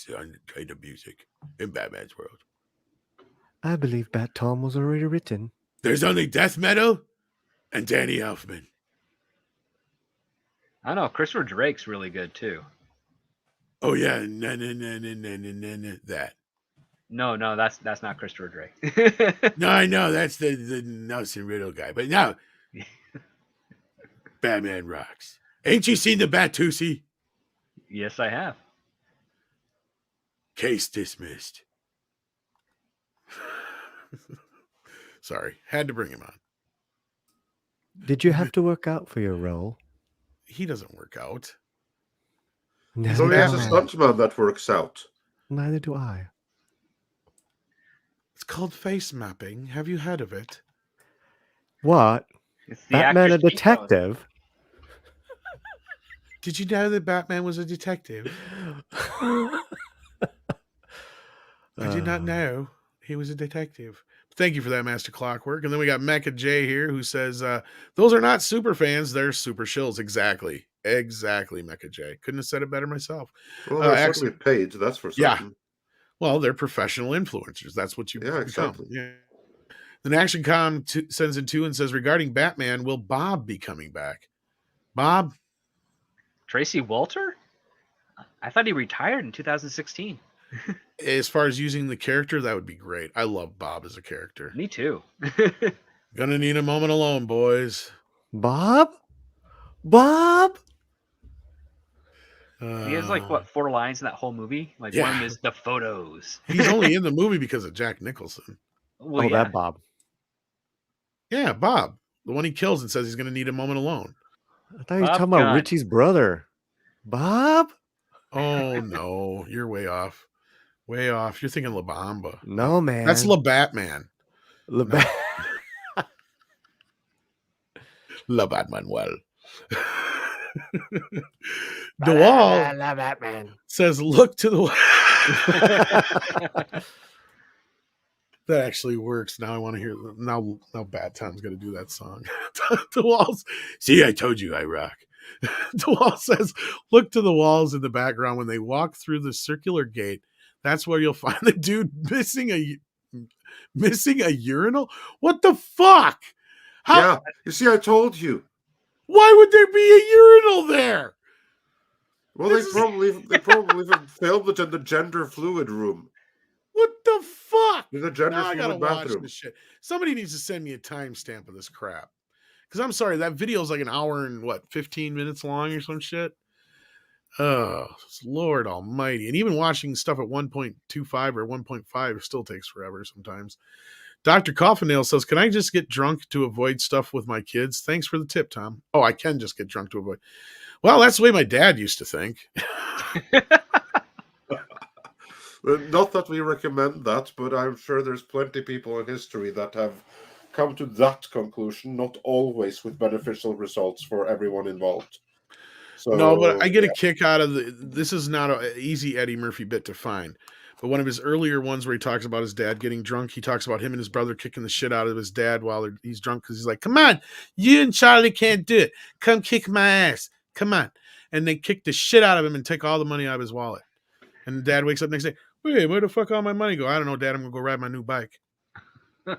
kind of music in Batman's world. I believe Bat Tom was already written. There's only death metal and Danny Elfman. I don't know. Christopher Drake's really good too. Oh yeah, that. No, that's not Christopher Drake. No, I know that's the Nelson Riddle guy, but no. Batman rocks. Ain't you seen the Batusi? Yes, I have. Case dismissed. Sorry, had to bring him on. Did you have to work out for your role? He doesn't work out. He's only has a stuntman that works out. Neither do I. It's called face mapping. Have you heard of it? What? Batman a detective? Did you know that Batman was a detective? I did not know he was a detective. Thank you for that, Master Clockwork. And then we got Mecha J here who says, those are not super fans, they're super shills. Exactly. Exactly, Mecha J. Couldn't have said it better myself. Well, they're certainly paid, that's for certain. Yeah. Well, they're professional influencers. That's what you become. Exactly. Yeah. Then Action Com sends in 2 and says, regarding Batman, will Bob be coming back? Bob? Tracy Walter? I thought he retired in 2016. As far as using the character, that would be great. I love Bob as a character. Me too. Gonna need a moment alone, boys. Bob? Bob? He has like what 4 lines in that whole movie? Like one is the photos. He's only in the movie because of Jack Nicholson. Well, that Bob. Yeah, Bob. The one he kills and says he's gonna need a moment alone. I thought you were talking about Richie's brother. Bob? Oh no, you're way off. Way off. You're thinking La Bamba. No, man. That's La Batman. La Bat. La Batmanuel. The wall La Batman says, "Look to the wall." That actually works. Now I want to hear. Now Bat Tom's going to do that song. The walls. See, I told you I rock. The wall says, "Look to the walls in the background when they walk through the circular gate. That's where you'll find the dude missing a urinal. What the fuck? How? Yeah, you see, I told you. Why would there be a urinal there? Well, they probably filmed it in the gender fluid room. What the fuck? In the gender now I gotta fluid watch bathroom. this shit. Somebody needs to send me a timestamp of this crap. Because I'm sorry, that video is like an hour and 15 minutes long or some shit. Oh, Lord Almighty! And even watching stuff at 1.25 or 1.5 still takes forever sometimes. Dr. Coffinail says, can I just get drunk to avoid stuff with my kids? Thanks for the tip, Tom. Oh, I can just get drunk to avoid. Well, that's the way my dad used to think. Not that we recommend that, but I'm sure there's plenty of people in history that have come to that conclusion, not always with beneficial results for everyone involved. So, no, but I get a kick out of this is not an easy Eddie Murphy bit to find. But one of his earlier ones where he talks about his dad getting drunk, he talks about him and his brother kicking the shit out of his dad while he's drunk because he's like, come on, you and Charlie can't do it. Come kick my ass. Come on. And they kick the shit out of him and take all the money out of his wallet. And dad wakes up next day, wait, where the fuck all my money go? I don't know, Dad. I'm going to go ride my new bike. That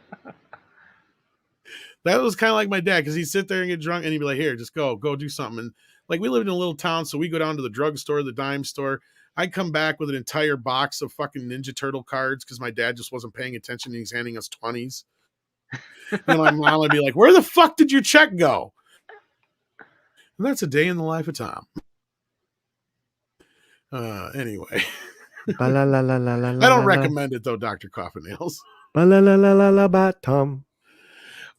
was kind of like my dad because he'd sit there and get drunk and he'd be like, here, just go do something. And like we lived in a little town, so we go down to the drugstore, the dime store. I'd come back with an entire box of fucking Ninja Turtle cards because my dad just wasn't paying attention and he's handing us 20s. And my mom would be like, where the fuck did your check go? And that's a day in the life of Tom. Anyway. I don't recommend it though, Dr. Coffinails. Tom.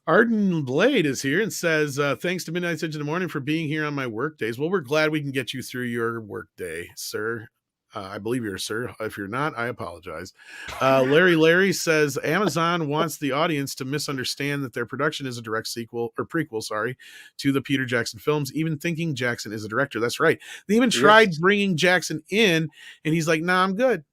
Arden Blade is here and says, thanks to Midnight Edge in the Morning for being here on my work days. Well, we're glad we can get you through your work day, sir. I believe you're a sir. If you're not, I apologize. Larry says Amazon wants the audience to misunderstand that their production is a direct sequel or prequel, to the Peter Jackson films, even thinking Jackson is a director. That's right. They even tried bringing Jackson in, and he's like, nah, I'm good.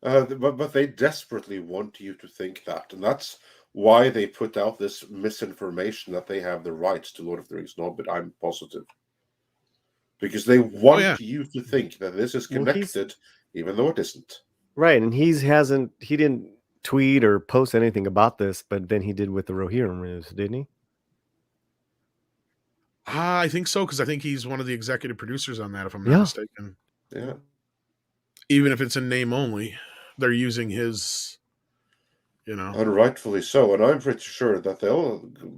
But they desperately want you to think that, and that's why they put out this misinformation that they have the rights to Lord of the Rings. No, but I'm positive. Because they want you to think that this is connected, even though it isn't. Right, and he didn't tweet or post anything about this, but then he did with the Rohirrim news, didn't he? I think so, because I think he's one of the executive producers on that, if I'm not mistaken. Yeah. Even if it's in name only, they're using his, And rightfully so. And I'm pretty sure that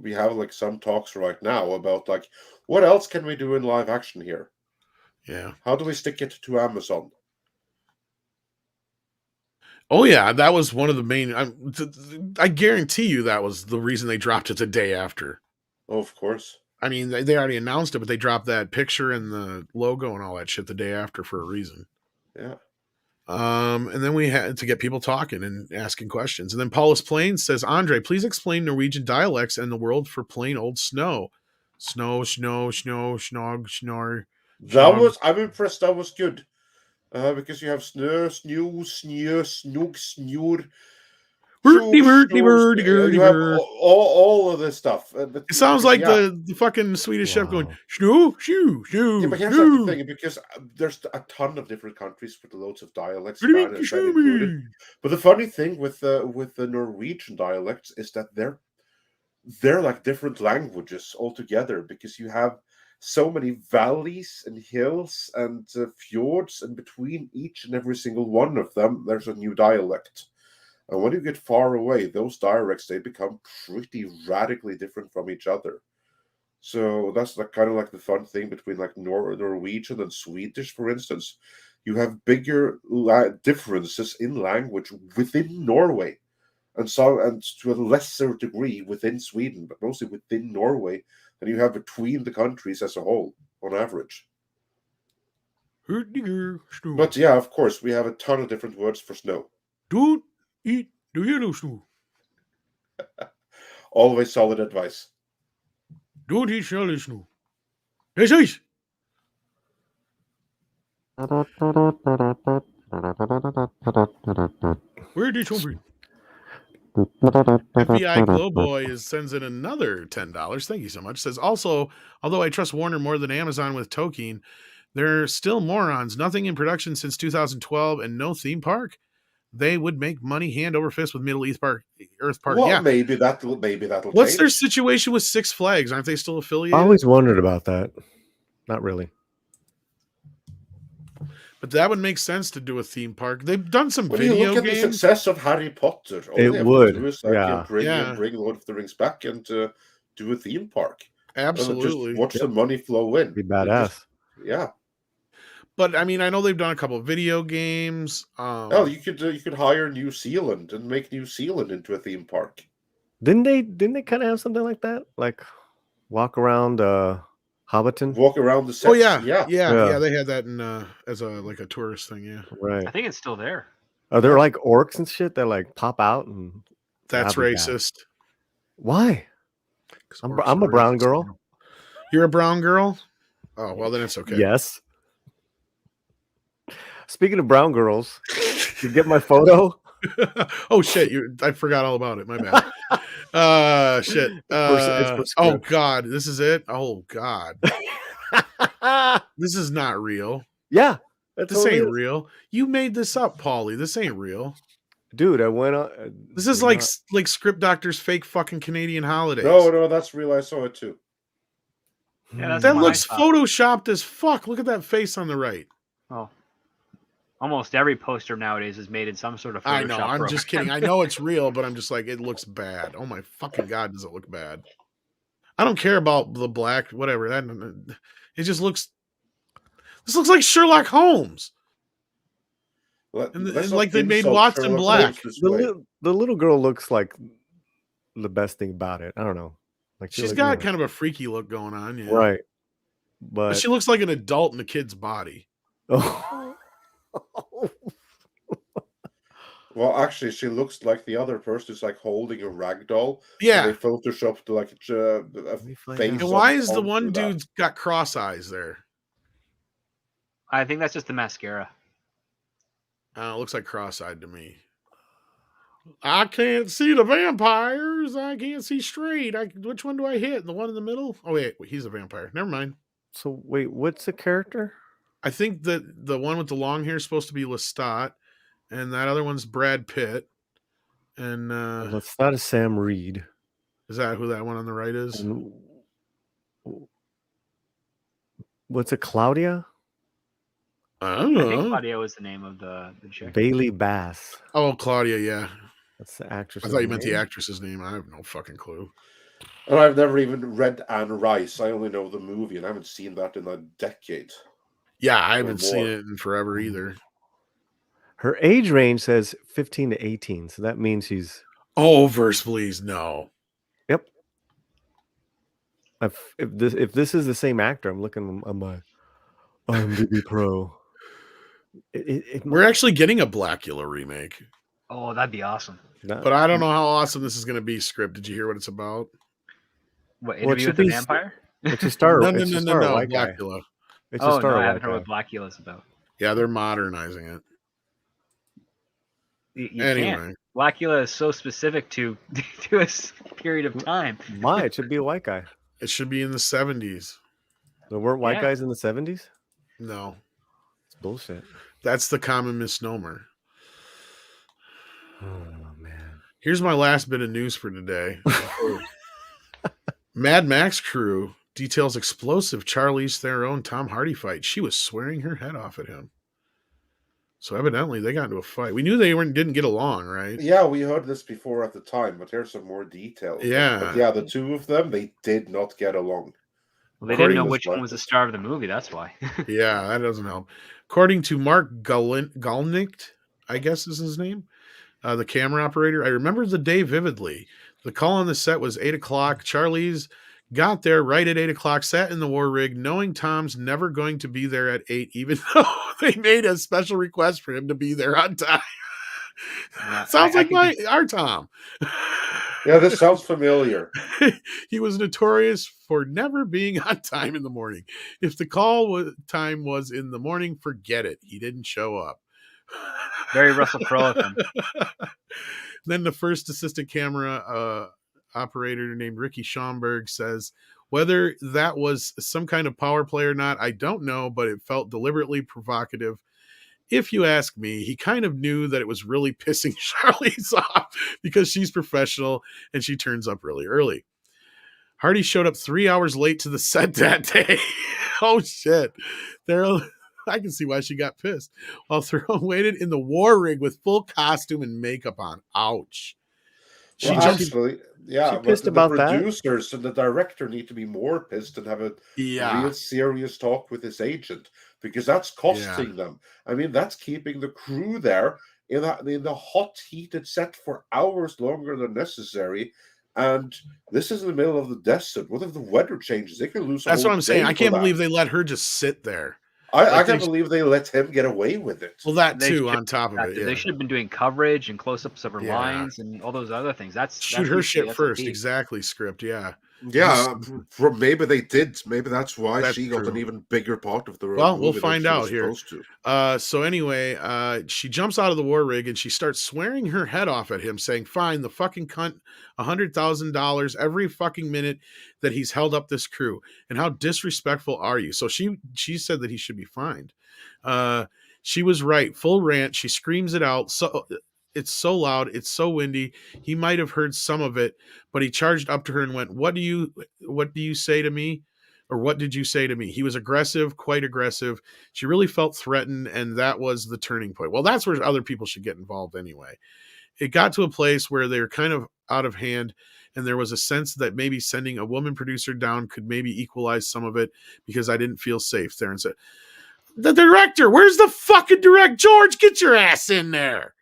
we have like some talks right now about like, what else can we do in live action here? Yeah. How do we stick it to Amazon? Oh, yeah. That was one of the main... I guarantee you that was the reason they dropped it the day after. Oh, of course. I mean, they already announced it, but they dropped that picture and the logo and all that shit the day after for a reason. Yeah. And then we had to get people talking and asking questions. And then Paulus Plains says, Andre, please explain Norwegian dialects and the word for plain old snow. Snow, snow, snow, snog, snor. I'm impressed. That was good. Because you have snö, snö, snö, snug, snur. You have all of this stuff. It sounds like the fucking Swedish chef going, shoo, shoo, shoo. Yeah, but here's the thing, because there's a ton of different countries with loads of dialects. Included. But the funny thing with the Norwegian dialects is that they're like different languages altogether, because you have so many valleys and hills and fjords, and between each and every single one of them, there's a new dialect. And when you get far away, those dialects, they become pretty radically different from each other. So that's like kind of like the fun thing between like Norwegian and Swedish, for instance. You have bigger differences in language within Norway, and to a lesser degree within Sweden, but mostly within Norway, than you have between the countries as a whole, on average. But yeah, of course, we have a ton of different words for snow. Don't eat the yellow snow. Always solid advice. Don't eat yellow snow. Yes, yes. Where did you FBI Glowboy sends in another $10. Thank you so much. Says, also, although I trust Warner more than Amazon with Tolkien, they're still morons. Nothing in production since 2012 and no theme park. They would make money hand over fist with Middle Earth Park. Well, yeah, maybe that'll. What's change. Their situation with Six Flags? Aren't they still affiliated? I always wondered about that. Not really. But that would make sense to do a theme park. They've done some video games. Look at the success of Harry Potter. It would. Bring Lord of the Rings back and do a theme park. Absolutely. Just watch the money flow in. Be badass. Yeah. But I mean, I know they've done a couple of video games. Oh, you could hire New Zealand and make New Zealand into a theme park. Didn't they kind of have something like that? Like walk around Hobbiton? Walk around the sets. Oh yeah. Yeah. They had that in as a tourist thing. Yeah, Right. I think it's still there. Are there like orcs and shit that like pop out and? That's racist. Why? I'm a brown girl. You're a brown girl? Oh, well, then it's okay. Yes. Speaking of brown girls, you get my photo? Oh shit! I forgot all about it. My bad. Shit. Oh god, this is it. Oh god, this is not real. Yeah, this ain't real. You made this up, Paulie. This ain't real, dude. I went on. This is like Script Doctor's fake fucking Canadian holidays. No, that's real. I saw it too. Yeah, that looks photoshopped as fuck. Look at that face on the right. Oh. Almost every poster nowadays is made in some sort of Photoshop I know. I'm program. just kidding. I know it's real, but I'm just like, it looks bad. Oh my fucking god, does it look bad? I don't care about the black, whatever. It just looks. This looks like Sherlock Holmes. And like they made Watson black. The little girl looks like the best thing about it. I don't know. Like she's got kind of a freaky look going on, yeah. Right. But she looks like an adult in a kid's body. Oh. Well, actually, she looks like the other person is like holding a rag doll. Yeah, they photoshopped like a face. And why is the one dude's got cross eyes there? I think that's just the mascara. It looks like cross-eyed to me. I can't see the vampires. I can't see straight. Which one do I hit? The one in the middle? Oh wait, he's a vampire. Never mind. So wait, what's the character? I think that the one with the long hair is supposed to be Lestat, and that other one's Brad Pitt. And Lestat is Sam Reed. Is that who that one on the right is? And what's it, Claudia? I don't know. I think Claudia was the name of the chick. Bailey Bass. Oh, Claudia, yeah. That's the actress. I thought you meant the actress's name. I have no fucking clue. And I've never even read Anne Rice. I only know the movie, and I haven't seen that in a decade. Yeah, I haven't seen it in forever either. Her age range says 15 to 18, so that means she's... Oh, verse, please, no. Yep. If this is the same actor, I'm looking on my IMDb Pro. We're actually getting a Blackula remake. Oh, that'd be awesome. But I don't know how awesome this is going to be. Script. Did you hear what it's about? What, Interview with the Vampire? It's a star. No, Blackula. It's a star. I haven't heard what Blackula's about. Yeah, they're modernizing it. You can't. Blackula is so specific to a period of time. Why? It should be a white guy. It should be in the 70s. There weren't white guys in the 70s? No. It's bullshit. That's the common misnomer. Oh, man. Here's my last bit of news for today. Mad Max crew details explosive Charlize Theron Tom Hardy fight. She was swearing her head off at him. So evidently they got into a fight. We knew they didn't get along, right? Yeah, we heard this before at the time, but here's some more details. Yeah. But yeah, the two of them, they did not get along. Well, they didn't know which one was the star of the movie, that's why. Yeah, that doesn't help. According to Mark Galnicht, I guess is his name, the camera operator, I remember the day vividly. The call on the set was 8 o'clock. Charlize got there right at 8 o'clock, sat in the war rig, knowing Tom's never going to be there at 8, even though they made a special request for him to be there on time. Sounds like our Tom. Yeah, this sounds familiar. He was notorious for never being on time in the morning. If the time was in the morning, forget it. He didn't show up. Very Russell Crowe of him. Then the first assistant camera operator named Ricky Schomburg says, whether that was some kind of power play or not, I don't know, but it felt deliberately provocative. If you ask me, he kind of knew that it was really pissing Charlize off because she's professional and she turns up really early. Hardy showed up 3 hours late to the set that day. Oh, shit. I can see why she got pissed. While Theron waited in the war rig with full costume and makeup on. Ouch. Actually, Yeah, She but pissed the about that. producers and the director need to be more pissed and have a Yeah. real serious talk with his agent, because that's costing them. I mean, that's keeping the crew there in the hot, heated set for hours longer than necessary. And this is in the middle of the desert. What if the weather changes? They could lose a That's whole what I'm saying. day I for can't that. believe they let her just sit there. I Like can't believe they let him get away with it. Well, that They too, should- on top of it. They Yeah. should have been doing coverage and close-ups of her Yeah. lines and all those other things. That's Shoot her usually shit first. SOP. Exactly, script. Yeah. Yeah, maybe they did. Maybe that's why That's she got an true. even bigger part of the Well, movie we'll than find she was out here. supposed to. So anyway, she jumps out of the war rig and she starts swearing her head off at him, saying, "Fine, the fucking cunt, $100,000 every fucking minute that he's held up this crew. And how disrespectful are you?" So she said that he should be fined. She was right. Full rant. She screams it out. So it's so loud. It's so windy. He might have heard some of it, but he charged up to her and went, what do you say to me? Or what did you say to me? He was aggressive, quite aggressive. She really felt threatened, and that was the turning point. Well, that's where other people should get involved anyway. It got to a place where they were kind of out of hand, and there was a sense that maybe sending a woman producer down could maybe equalize some of it, because I didn't feel safe. Theron said, the director, where's the fucking direct? George, get your ass in there.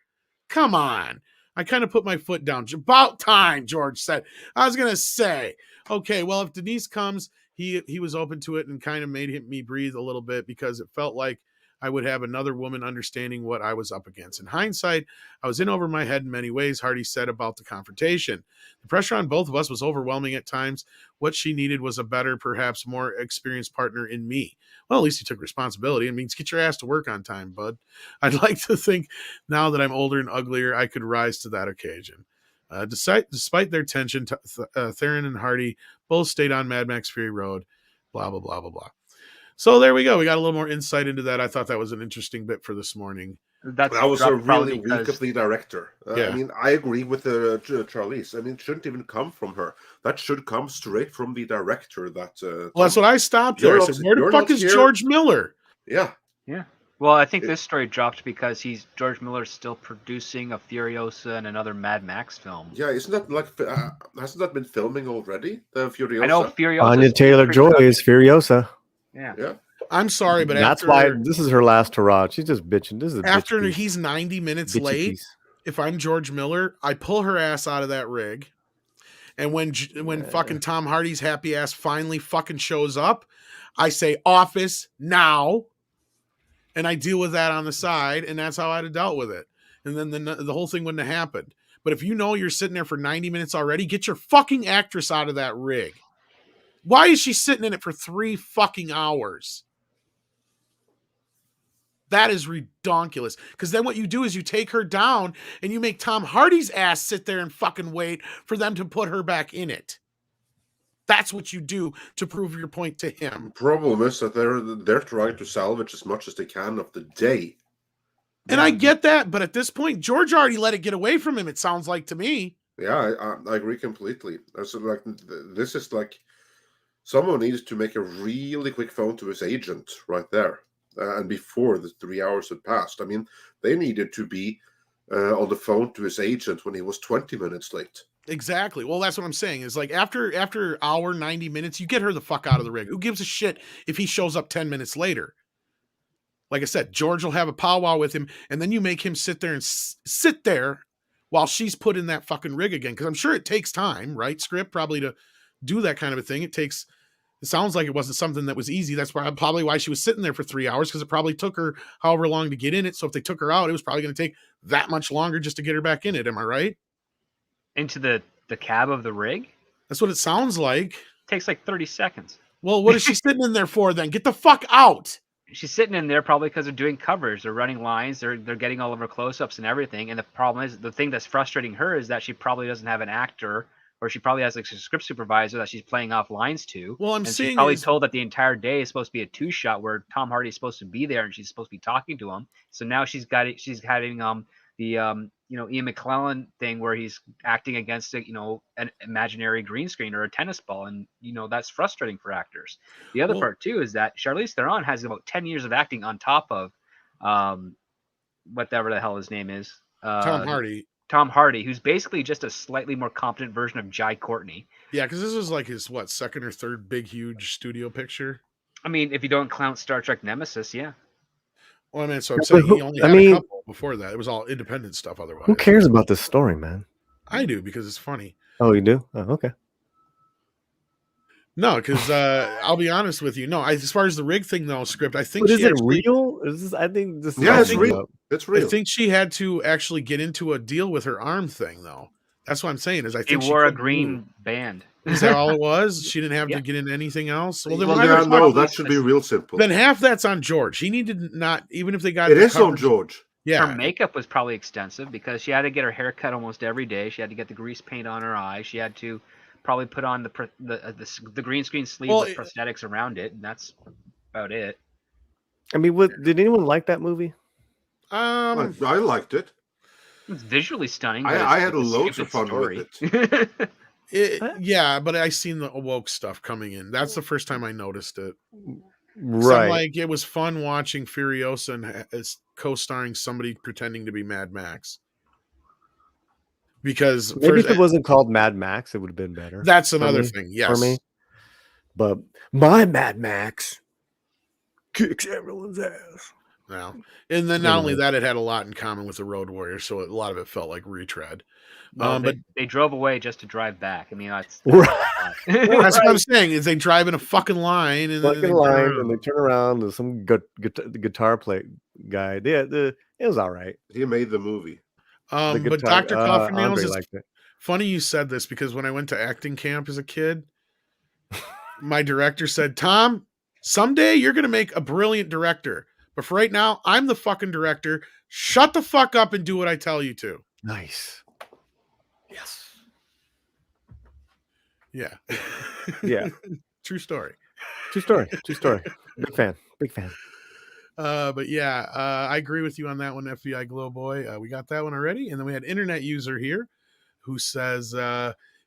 Come on. I kind of put my foot down. About time, George said. I was going to say, okay, well, if Denise comes, he was open to it and kind of made me breathe a little bit, because it felt like I would have another woman understanding what I was up against. In hindsight, I was in over my head in many ways, Hardy said about the confrontation. The pressure on both of us was overwhelming at times. What she needed was a better, perhaps more experienced partner in me. Well, at least he took responsibility. It means get your ass to work on time, bud. I'd like to think now that I'm older and uglier, I could rise to that occasion. Despite their tension, Theron and Hardy both stayed on Mad Max Fury Road, blah, blah, blah, blah, blah. So there we go. We got a little more insight into that. I thought that was an interesting bit for this morning. That was a really weak because of the director. Yeah. I mean, I agree with Charlize. I mean, it shouldn't even come from her. That should come straight from the director. Well, that's what I stopped there. I said, where the fuck is George Miller? Yeah. Yeah. Well, I think this story dropped because George Miller's still producing a Furiosa and another Mad Max film. Yeah, isn't that like hasn't that been filming already? The Furiosa. I know Furiosa. Anya Taylor-Joy is Furiosa. Yeah. I'm sorry, but that's why this is her last hurrah. She's just bitching. This is after he's 90 minutes late. Piece. If I'm George Miller, I pull her ass out of that rig, and when fucking Tom Hardy's happy ass finally fucking shows up, I say office now, and I deal with that on the side, and that's how I'd have dealt with it, and then the whole thing wouldn't have happened. But if you know you're sitting there for 90 minutes already, get your fucking actress out of that rig. Why is she sitting in it for 3 fucking hours? That is redonkulous. Because then what you do is you take her down and you make Tom Hardy's ass sit there and fucking wait for them to put her back in it. That's what you do to prove your point to him. The problem is that they're trying to salvage as much as they can of the day. And I get that, but at this point, George already let it get away from him, it sounds like to me. Yeah, I agree completely. So, like, this is like someone needs to make a really quick phone to his agent right there. And before the 3 hours had passed. I mean, they needed to be on the phone to his agent when he was 20 minutes late. Exactly. Well, that's what I'm saying. Is like after hour 90 minutes, you get her the fuck out of the rig. Who gives a shit if he shows up 10 minutes later? Like I said, George will have a powwow with him, and then you make him sit there and sit there while she's put in that fucking rig again. Because I'm sure it takes time, right? Script probably to do that kind of a thing. It sounds like it wasn't something that was easy. That's probably why she was sitting there for 3 hours, because it probably took her however long to get in it. So if they took her out, it was probably going to take that much longer just to get her back in it. Am I right? Into the cab of the rig? That's what it sounds like. It takes like 30 seconds. Well, what is she sitting in there for then? Get the fuck out. She's sitting in there probably because they're doing covers. They're running lines. They're getting all of her close-ups and everything. And the problem is, the thing that's frustrating her is that she probably doesn't have an actor, or she probably has like a script supervisor that she's playing off lines to. Well, she's probably told that the entire day is supposed to be a 2-shot where Tom Hardy is supposed to be there and she's supposed to be talking to him. So now she's having the Ian McClellan thing where he's acting against an imaginary green screen or a tennis ball, and that's frustrating for actors. The other part too is that Charlize Theron has about 10 years of acting on top of whatever the hell his name is. Tom Hardy. Tom Hardy, who's basically just a slightly more competent version of Jai Courtney. Yeah, because this was like his second or third big huge studio picture. I mean, if you don't count Star Trek Nemesis, yeah. Well, I mean, so I'm saying he only had a couple before that. It was all independent stuff otherwise. Who cares about this story, man? I do, because it's funny. Oh, you do? Oh, okay. No, because I'll be honest with you. No, as far as the rig thing though, script, I think But is it real? I think this. Yeah, it's real. It's real. I think she had to actually get into a deal with her arm thing though. That's what I'm saying. Is I think she wore a green band. Is that all it was? She didn't have to get into anything else. Well, then that should be real simple. Then half that's on George. He needed not even if they got it is on George. Yeah, her makeup was probably extensive because she had to get her hair cut almost every day. She had to get the grease paint on her eyes. She had to probably put on the green screen sleeve with prosthetics around it, and that's about it. I mean, did anyone like that movie? I liked it. It's visually stunning. I had loads of fun with it. Yeah, but I seen the woke stuff coming in. That's the first time I noticed it. Right. So like it was fun watching Furiosa and co-starring somebody pretending to be Mad Max. Because maybe if it wasn't called Mad Max, it would have been better. That's another thing. Yes. For me. But my Mad Max kicks everyone's ass. Now, and then not only that, it had a lot in common with the Road Warrior, so a lot of it felt like retread. But they drove away just to drive back. I mean, that's that's what I'm saying. Is they drive in a fucking line and they turn around. There's some guitar play guy. It was all right. He made the movie. But Dr. Coffin-Nails is funny you said this because when I went to acting camp as a kid, my director said, "Tom, someday you're going to make a brilliant director. But for right now, I'm the fucking director. Shut the fuck up and do what I tell you to." Nice. Yes. Yeah. Yeah. True story. True story. Big fan. But yeah, I agree with you on that one, FBI Glow Boy. We got that one already. And then we had internet user here who says,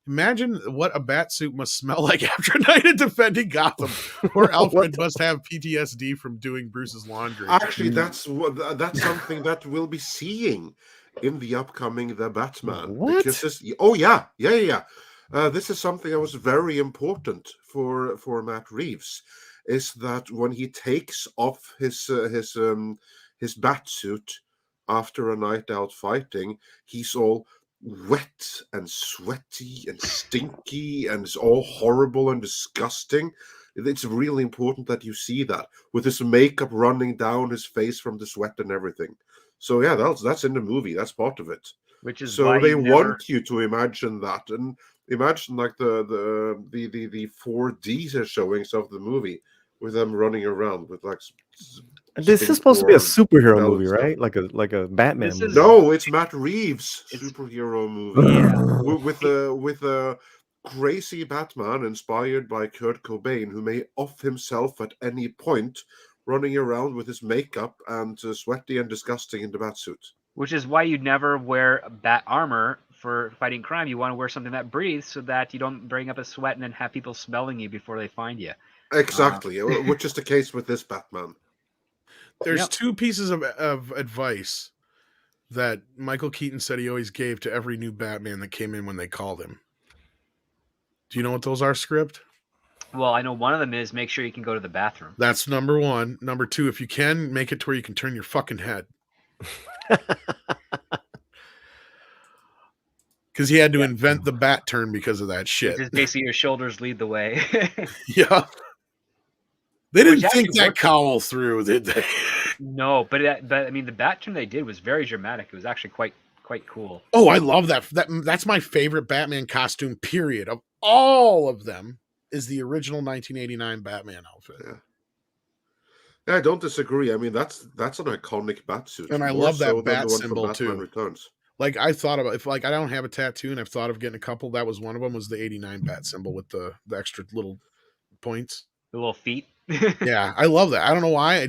imagine what a bat suit must smell like after a night of defending Gotham. Or Alfred must have PTSD from doing Bruce's laundry. Actually, that's something that we'll be seeing in the upcoming The Batman. What? This is something that was very important for Matt Reeves. Is that when he takes off his bat suit after a night out fighting, he's all wet and sweaty and stinky and it's all horrible and disgusting. It's really important that you see that with his makeup running down his face from the sweat and everything. So yeah, that's in the movie. That's part of it. Which is so why they want you to imagine that and imagine like the 4D showings of the movie with them running around with like. This is supposed to be a superhero movie, right? Like a Batman movie. No, it's Matt Reeves' superhero movie with a crazy Batman inspired by Kurt Cobain, who may off himself at any point, running around with his makeup and sweaty and disgusting in the Batsuit. Which is why you never wear bat armor for fighting crime. You want to wear something that breathes so that you don't bring up a sweat and then have people smelling you before they find you. Exactly, which is the case with this Batman. There's two pieces of advice that Michael Keaton said he always gave to every new Batman that came in when they called him. Do you know what those are, Script? Well, I know one of them is make sure you can go to the bathroom. That's number one. Number two, if you can, make it to where you can turn your fucking head. Because he had to invent the bat turn because of that shit. Just basically your shoulders lead the way. Yeah. They didn't think that cowl through, did they? No, but I mean the bat turn they did was very dramatic. It was actually quite cool. Oh, I love that. That's my favorite Batman costume, period. Of all of them, is the original 1989 Batman outfit. Yeah, I don't disagree. I mean, that's an iconic bat suit. And I love that bat symbol too. Returns. Like I thought about, if like I don't have a tattoo and I've thought of getting a couple, that was one of them, was the 89 bat symbol with the extra little points. The little feet. Yeah, I love that. I don't know why. I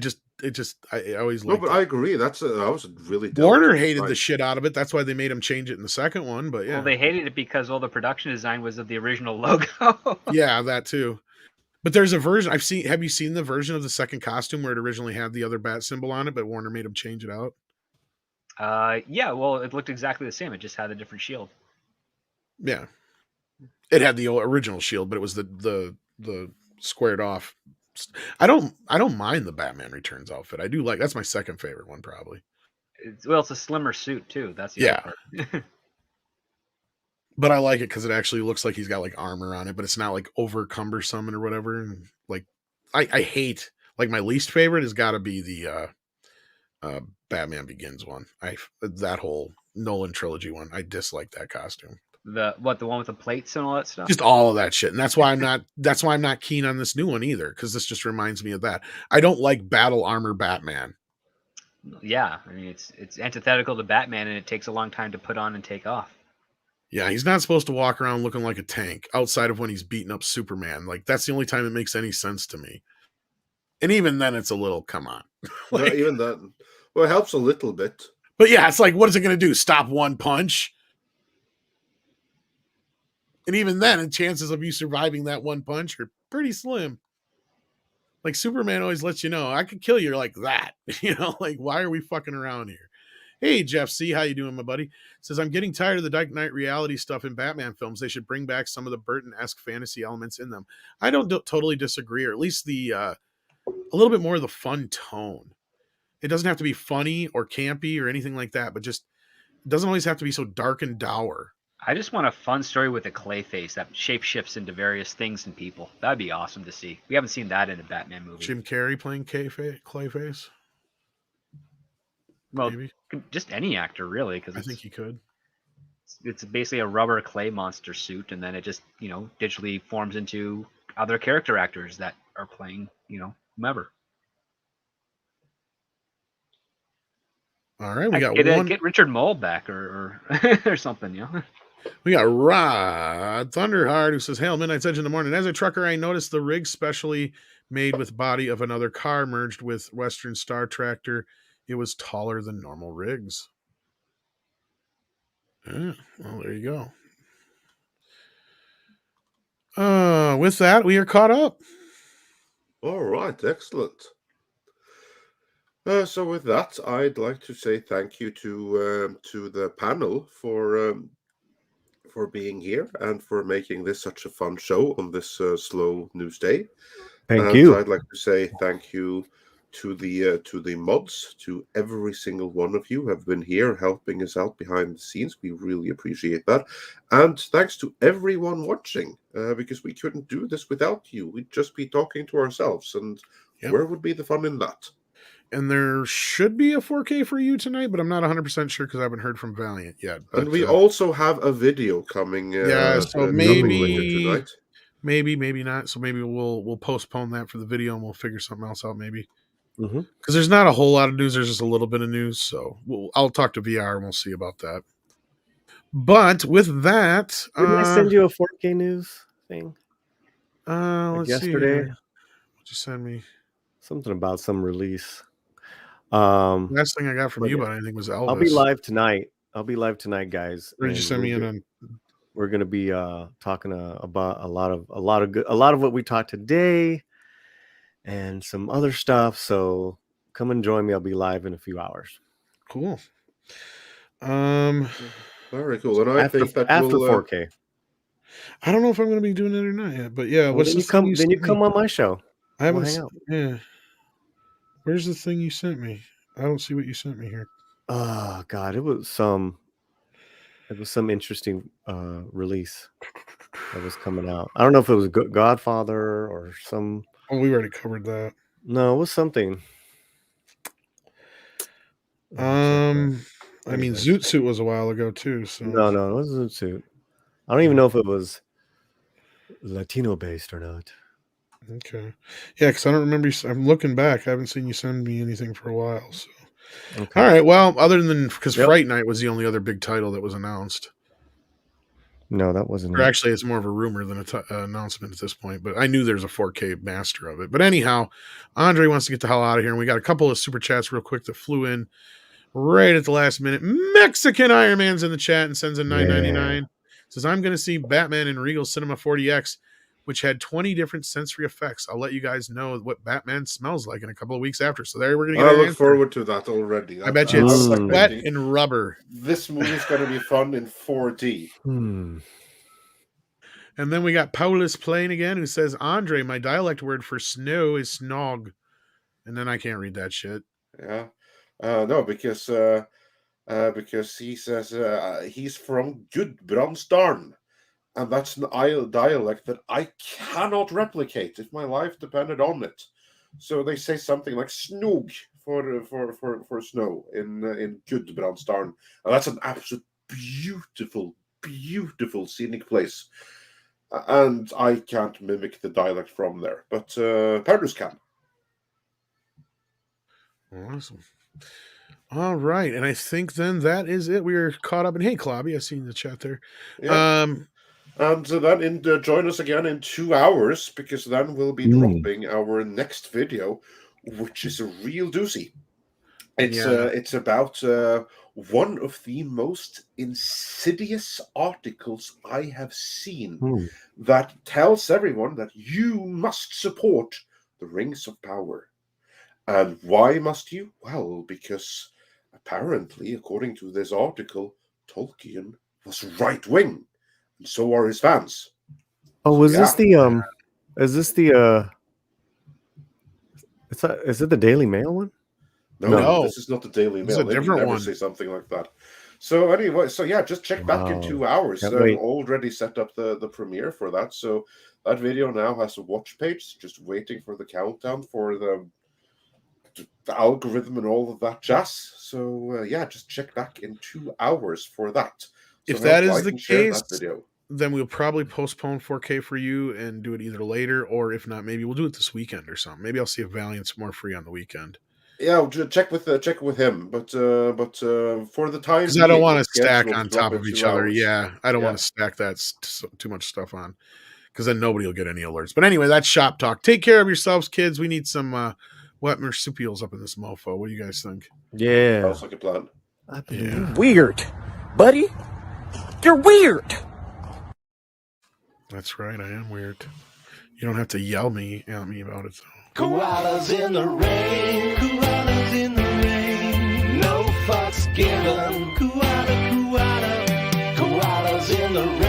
always liked but it. I agree. That was really Warner hated the shit out of it. That's why they made him change it in the second one. But yeah, well, they hated it because all the production design was of the original logo. Yeah, that too. But there's a version I've seen. Have you seen the version of the second costume where it originally had the other bat symbol on it, but Warner made him change it out? Yeah, well, it looked exactly the same. It just had a different shield. Yeah, it had the original shield, but it was the squared off. I don't mind the Batman Returns outfit. I do like that's my second favorite one probably. It's a slimmer suit too. That's the Yeah. other part. But I like it because it actually looks like he's got like armor on it, but it's not like over cumbersome or whatever. And like, I hate like my least favorite has got to be the Batman Begins one. That whole Nolan trilogy one. I dislike that costume. The one with the plates and all that stuff. Just all of that shit, and that's why I'm not keen on this new one either. Because this just reminds me of that. I don't like battle armor Batman. Yeah, I mean it's antithetical to Batman, and it takes a long time to put on and take off. Yeah, he's not supposed to walk around looking like a tank outside of when he's beating up Superman. Like, that's the only time it makes any sense to me. And even then, it's a little, come on. Like, even that, well, it helps a little bit. But yeah, it's like, what is it going to do? Stop one punch? And even then, the chances of you surviving that one punch are pretty slim. Like, Superman always lets you know, I could kill you like that. Like, why are we fucking around here? Hey, Jeff C., how you doing, my buddy? Says, I'm getting tired of the Dark Knight reality stuff in Batman films. They should bring back some of the Burton-esque fantasy elements in them. I don't totally disagree, or at least the a little bit more of the fun tone. It doesn't have to be funny or campy or anything like that, but just it doesn't always have to be so dark and dour. I just want a fun story with a Clayface that shapeshifts into various things and people. That'd be awesome to see. We haven't seen that in a Batman movie. Jim Carrey playing Clayface? Well, maybe. Just any actor, really. Because I think he could. It's basically a rubber clay monster suit, and then it just, digitally forms into other character actors that are playing, whomever. All right, we got get Richard Mole back or or something, We got Rod Thunderheart who says, "Hail Midnight's Edge in the morning. As a trucker, I noticed the rig specially made with body of another car merged with Western Star Tractor. It was taller than normal rigs." Yeah, well, there you go. With that, we are caught up. All right, excellent. So with that, I'd like to say thank you to the panel for being here and for making this such a fun show on this slow news day. Thank you. I'd like to say thank you to the mods, to every single one of you who have been here helping us out behind the scenes. We really appreciate that. And thanks to everyone watching, because we couldn't do this without you. We'd just be talking to ourselves, and where would be the fun in that? And there should be a 4K for you tonight, but I'm not 100% sure because I haven't heard from Valiant yet. But, and we also have a video coming. So maybe tonight. Maybe not. So maybe we'll postpone that for the video and we'll figure something else out. Maybe because there's not a whole lot of news. There's just a little bit of news. So I'll talk to VR and we'll see about that. But with that, didn't I send you a 4K news thing? Let's yesterday. See. What'd you send me? Something about some release. Last thing I got from you about anything was Elvis. I'll be live tonight, guys. Where did you send me in on? We're gonna be talking about a lot of what we talked today, and some other stuff. So come and join me. I'll be live in a few hours. Cool. Very cool. And I think that after 4K. I don't know if I'm going to be doing it or not yet, but yeah. Well, then you come on my show. I haven't. Hang out. Yeah. Where's the thing you sent me? I don't see what you sent me here. Oh God, it was some interesting release that was coming out. I don't know if it was Godfather or some. Oh, we already covered that. No, it was something. I mean, Zoot Suit was a while ago too. So no, it wasn't Zoot Suit. I don't even know if it was Latino based or not. Okay. Yeah, because I don't remember. I'm looking back. I haven't seen you send me anything for a while. So. Okay. All right. Well, other than because Fright Night was the only other big title that was announced. No, that wasn't. Or actually, it's more of a rumor than an announcement at this point. But I knew there's a 4K master of it. But anyhow, Andre wants to get the hell out of here, and we got a couple of super chats real quick that flew in right at the last minute. Mexican Iron Man's in the chat and sends in $9.99. Says, I'm going to see Batman in Regal Cinema 40X which had 20 different sensory effects. I'll let you guys know what Batman smells like in a couple of weeks after. So there we're going to get I an look answer. forward to that already. I bet you it's was like sweat thinking, and rubber. this movie's going to be fun in 4D. And then we got Paulus playing again, who says, Andre, my dialect word for snow is snog. And then I can't read that shit. Yeah. No, because he says he's from Gudbrandsdalen. And that's an dialect that I cannot replicate if my life depended on it. So they say something like snog for snow in Gudbrandsdalen. And that's an absolute beautiful, beautiful scenic place. And I can't mimic the dialect from there, but Paulus can. Awesome. All right, and I think then that is it. We are caught up in. Hey, Clobby, I seen the chat there. Yeah. And then join us again in 2 hours, because then we'll be dropping our next video, which is a real doozy. It's about one of the most insidious articles I have seen that tells everyone that you must support the Rings of Power. And why must you? Well, because apparently, according to this article, Tolkien was right-wing, and so are his fans. Oh, is this the is it the Daily Mail one? No, this is not the Daily Mail. They never one. Say something like that. So anyway, just check back in 2 hours. I've already set up the premiere for that. So that video now has a watch page, just waiting for the countdown for the algorithm and all of that jazz. So just check back in 2 hours for that. So if that is the case, then we'll probably postpone 4K for you and do it either later, or if not, maybe we'll do it this weekend or something. Maybe I'll see if Valiant's more free on the weekend. Yeah, check with him, but for the time, because I don't want to stack on top of each other. Hours. Yeah, I don't want to stack that too much stuff on, because then nobody will get any alerts. But anyway, that's shop talk. Take care of yourselves, kids. We need some wet marsupials up in this mofo. What do you guys think? Yeah, sounds like a plan. Yeah. Weird, buddy. You're weird. That's right. I am weird. You don't have to yell at me about it. Though. Koalas in the rain. Koalas in the rain. No fucks given. Koalas in the rain.